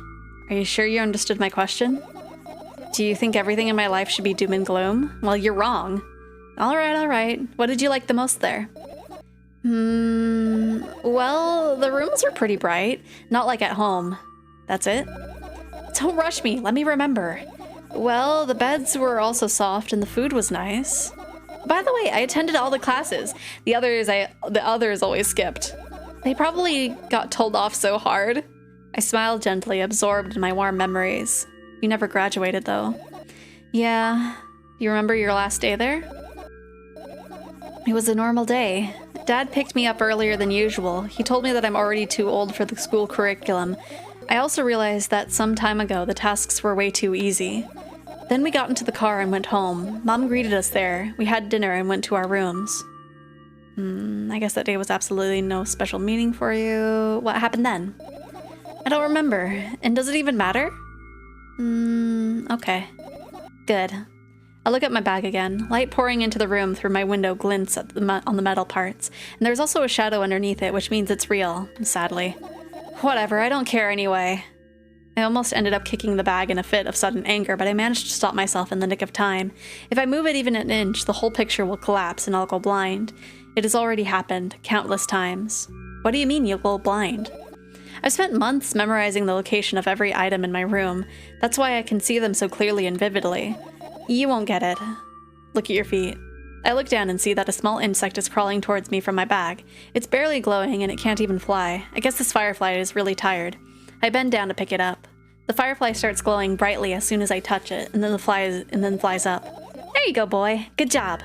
Are you sure you understood my question? Do you think everything in my life should be doom and gloom? Well, you're wrong. All right. What did you like the most there? Well, the rooms were pretty bright. Not like at home. That's it? Don't rush me. Let me remember. Well, the beds were also soft and the food was nice. By the way, I attended all the classes. The others always skipped. They probably got told off so hard. I smiled gently, absorbed in my warm memories. You never graduated, though. Yeah. You remember your last day there? It was a normal day. Dad picked me up earlier than usual. He told me that I'm already too old for the school curriculum. I also realized that some time ago the tasks were way too easy. Then we got into the car and went home. Mom greeted us there. We had dinner and went to our rooms. I guess that day was absolutely no special meaning for you. What happened then? I don't remember. And does it even matter? Okay. Good. I look at my bag again. Light pouring into the room through my window glints at on the metal parts. And there's also a shadow underneath it, which means it's real, sadly. Whatever, I don't care anyway. I almost ended up kicking the bag in a fit of sudden anger, but I managed to stop myself in the nick of time. If I move it even an inch, the whole picture will collapse and I'll go blind. It has already happened, countless times. What do you mean you'll go blind? I've spent months memorizing the location of every item in my room. That's why I can see them so clearly and vividly. You won't get it. Look at your feet. I look down and see that a small insect is crawling towards me from my bag. It's barely glowing and it can't even fly. I guess this firefly is really tired. I bend down to pick it up. The firefly starts glowing brightly as soon as I touch it, and then flies up. There you go, boy. Good job.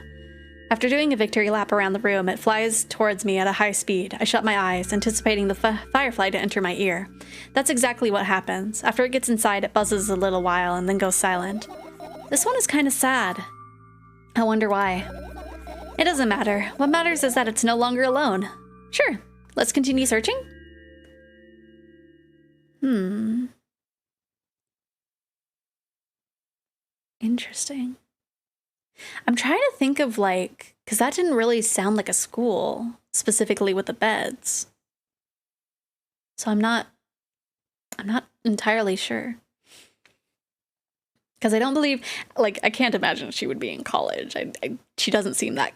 After doing a victory lap around the room, it flies towards me at a high speed. I shut my eyes, anticipating the firefly to enter my ear. That's exactly what happens. After it gets inside, it buzzes a little while and then goes silent. This one is kind of sad. I wonder why. It doesn't matter. What matters is that it's no longer alone. Sure, let's continue searching. Interesting. I'm trying to think of like, because that didn't really sound like a school, specifically with the beds. So I'm not entirely sure. Because I don't believe, like, I can't imagine she would be in college. She doesn't seem that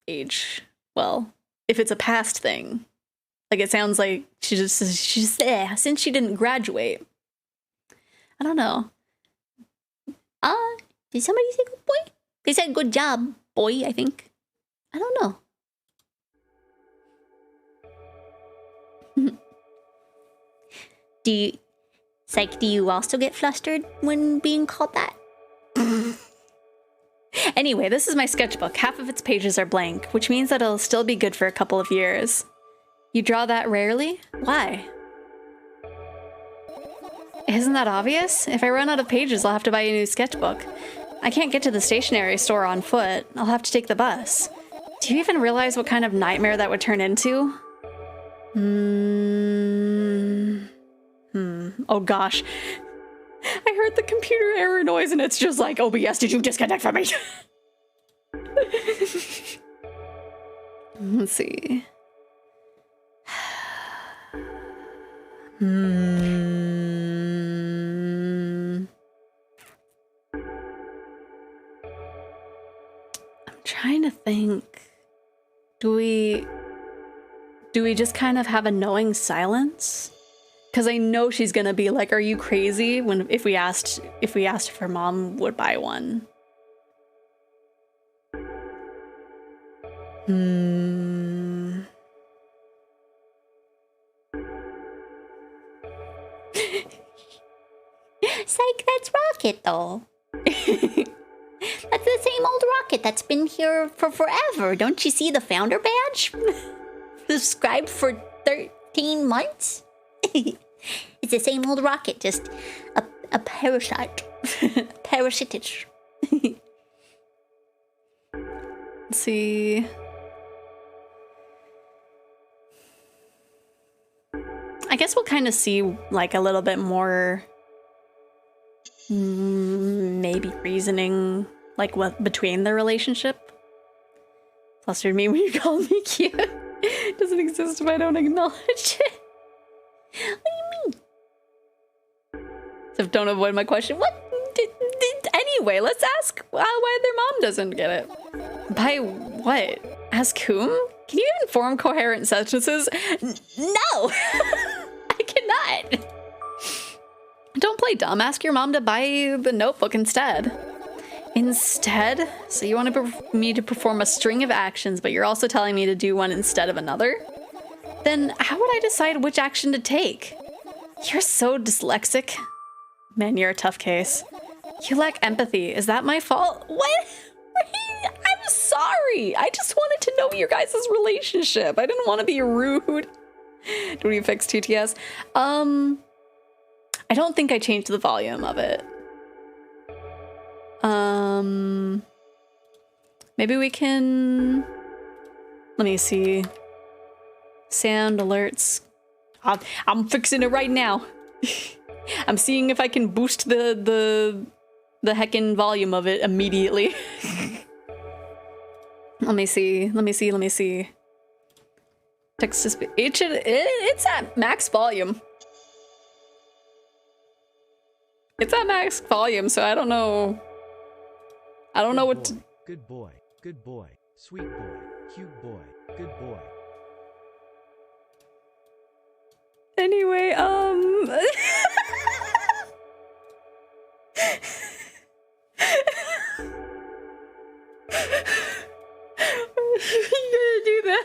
age. Well, if it's a past thing, like it sounds like she's since she didn't graduate. I don't know. Did somebody say good boy? They said good job, boy, I think. I don't know. Do you also get flustered when being called that? Anyway, this is my sketchbook. Half of its pages are blank, which means that it'll still be good for a couple of years. You draw that rarely? Why? Isn't that obvious? If I run out of pages, I'll have to buy a new sketchbook. I can't get to the stationery store on foot. I'll have to take the bus. Do you even realize what kind of nightmare that would turn into? Oh gosh. I heard the computer error noise and it's just like, OBS, did you disconnect from me? Let's see. I'm trying to think. Do we just kind of have a knowing silence? Because I know she's gonna be like, "Are you crazy?" If we asked if her mom would buy one. Psych, that's Rocket, though. That's the same old Rocket that's been here for forever. Don't you see the founder badge? Subscribed for 13 months? It's the same old Rocket, just a parasite. Parasitic. Let's see. I guess we'll kind of see like a little bit more maybe reasoning like what between the relationship. Flustered me when you called me cute. It doesn't exist if I don't acknowledge it. What do you mean? So don't avoid my question. What? Anyway, let's ask why their mom doesn't get it. By what? Ask whom? Can you even form coherent sentences? No! I cannot. Don't play dumb. Ask your mom to buy the notebook instead. Instead? So you want me to perform a string of actions, but you're also telling me to do one instead of another? Then how would I decide which action to take? You're so dyslexic. Man, you're a tough case. You lack empathy. Is that my fault? What? I'm sorry. I just wanted to know your guys' relationship. I didn't want to be rude. Do we fix TTS? I don't think I changed the volume of it. Maybe we can... Let me see. Sound alerts. I'm fixing it right now. I'm seeing if I can boost the heckin' volume of it immediately. Let me see. Text to speech. It's at max volume. It's at max volume, so I don't know. I don't know what to... Good boy, sweet boy, cute boy, good boy. Anyway, You're gonna do that.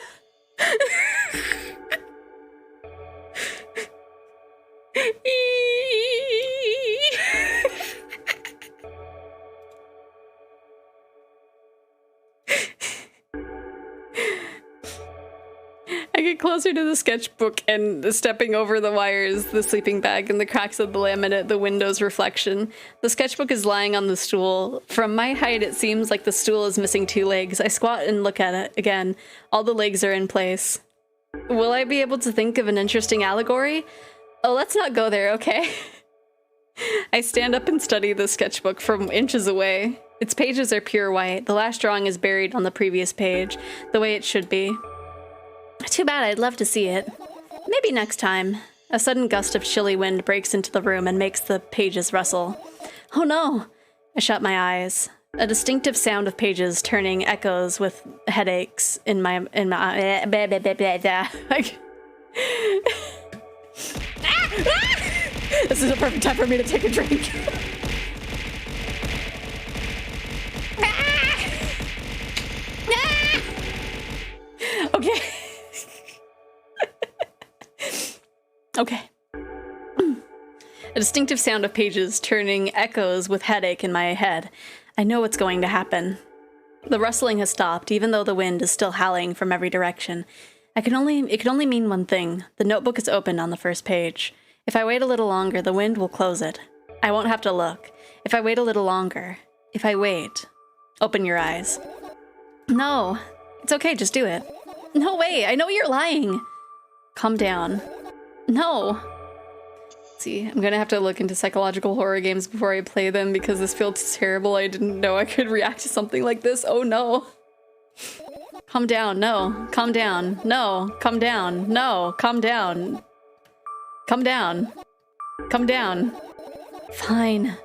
I get closer to the sketchbook and stepping over the wires, the sleeping bag, and the cracks of the laminate, the window's reflection. The sketchbook is lying on the stool. From my height, it seems like the stool is missing 2 legs. I squat and look at it again. All the legs are in place. Will I be able to think of an interesting allegory? Oh, let's not go there, okay? I stand up and study the sketchbook from inches away. Its pages are pure white. The last drawing is buried on the previous page, the way it should be. Too bad, I'd love to see it. Maybe next time. A sudden gust of chilly wind breaks into the room and makes the pages rustle. Oh no! I shut my eyes. A distinctive sound of pages turning echoes with headaches in my This is a perfect time for me to take a drink. Okay. Okay. A distinctive sound of pages turning echoes with headache in my head. I know what's going to happen. The rustling has stopped, even though the wind is still howling from every direction. It can only mean one thing. The notebook is open on the first page. If I wait a little longer, the wind will close it. I won't have to look. If I wait a little longer. If I wait. Open your eyes. No. It's okay, just do it. No way, I know you're lying. Calm down. No. See, I'm gonna have to look into psychological horror games before I play them because this feels terrible. I didn't know I could react to something like this. Oh no. Calm down, no. Calm down, no. Calm down, no. Calm down. Calm down. Calm down. Fine.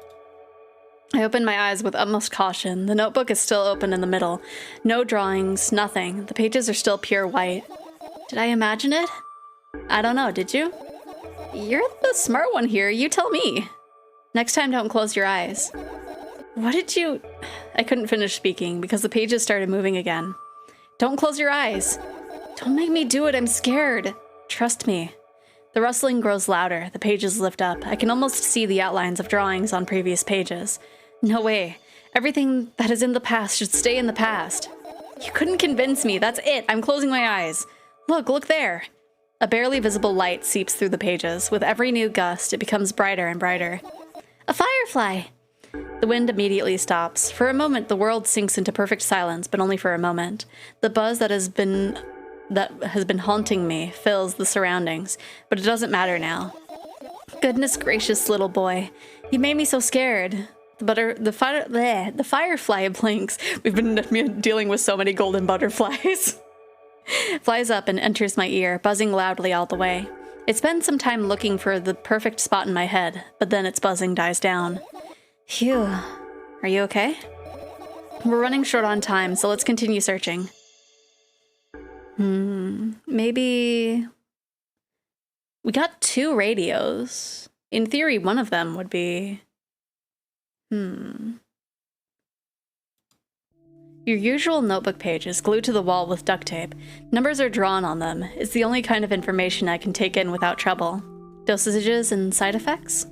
I open my eyes with utmost caution. The notebook is still open in the middle. No drawings, nothing. The pages are still pure white. Did I imagine it? I don't know, did you? You're the smart one here, you tell me. Next time, don't close your eyes. What did you... I couldn't finish speaking because the pages started moving again. Don't close your eyes. Don't make me do it, I'm scared. Trust me. The rustling grows louder, the pages lift up. I can almost see the outlines of drawings on previous pages. No way. Everything that is in the past should stay in the past. You couldn't convince me, that's it, I'm closing my eyes. Look there. A barely visible light seeps through the pages. With every new gust, it becomes brighter and brighter. A firefly! The wind immediately stops. For a moment, the world sinks into perfect silence, but only for a moment. The buzz that has been haunting me fills the surroundings, but it doesn't matter now. Goodness gracious, little boy. You made me so scared. The firefly blinks. We've been dealing with so many golden butterflies. Flies up and enters my ear, buzzing loudly all the way. It spends some time looking for the perfect spot in my head, but then its buzzing dies down. Phew. Are you okay? We're running short on time, so let's continue searching. Maybe... We got 2 radios. In theory, one of them would be... Your usual notebook page is glued to the wall with duct tape. Numbers are drawn on them. It's the only kind of information I can take in without trouble. Dosages and side effects?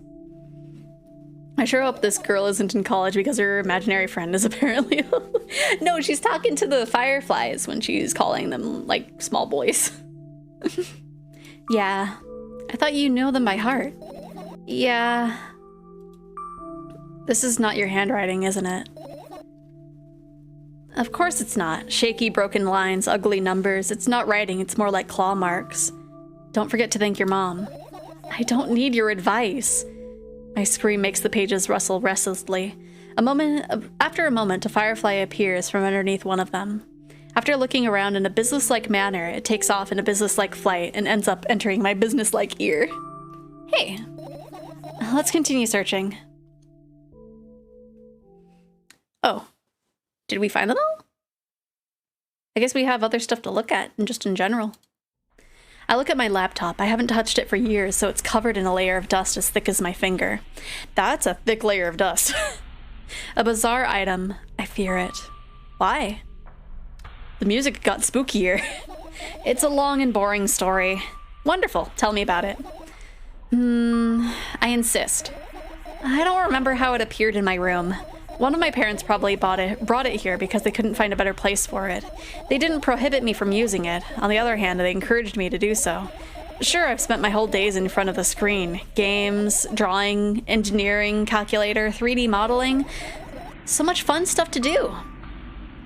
I sure hope this girl isn't in college because her imaginary friend is apparently... No, she's talking to the fireflies when she's calling them, like, small boys. Yeah. I thought you knew them by heart. Yeah. This is not your handwriting, isn't it? Of course it's not. Shaky, broken lines, ugly numbers. It's not writing, it's more like claw marks. Don't forget to thank your mom. I don't need your advice. My scream makes the pages rustle restlessly. After a moment, a firefly appears from underneath one of them. After looking around in a businesslike manner, it takes off in a businesslike flight and ends up entering my businesslike ear. Hey, let's continue searching. Oh. Did we find them all? I guess we have other stuff to look at, and just in general. I look at my laptop. I haven't touched it for years, so it's covered in a layer of dust as thick as my finger. That's a thick layer of dust. A bizarre item. I fear it. Why? The music got spookier. It's a long and boring story. Wonderful. Tell me about it. I insist. I don't remember how it appeared in my room. One of my parents probably brought it here because they couldn't find a better place for it. They didn't prohibit me from using it. On the other hand, they encouraged me to do so. Sure, I've spent my whole days in front of the screen. Games, drawing, engineering, calculator, 3D modeling. So much fun stuff to do.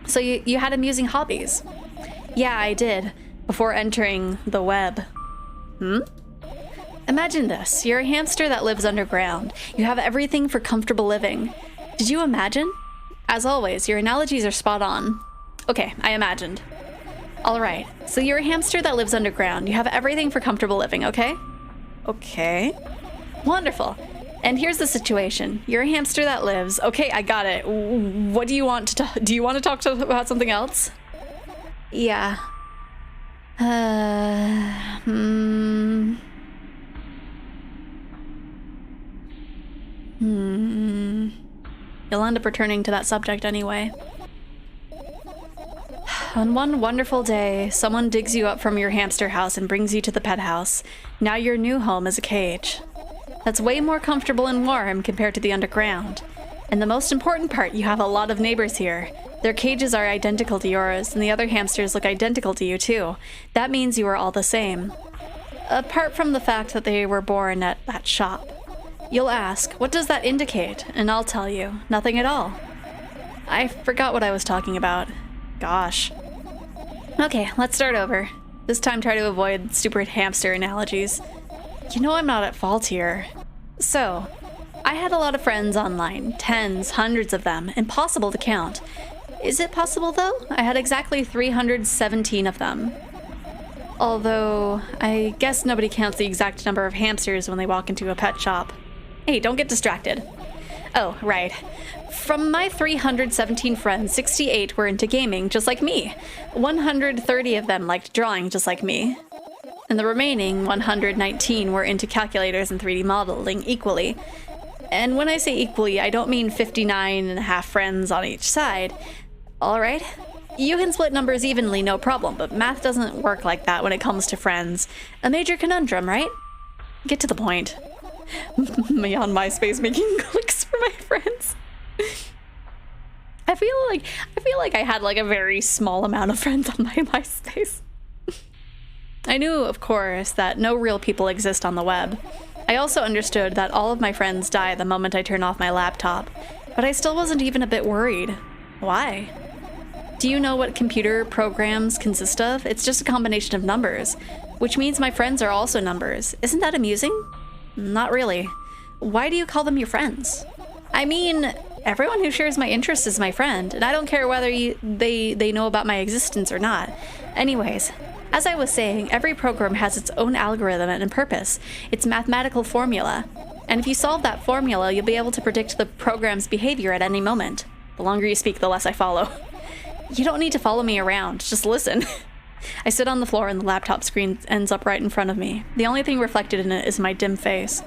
So you had amusing hobbies? Yeah, I did. Before entering the web. Imagine this. You're a hamster that lives underground. You have everything for comfortable living. Did you imagine? As always, your analogies are spot on. Okay, I imagined. All right, so you're a hamster that lives underground. You have everything for comfortable living, okay? Okay. Wonderful. And here's the situation. You're a hamster that lives... Okay, I got it. What do you want to talk... Do you want to talk about something else? Yeah. You'll end up returning to that subject anyway. On one wonderful day, someone digs you up from your hamster house and brings you to the pet house. Now your new home is a cage. That's way more comfortable and warm compared to the underground. And the most important part, you have a lot of neighbors here. Their cages are identical to yours, and the other hamsters look identical to you too. That means you are all the same. Apart from the fact that they were born at that shop. You'll ask, what does that indicate? And I'll tell you, nothing at all. I forgot what I was talking about. Gosh. Okay, let's start over. This time try to avoid stupid hamster analogies. You know I'm not at fault here. So, I had a lot of friends online. Tens, hundreds of them. Impossible to count. Is it possible though? I had exactly 317 of them. Although, I guess nobody counts the exact number of hamsters when they walk into a pet shop. Hey, don't get distracted. Oh, right. From my 317 friends, 68 were into gaming, just like me. 130 of them liked drawing, just like me. And the remaining 119 were into calculators and 3D modeling equally. And when I say equally, I don't mean 59 and a half friends on each side. All right? You can split numbers evenly, no problem, but math doesn't work like that when it comes to friends. A major conundrum, right? Get to the point. Me on MySpace making clicks for my friends. I feel like I had like a very small amount of friends on my MySpace. I knew, of course, that no real people exist on the web. I also understood that all of my friends die the moment I turn off my laptop, but I still wasn't even a bit worried. Why? Do you know what computer programs consist of? It's just a combination of numbers, which means my friends are also numbers. Isn't that amusing? Not really. Why do you call them your friends? I mean, everyone who shares my interests is my friend, and I don't care whether they know about my existence or not. Anyways, as I was saying, every program has its own algorithm and purpose, its mathematical formula. And if you solve that formula, you'll be able to predict the program's behavior at any moment. The longer you speak, the less I follow. You don't need to follow me around, just listen. I sit on the floor and the laptop screen ends up right in front of me. The only thing reflected in it is my dim face.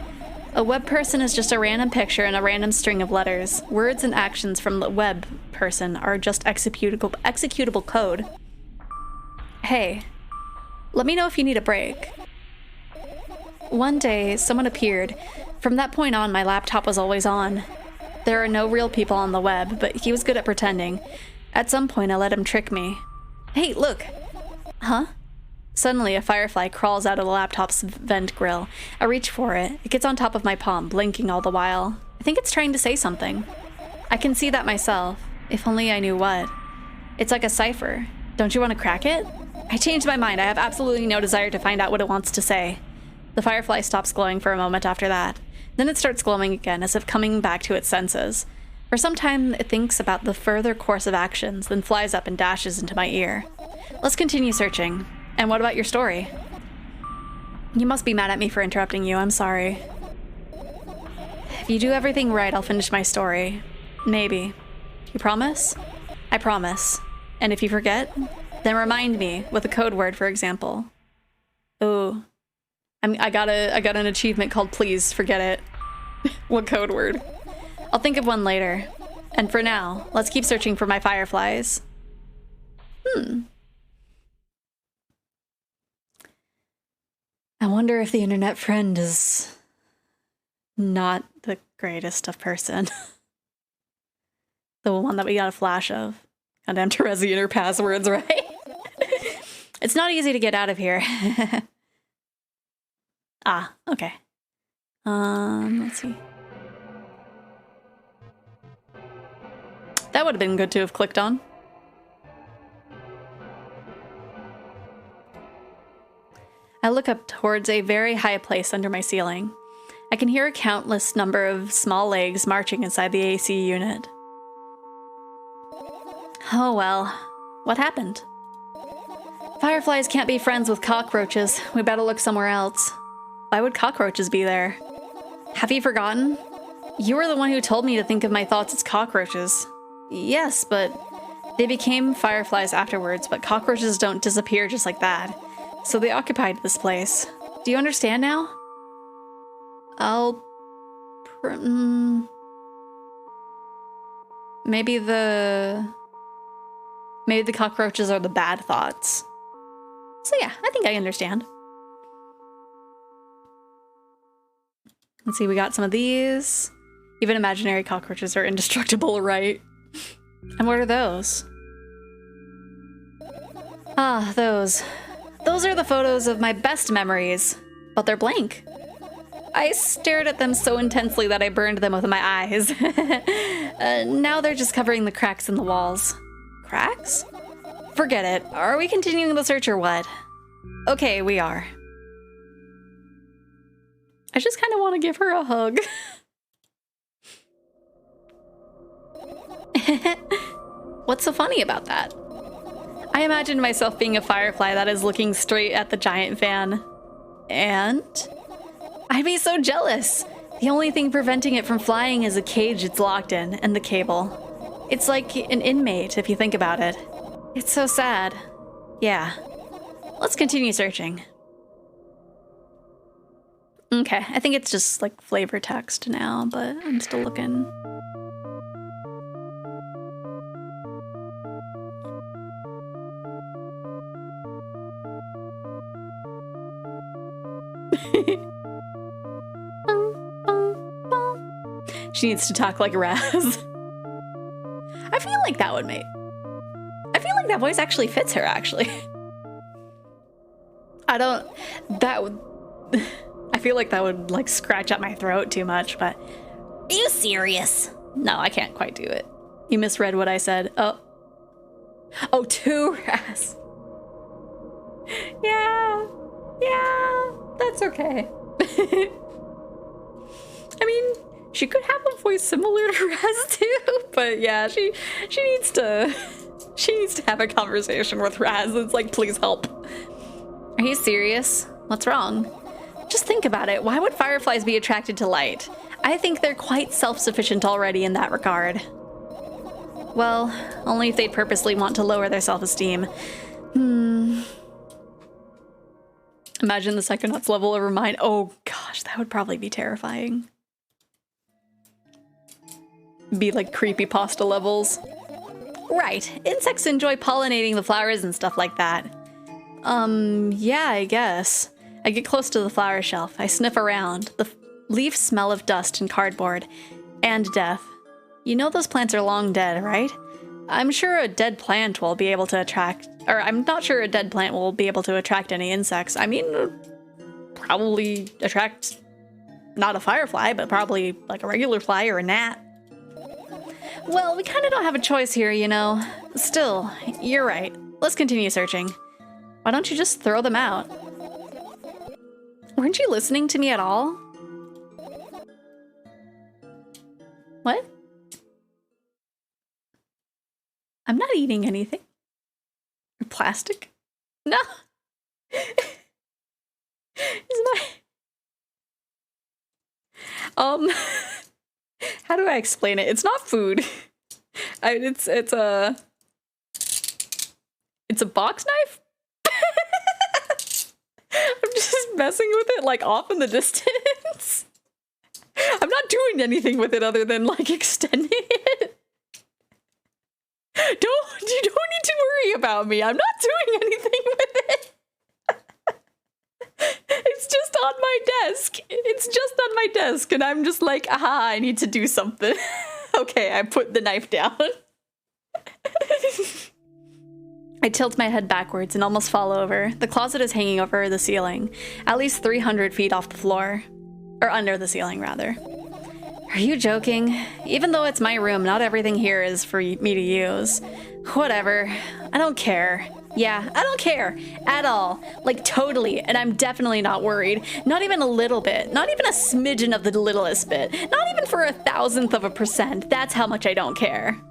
A web person is just a random picture and a random string of letters. Words and actions from the web person are just executable code. Hey, let me know if you need a break. One day, someone appeared. From that point on, my laptop was always on. There are no real people on the web, but he was good at pretending. At some point, I let him trick me. Hey, look! Huh? Suddenly, a firefly crawls out of the laptop's vent grill. I reach for it. It gets on top of my palm, blinking all the while. I think it's trying to say something. I can see that myself. If only I knew what. It's like a cipher. Don't you want to crack it? I changed my mind. I have absolutely no desire to find out what it wants to say. The firefly stops glowing for a moment after that. Then it starts glowing again, as if coming back to its senses. For some time, it thinks about the further course of actions, then flies up and dashes into my ear. Let's continue searching. And what about your story? You must be mad at me for interrupting you. I'm sorry. If you do everything right, I'll finish my story. Maybe. You promise? I promise. And if you forget, then remind me with a code word, for example. Oh, I got an achievement called Please Forget It. What code word? I'll think of one later. And for now, let's keep searching for my fireflies. I wonder if the internet friend is not the greatest of person. The one that we got a flash of. Goddamn Terezi and her passwords, right? It's not easy to get out of here. Ah, okay. Let's see. That would have been good to have clicked on. I look up towards a very high place under my ceiling. I can hear a countless number of small legs marching inside the AC unit. Oh well, what happened? Fireflies can't be friends with cockroaches. We better look somewhere else. Why would cockroaches be there? Have you forgotten? You were the one who told me to think of my thoughts as cockroaches. Yes, but they became fireflies afterwards, but cockroaches don't disappear just like that. So they occupied this place. Do you understand now? Maybe the cockroaches are the bad thoughts. So yeah, I think I understand. Let's see, we got some of these. Even imaginary cockroaches are indestructible, right? And what are those? Ah, those. Those are the photos of my best memories, but they're blank. I stared at them so intensely that I burned them with my eyes. Now they're just covering the cracks in the walls. Cracks? Forget it. Are we continuing the search or what? Okay, we are. I just kind of want to give her a hug. What's so funny about that? I imagined myself being a firefly that is looking straight at the giant fan. And I'd be so jealous. The only thing preventing it from flying is a cage it's locked in and the cable. It's like an inmate if you think about it. It's so sad. Yeah. Let's continue searching. Okay, I think it's just like flavor text now, but I'm still looking. She needs to talk like Raz. I feel like that would make... I feel like that voice actually fits her, actually. That would... I feel like that would, like, scratch at my throat too much, but... Are you serious? No, I can't quite do it. You misread what I said. Oh. Oh, to Raz. Yeah. Yeah. That's okay. I mean, she could have a voice similar to Raz too, but yeah, she needs to have a conversation with Raz. It's like, please help. Are you serious? What's wrong? Just think about it. Why would fireflies be attracted to light? I think they're quite self-sufficient already in that regard. Well, only if they'd purposely want to lower their self-esteem. Imagine the Psychonauts level of her mind. Oh gosh, that would probably be terrifying. Be like creepypasta levels. Right, insects enjoy pollinating the flowers and stuff like that. Yeah, I guess. I get close to the flower shelf. I sniff around. The leaves smell of dust and cardboard. And death. You know those plants are long dead, right? I'm sure a dead plant will be able to attract... Or I'm not sure a dead plant will be able to attract any insects. I mean, probably attract... Not a firefly, but probably like a regular fly or a gnat. Well, we kind of don't have a choice here, you know. Still, you're right. Let's continue searching. Why don't you just throw them out? Weren't you listening to me at all? What? I'm not eating anything. Plastic? No. How do I explain it? It's not food. It's a box knife. I'm just messing with it like off in the distance. I'm not doing anything with it other than like extending it. You don't need to worry about me. I'm not doing anything with it. It's just on my desk. It's just on my desk and I'm just like, aha, I need to do something. Okay, I put the knife down. I tilt my head backwards and almost fall over. The closet is hanging over the ceiling, at least 300 feet off the floor. Or under the ceiling, rather. Are you joking? Even though it's my room, not everything here is for me to use. Whatever. I don't care. Yeah, I don't care. At all. Like, totally. And I'm definitely not worried. Not even a little bit. Not even a smidgen of the littlest bit. Not even for 1,000%. That's how much I don't care.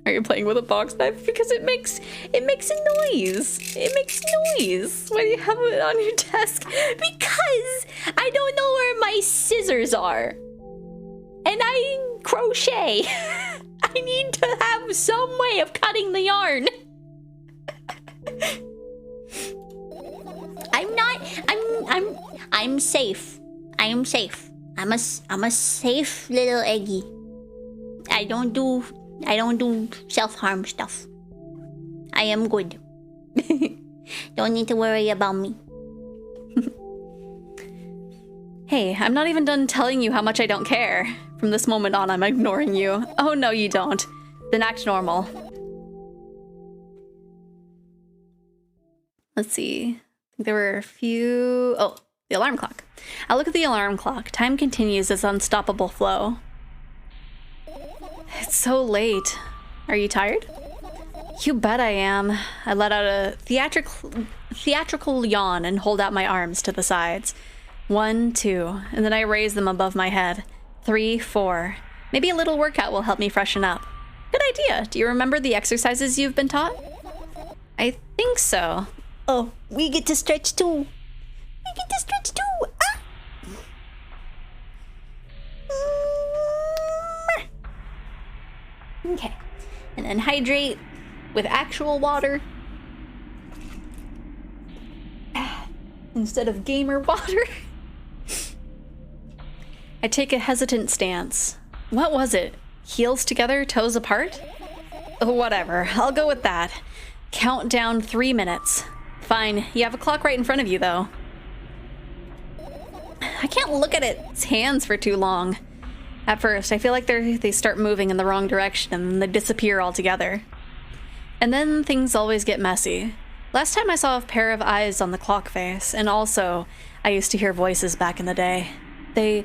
Are you playing with a box knife? Because it makes a noise. It makes noise when you have it on your desk. Because I don't know where my scissors are. And I crochet. I need to have some way of cutting the yarn. I'm safe. I am safe. I'm a safe little eggie. I don't do self-harm stuff. I am good. Don't need to worry about me. Hey, I'm not even done telling you how much I don't care. From this moment on, I'm ignoring you. Oh, no, you don't. Then act normal. Let's see. I think there were a few... Oh, the alarm clock. I look at the alarm clock. Time continues its unstoppable flow. It's so late. Are you tired? You bet I am. I let out a theatrical yawn and hold out my arms to the sides. 1, 2, and then I raise them above my head. 3, 4. Maybe a little workout will help me freshen up. Good idea. Do you remember the exercises you've been taught? I think so. Oh, we get to stretch too. We get to stretch too. Ah! Okay. And then hydrate with actual water. Instead of gamer water. I take a hesitant stance. What was it? Heels together, toes apart? Oh, whatever. I'll go with that. Count down 3 minutes. Fine. You have a clock right in front of you, though. I can't look at its hands for too long. At first, I feel like they start moving in the wrong direction and then they disappear altogether. And then things always get messy. Last time I saw a pair of eyes on the clock face, and also I used to hear voices back in the day. They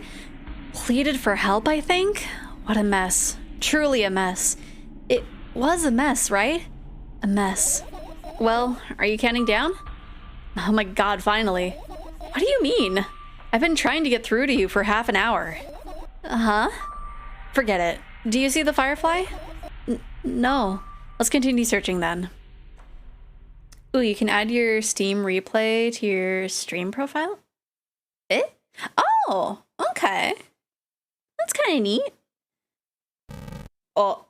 pleaded for help, I think? What a mess. Truly a mess. It was a mess, right? A mess. Well, are you counting down? Oh my god, finally. What do you mean? I've been trying to get through to you for half an hour. Uh-huh. Forget it. Do you see the firefly? No. Let's continue searching then. Ooh, you can add your Steam replay to your stream profile? Eh? Oh, okay. That's kind of neat. Oh.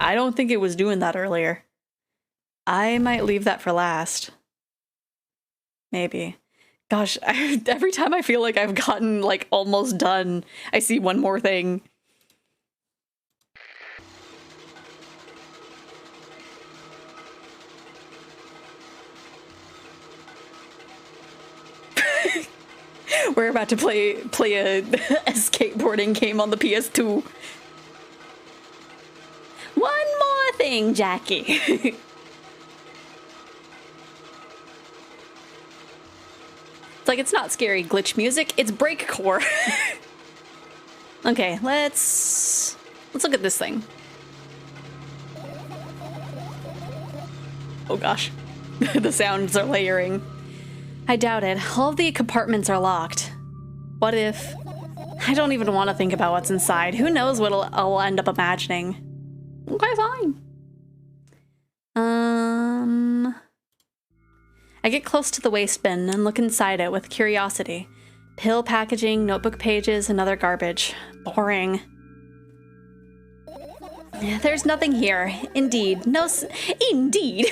I don't think it was doing that earlier. I might leave that for last. Maybe. Gosh, every time I feel like I've gotten, like, almost done, I see one more thing. We're about to play a skateboarding game on the PS2. One more thing, Jackie. It's like, it's not scary glitch music, it's breakcore. Okay, let's look at this thing. Oh gosh, the sounds are layering. I doubt it. All of the compartments are locked. What if... I don't even want to think about what's inside. Who knows what I'll end up imagining. Okay, fine. I get close to the waste bin and look inside it with curiosity. Pill packaging, notebook pages, and other garbage. Boring. There's nothing here. Indeed. Indeed.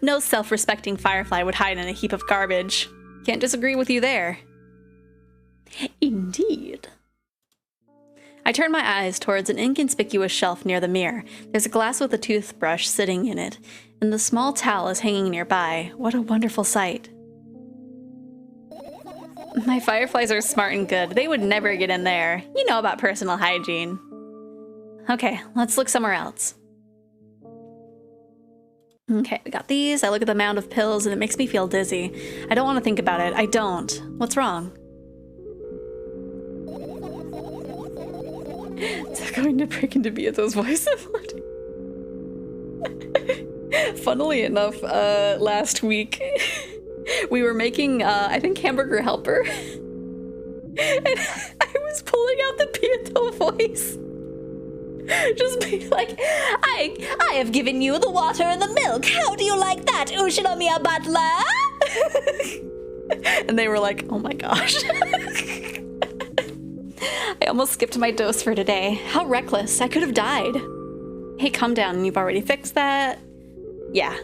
No self-respecting firefly would hide in a heap of garbage. Can't disagree with you there. Indeed. I turn my eyes towards an inconspicuous shelf near the mirror. There's a glass with a toothbrush sitting in it, and the small towel is hanging nearby. What a wonderful sight. My fireflies are smart and good. They would never get in there. You know about personal hygiene. Okay, let's look somewhere else. Okay, we got these. I look at the mound of pills and it makes me feel dizzy. I don't want to think about it. I don't. What's wrong? It's going to break into Beato's voice. Funnily enough, last week we were making, I think, hamburger helper. And I was pulling out the Beato voice. Just be like, I have given you the water and the milk. How do you like that, Ushinomiya Butler? And they were like, oh my gosh. I almost skipped my dose for today. How reckless. I could have died. Hey, calm down. You've already fixed that. Yeah.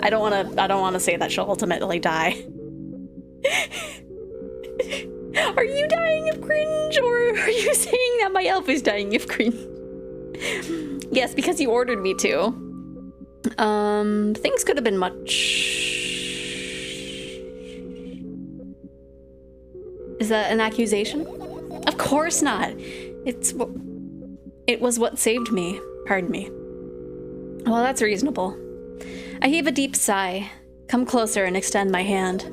I don't want to say that she'll ultimately die. Are you dying of cringe, or are you saying that my elf is dying of cringe? Yes, because you ordered me to. Things could have been much... Is that an accusation? Of course not. It was what saved me. Pardon me. Well, that's reasonable. I heave a deep sigh, come closer and extend my hand.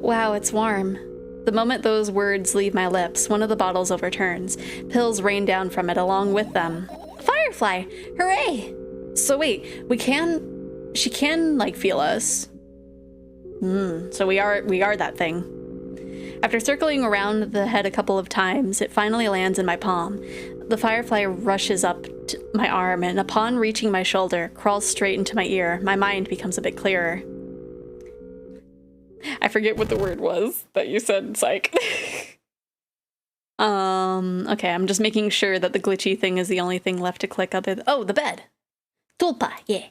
Wow, it's warm. The moment those words leave my lips, one of the bottles overturns. Pills rain down from it along with them. Firefly! Hooray! So wait, she can, like, feel us. So we are that thing. After circling around the head a couple of times, it finally lands in my palm. The firefly rushes up to my arm, and upon reaching my shoulder, crawls straight into my ear. My mind becomes a bit clearer. I forget what the word was that you said, psych. Okay, I'm just making sure that the glitchy thing is the only thing left to click other than— oh, the bed! Tulpa, yeah.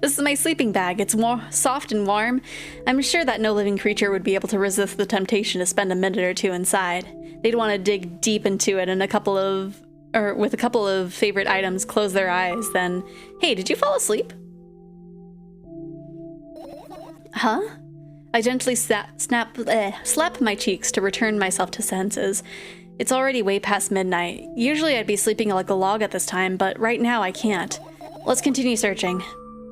This is my sleeping bag. It's soft and warm. I'm sure that no living creature would be able to resist the temptation to spend a minute or two inside. They'd want to dig deep into it and with a couple of favorite items, close their eyes, then, hey, did you fall asleep? Huh? I gently slap my cheeks to return myself to senses. It's already way past midnight. Usually I'd be sleeping like a log at this time, but right now I can't. Let's continue searching.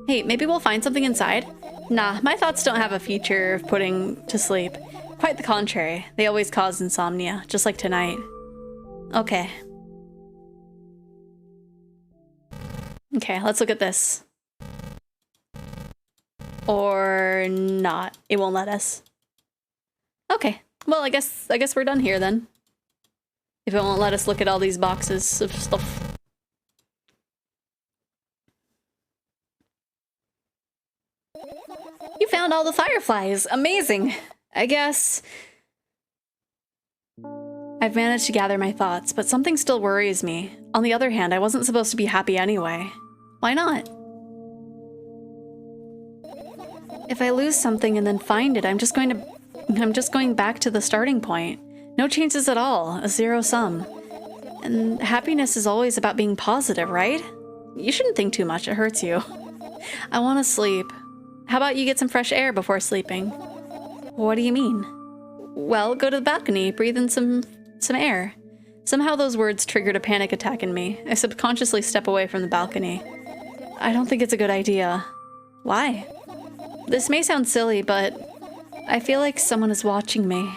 Hey, maybe we'll find something inside? Nah, my thoughts don't have a feature of putting to sleep. Quite the contrary. They always cause insomnia, just like tonight. Okay. Okay, let's look at this. Or not. It won't let us. Okay. Well, I guess we're done here then. If it won't let us look at all these boxes of stuff. You found all the fireflies! Amazing! I guess... I've managed to gather my thoughts, but something still worries me. On the other hand, I wasn't supposed to be happy anyway. Why not? If I lose something and then find it, I'm just going back to the starting point. No changes at all, a zero sum. And happiness is always about being positive, right? You shouldn't think too much, it hurts you. I want to sleep. How about you get some fresh air before sleeping? What do you mean? Well, go to the balcony, breathe in some air. Somehow those words triggered a panic attack in me. I subconsciously step away from the balcony. I don't think it's a good idea. Why? This may sound silly, but I feel like someone is watching me.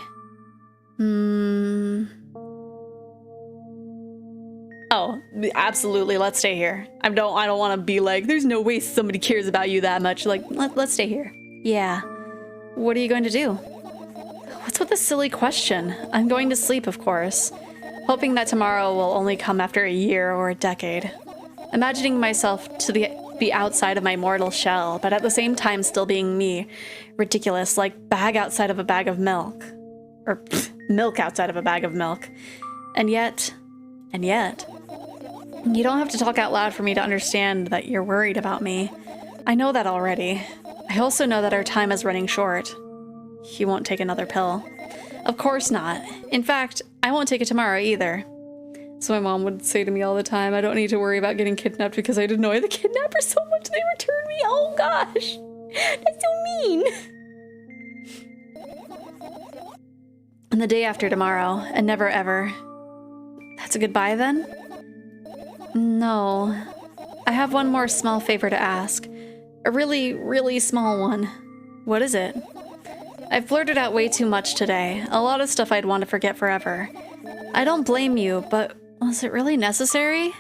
Oh, absolutely, let's stay here. I don't want to be like, there's no way somebody cares about you that much. Like, let's stay here. Yeah. What are you going to do? What's with this silly question? I'm going to sleep, of course. Hoping that tomorrow will only come after a year or a decade. Imagining myself to be outside of my mortal shell, but at the same time still being me. Ridiculous, like bag outside of a bag of milk. Or milk outside of a bag of milk. And yet... You don't have to talk out loud for me to understand that you're worried about me. I know that already. I also know that our time is running short. You won't take another pill. Of course not. In fact, I won't take it tomorrow either. So my mom would say to me all the time, I don't need to worry about getting kidnapped because I'd annoy the kidnappers so much they return me. Oh gosh. That's so mean. And the day after tomorrow, and never ever. That's a goodbye then? No. I have one more small favor to ask. A really, really small one. What is it? I've blurted out way too much today. A lot of stuff I'd want to forget forever. I don't blame you, but was it really necessary?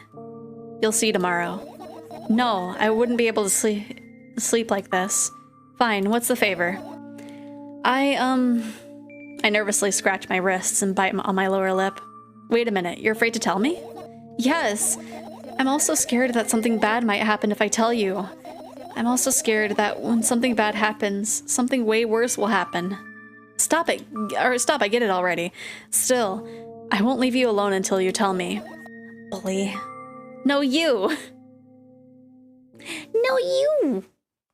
You'll see tomorrow. No, I wouldn't be able to sleep like this. Fine, what's the favor? I nervously scratch my wrists and bite on my lower lip. Wait a minute, you're afraid to tell me? Yes. I'm also scared that something bad might happen if I tell you. I'm also scared that when something bad happens, something way worse will happen. Stop it. Or stop, I get it already. Still, I won't leave you alone until you tell me. Bully. No, you. No, you.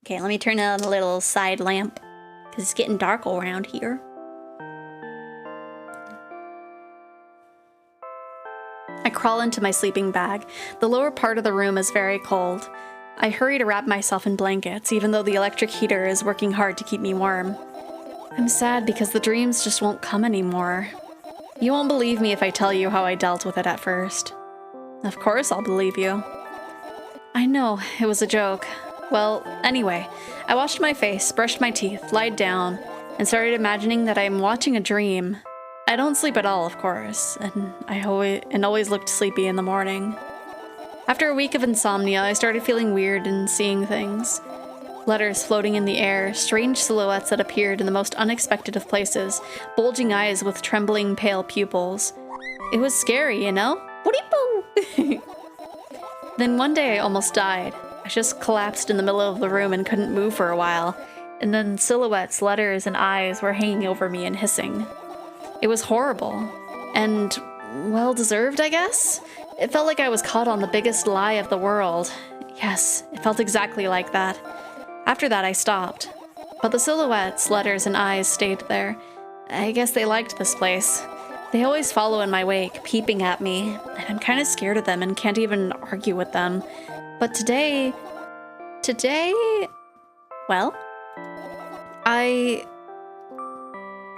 Okay, let me turn on a little side lamp, because it's getting dark all around here. I crawl into my sleeping bag. The lower part of the room is very cold. I hurry to wrap myself in blankets, even though the electric heater is working hard to keep me warm. I'm sad because the dreams just won't come anymore. You won't believe me if I tell you how I dealt with it at first. Of course I'll believe you. I know, it was a joke. Well, anyway, I washed my face, brushed my teeth, lied down, and started imagining that I'm watching a dream. I don't sleep at all, of course, and I always looked sleepy in the morning. After a week of insomnia, I started feeling weird and seeing things. Letters floating in the air, strange silhouettes that appeared in the most unexpected of places, bulging eyes with trembling, pale pupils. It was scary, you know? Boo-dee-boo! Then one day I almost died. I just collapsed in the middle of the room and couldn't move for a while, and then silhouettes, letters, and eyes were hanging over me and hissing. It was horrible. And well-deserved, I guess? It felt like I was caught on the biggest lie of the world. Yes, it felt exactly like that. After that, I stopped. But the silhouettes, letters, and eyes stayed there. I guess they liked this place. They always follow in my wake, peeping at me, and I'm kind of scared of them and can't even argue with them. But today, well,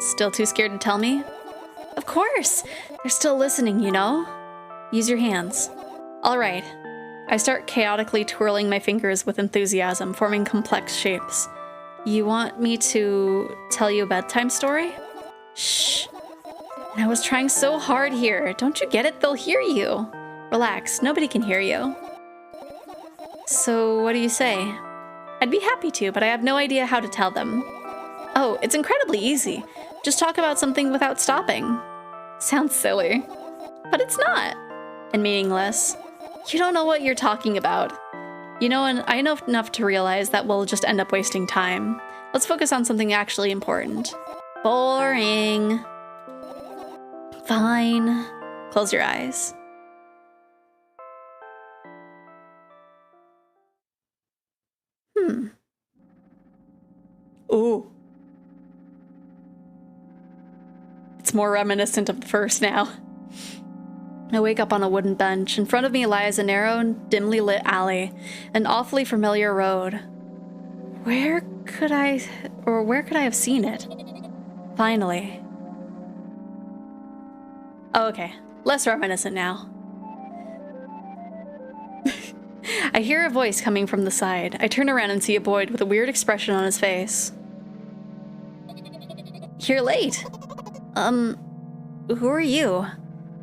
Still too scared to tell me? Of course! They're still listening, you know? Use your hands. All right. I start chaotically twirling my fingers with enthusiasm, forming complex shapes. You want me to tell you a bedtime story? Shh. And I was trying so hard here. Don't you get it? They'll hear you. Relax. Nobody can hear you. So what do you say? I'd be happy to, but I have no idea how to tell them. Oh, it's incredibly easy. Just talk about something without stopping. Sounds silly. But it's not. And meaningless. You don't know what you're talking about. You know, and I know enough to realize that we'll just end up wasting time. Let's focus on something actually important. Boring. Fine. Close your eyes. Ooh. It's more reminiscent of the first now. I wake up on a wooden bench. In front of me lies a narrow and dimly lit alley, an awfully familiar road. Where could I have seen it? Finally. Oh, okay. Less reminiscent now. I hear a voice coming from the side. I turn around and see a boy with a weird expression on his face. You're late. Who are you?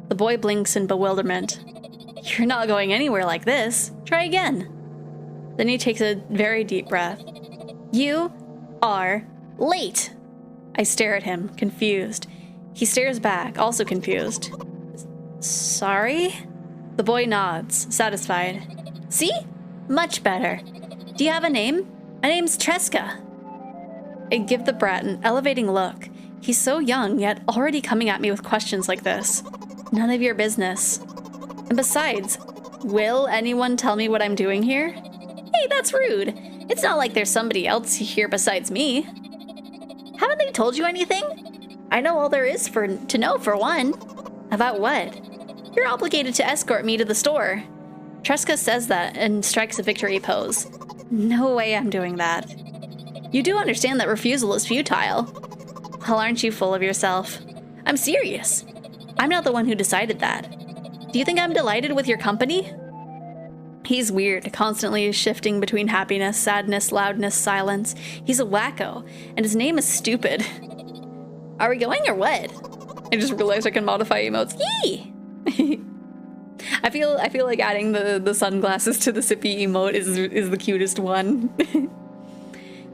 The boy blinks in bewilderment. You're not going anywhere like this. Try again. Then he takes a very deep breath. You are late. I stare at him, confused. He stares back, also confused. Sorry? The boy nods, satisfied. See? Much better. Do you have a name? My name's Tresca. I give the brat an elevating look. He's so young, yet already coming at me with questions like this. None of your business. And besides, Will anyone tell me what I'm doing here? Hey, that's rude. It's not like there's somebody else here besides me. Haven't they told you anything? I know all there is to know for one. About what? You're obligated to escort me to the store. Tresca says that and strikes a victory pose. No way I'm doing that. You do understand that refusal is futile. Well, aren't you full of yourself? I'm serious. I'm not the one who decided that. Do you think I'm delighted with your company? He's weird, constantly shifting between happiness, sadness, loudness, silence. He's a wacko, and his name is stupid. Are we going or what? I just realized I can modify emotes. Yee! I feel like adding the sunglasses to the sippy emote is the cutest one.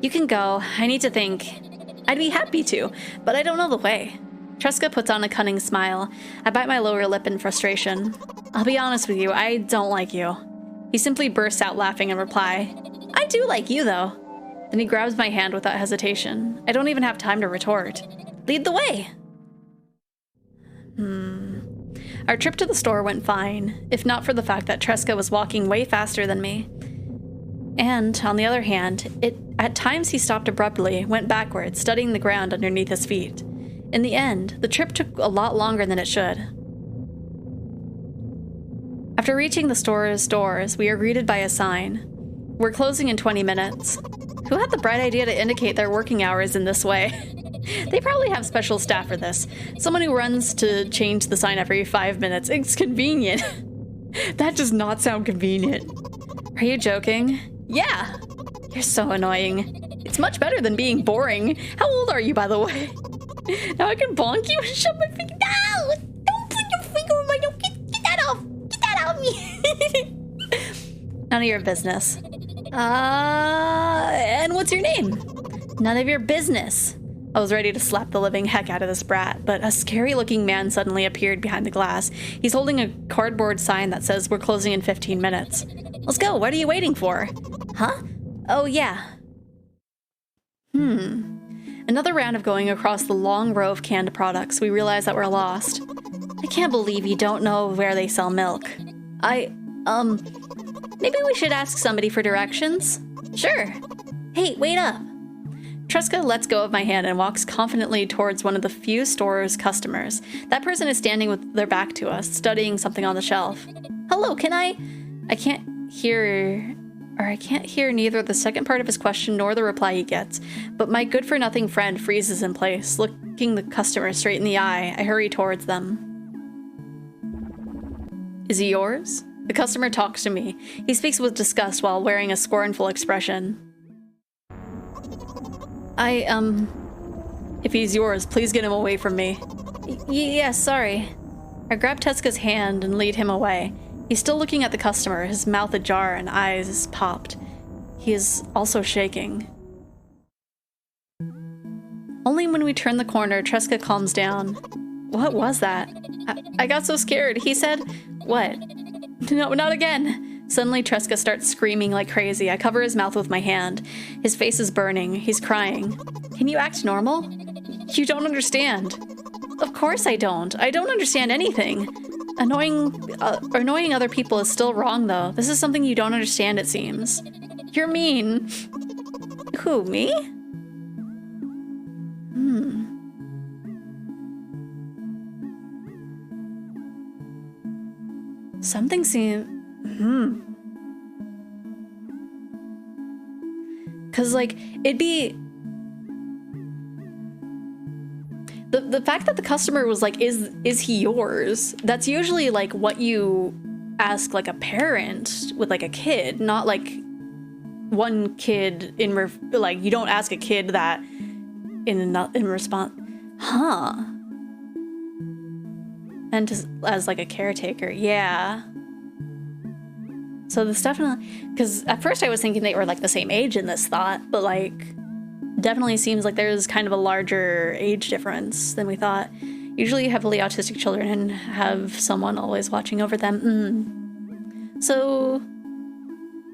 You can go. I need to think. I'd be happy to, but I don't know the way. Tresca puts on a cunning smile. I bite my lower lip in frustration. I'll be honest with you, I don't like you. He simply bursts out laughing in reply. I do like you, though. Then he grabs my hand without hesitation. I don't even have time to retort. Lead the way. Our trip to the store went fine, if not for the fact that Tresca was walking way faster than me. And, on the other hand, at times he stopped abruptly, went backwards, studying the ground underneath his feet. In the end, the trip took a lot longer than it should. After reaching the store's doors, we are greeted by a sign. We're closing in 20 minutes. Who had the bright idea to indicate their working hours in this way? They probably have special staff for this. Someone who runs to change the sign every 5 minutes. It's convenient. That does not sound convenient. Are you joking? Yeah. You're so annoying. It's much better than being boring. How old are you, by the way? Now I can bonk you and shove my finger. No! Don't put your finger in my nose. Get that off. Get that off me. None of your business. And what's your name? None of your business. I was ready to slap the living heck out of this brat, but a scary-looking man suddenly appeared behind the glass. He's holding a cardboard sign that says we're closing in 15 minutes. Let's go. What are you waiting for? Huh? Oh, yeah. Another round of going across the long row of canned products, we realize that we're lost. I can't believe you don't know where they sell milk. Maybe we should ask somebody for directions? Sure. Hey, wait up. Tresca lets go of my hand and walks confidently towards one of the few store's customers. That person is standing with their back to us, studying something on the shelf. Hello, can I can't hear neither the second part of his question nor the reply he gets, but my good-for-nothing friend freezes in place, looking the customer straight in the eye. I hurry towards them. Is he yours? The customer talks to me. He speaks with disgust while wearing a scornful expression. If he's yours, please get him away from me. Yeah, sorry. I grab Tresca's hand and lead him away. He's still looking at the customer, his mouth ajar and eyes popped. He is also shaking. Only when we turn the corner, Tresca calms down. What was that? I got so scared. He said, what? No, not again. Suddenly, Tresca starts screaming like crazy. I cover his mouth with my hand. His face is burning. He's crying. Can you act normal? You don't understand. Of course I don't. I don't understand anything. Annoying other people is still wrong, though. This is something you don't understand, it seems. You're mean. Who, me? Something seems... Cause like, it'd be... The fact that the customer was like, is he yours? That's usually like what you ask like a parent with like a kid, not like one kid like you don't ask a kid that in response. Huh. And as like a caretaker, yeah. So this definitely, because at first I was thinking they were like the same age in this thought, but like definitely seems like there's kind of a larger age difference than we thought. Usually heavily autistic children have someone always watching over them. So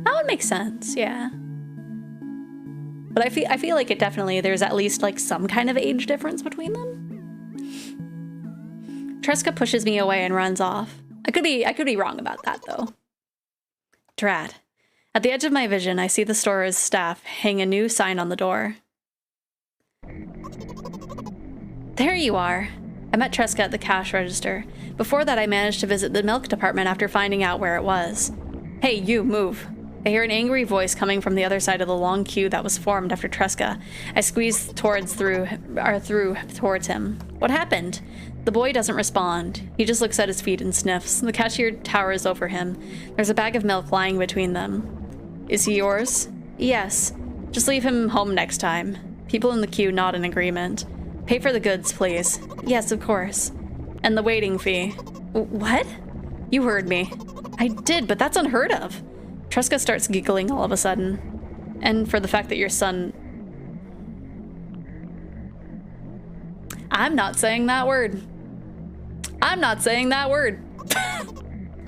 that would make sense, yeah. But I feel like it definitely, there's at least like some kind of age difference between them. Tresca pushes me away and runs off. I could be wrong about that though. Drat. At the edge of my vision, I see the store's staff hang a new sign on the door. There you are. I met Tresca at the cash register. Before that, I managed to visit the milk department after finding out where it was. Hey, you, move. I hear an angry voice coming from the other side of the long queue that was formed after Tresca. I squeeze through towards him. What happened? The boy doesn't respond. He just looks at his feet and sniffs. The cashier towers over him. There's a bag of milk lying between them. Is he yours? Yes. Just leave him home next time. People in the queue nod in agreement. Pay for the goods, please. Yes, of course. And the waiting fee. What? You heard me. I did, but that's unheard of. Tresca starts giggling all of a sudden. And for the fact that your son... I'm not saying that word. I'm not saying that word.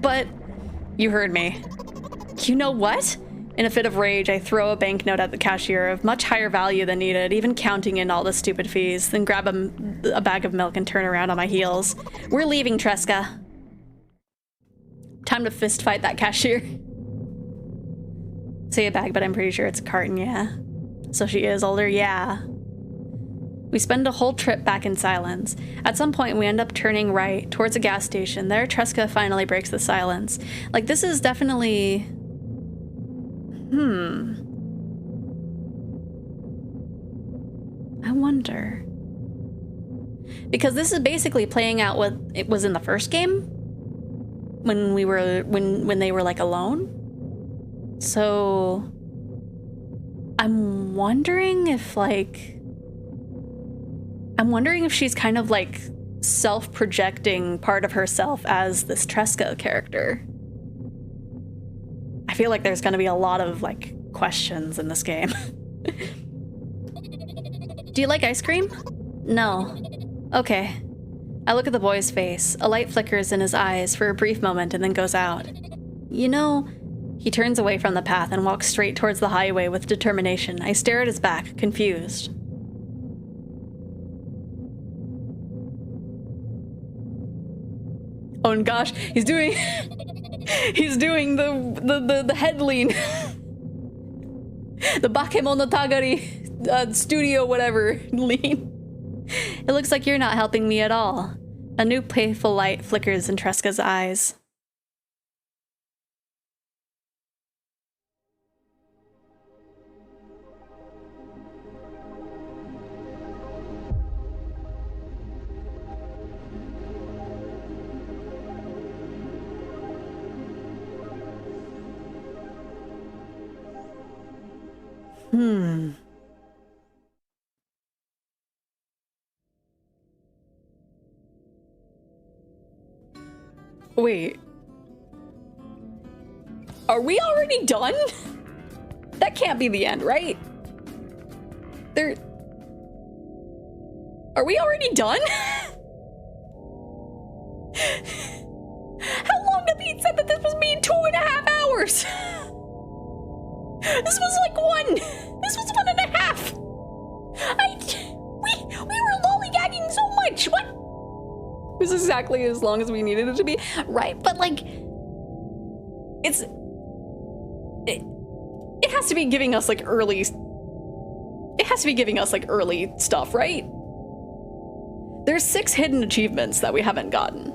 But you heard me. You know what? In a fit of rage, I throw a banknote at the cashier of much higher value than needed, even counting in all the stupid fees, then grab a bag of milk and turn around on my heels. We're leaving, Tresca. Time to fist fight that cashier. Say a bag, but I'm pretty sure it's a carton, yeah. So she is older, yeah. We spend a whole trip back in silence. At some point, we end up turning right towards a gas station. There, Tresca finally breaks the silence. Like, this is definitely... I wonder. Because this is basically playing out what it was in the first game. When they were like alone. So I'm wondering if she's kind of like self-projecting part of herself as this Tresca character. I feel like there's going to be a lot of like questions in this game. Do you like ice cream? No. Okay. I look at the boy's face. A light flickers in his eyes for a brief moment and then goes out. You know, he turns away from the path and walks straight towards the highway with determination. I stare at his back, confused. Oh gosh, he's doing the head lean. The Bakemonotagari studio whatever lean. It looks like you're not helping me at all. A new playful light flickers in Tresca's eyes. Wait. Are we already done? That can't be the end, right? Are we already done? How long did they said that this was being 2.5 hours? This was like one. This was 1.5. We were lollygagging so much. What? It was exactly as long as we needed it to be, right? But like, it has to be giving us like early. It has to be giving us like early stuff, right? There's 6 hidden achievements that we haven't gotten.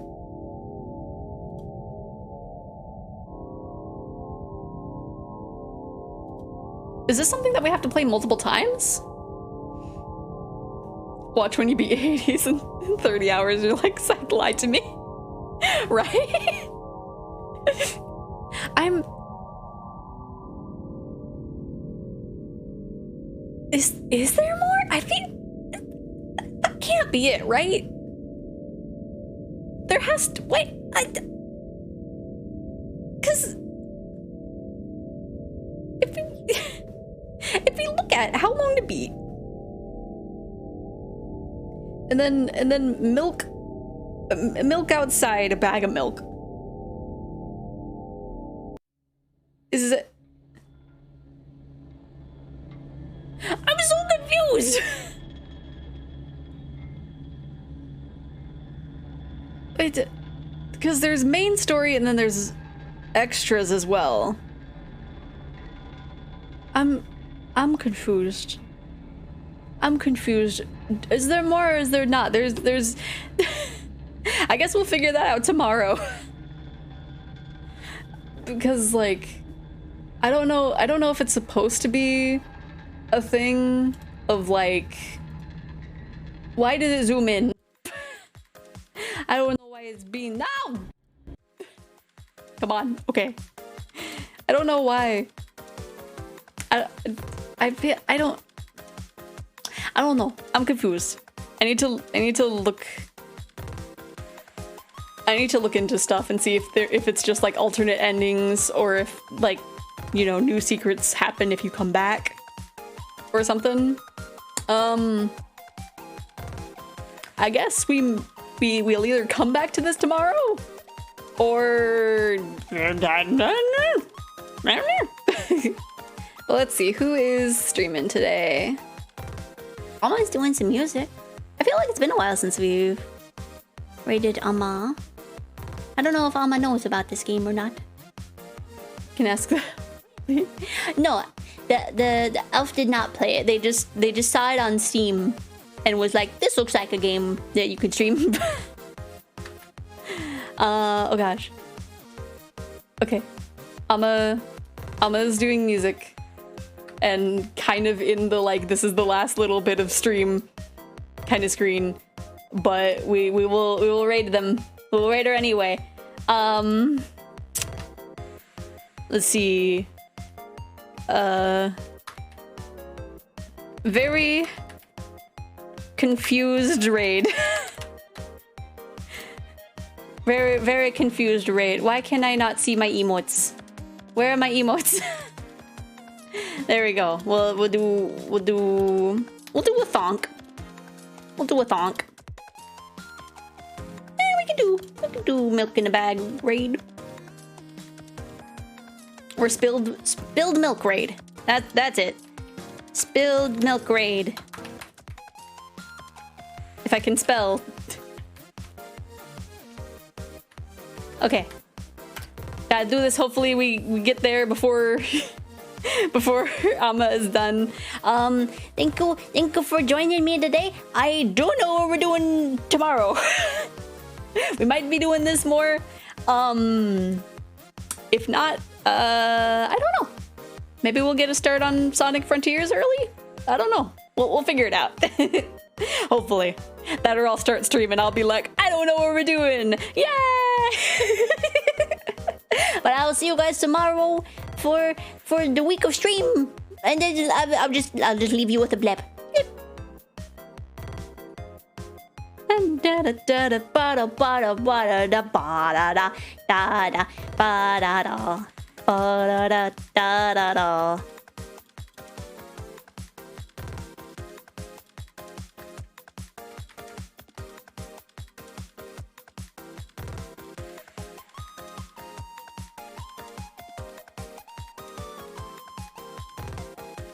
Is this something that we have to play multiple times? Watch when you beat Hades in 30 hours, you're like, Seth lied to me. Right? Is there more? I think that can't be it, right? There has to, wait, cause if we look at how long to beat, and then milk outside a bag of milk. Is it? I'm so confused. Wait, because there's main story and then there's extras as well. I'm confused. I'm confused. Is there more or is there not? There's I guess we'll figure that out tomorrow. Because like I don't know if it's supposed to be a thing of like why did it zoom in? I don't know why it's being no. Come on. Okay. I don't know why. I don't know. I'm confused. I need to look into stuff and see if it's just like alternate endings or if like, you know, new secrets happen if you come back or something. I guess we'll either come back to this tomorrow or let's see, who is streaming today? Almost doing some music. I feel like it's been a while since we've rated Amma. I don't know if Amma knows about this game or not. Can ask that. No, the elf did not play it. They just saw it on Steam and was like, this looks like a game that you could stream. Oh gosh. Okay. Amma's doing music. And kind of in the like this is the last little bit of stream kind of screen, but we will raid them. We'll raid her anyway. Let's see. Very confused raid. very confused raid. Why can I not see my emotes? Where are my emotes? There we go. We'll do a thonk. We'll do a thonk. We can do milk in a bag raid. Or spilled milk raid. That's it. Spilled milk raid. If I can spell. Okay. Gotta do this. Hopefully we get there before before Amma is done. Thank you for joining me today. I don't know what we're doing tomorrow. We might be doing this more. If not, I don't know. Maybe we'll get a start on Sonic Frontiers early? I don't know. We'll figure it out. Hopefully. That or I'll start streaming. I'll be like, I don't know what we're doing. Yay! But I will see you guys tomorrow for the week of stream, and then I'll just leave you with a blep. Da da da da da da da da da da da da da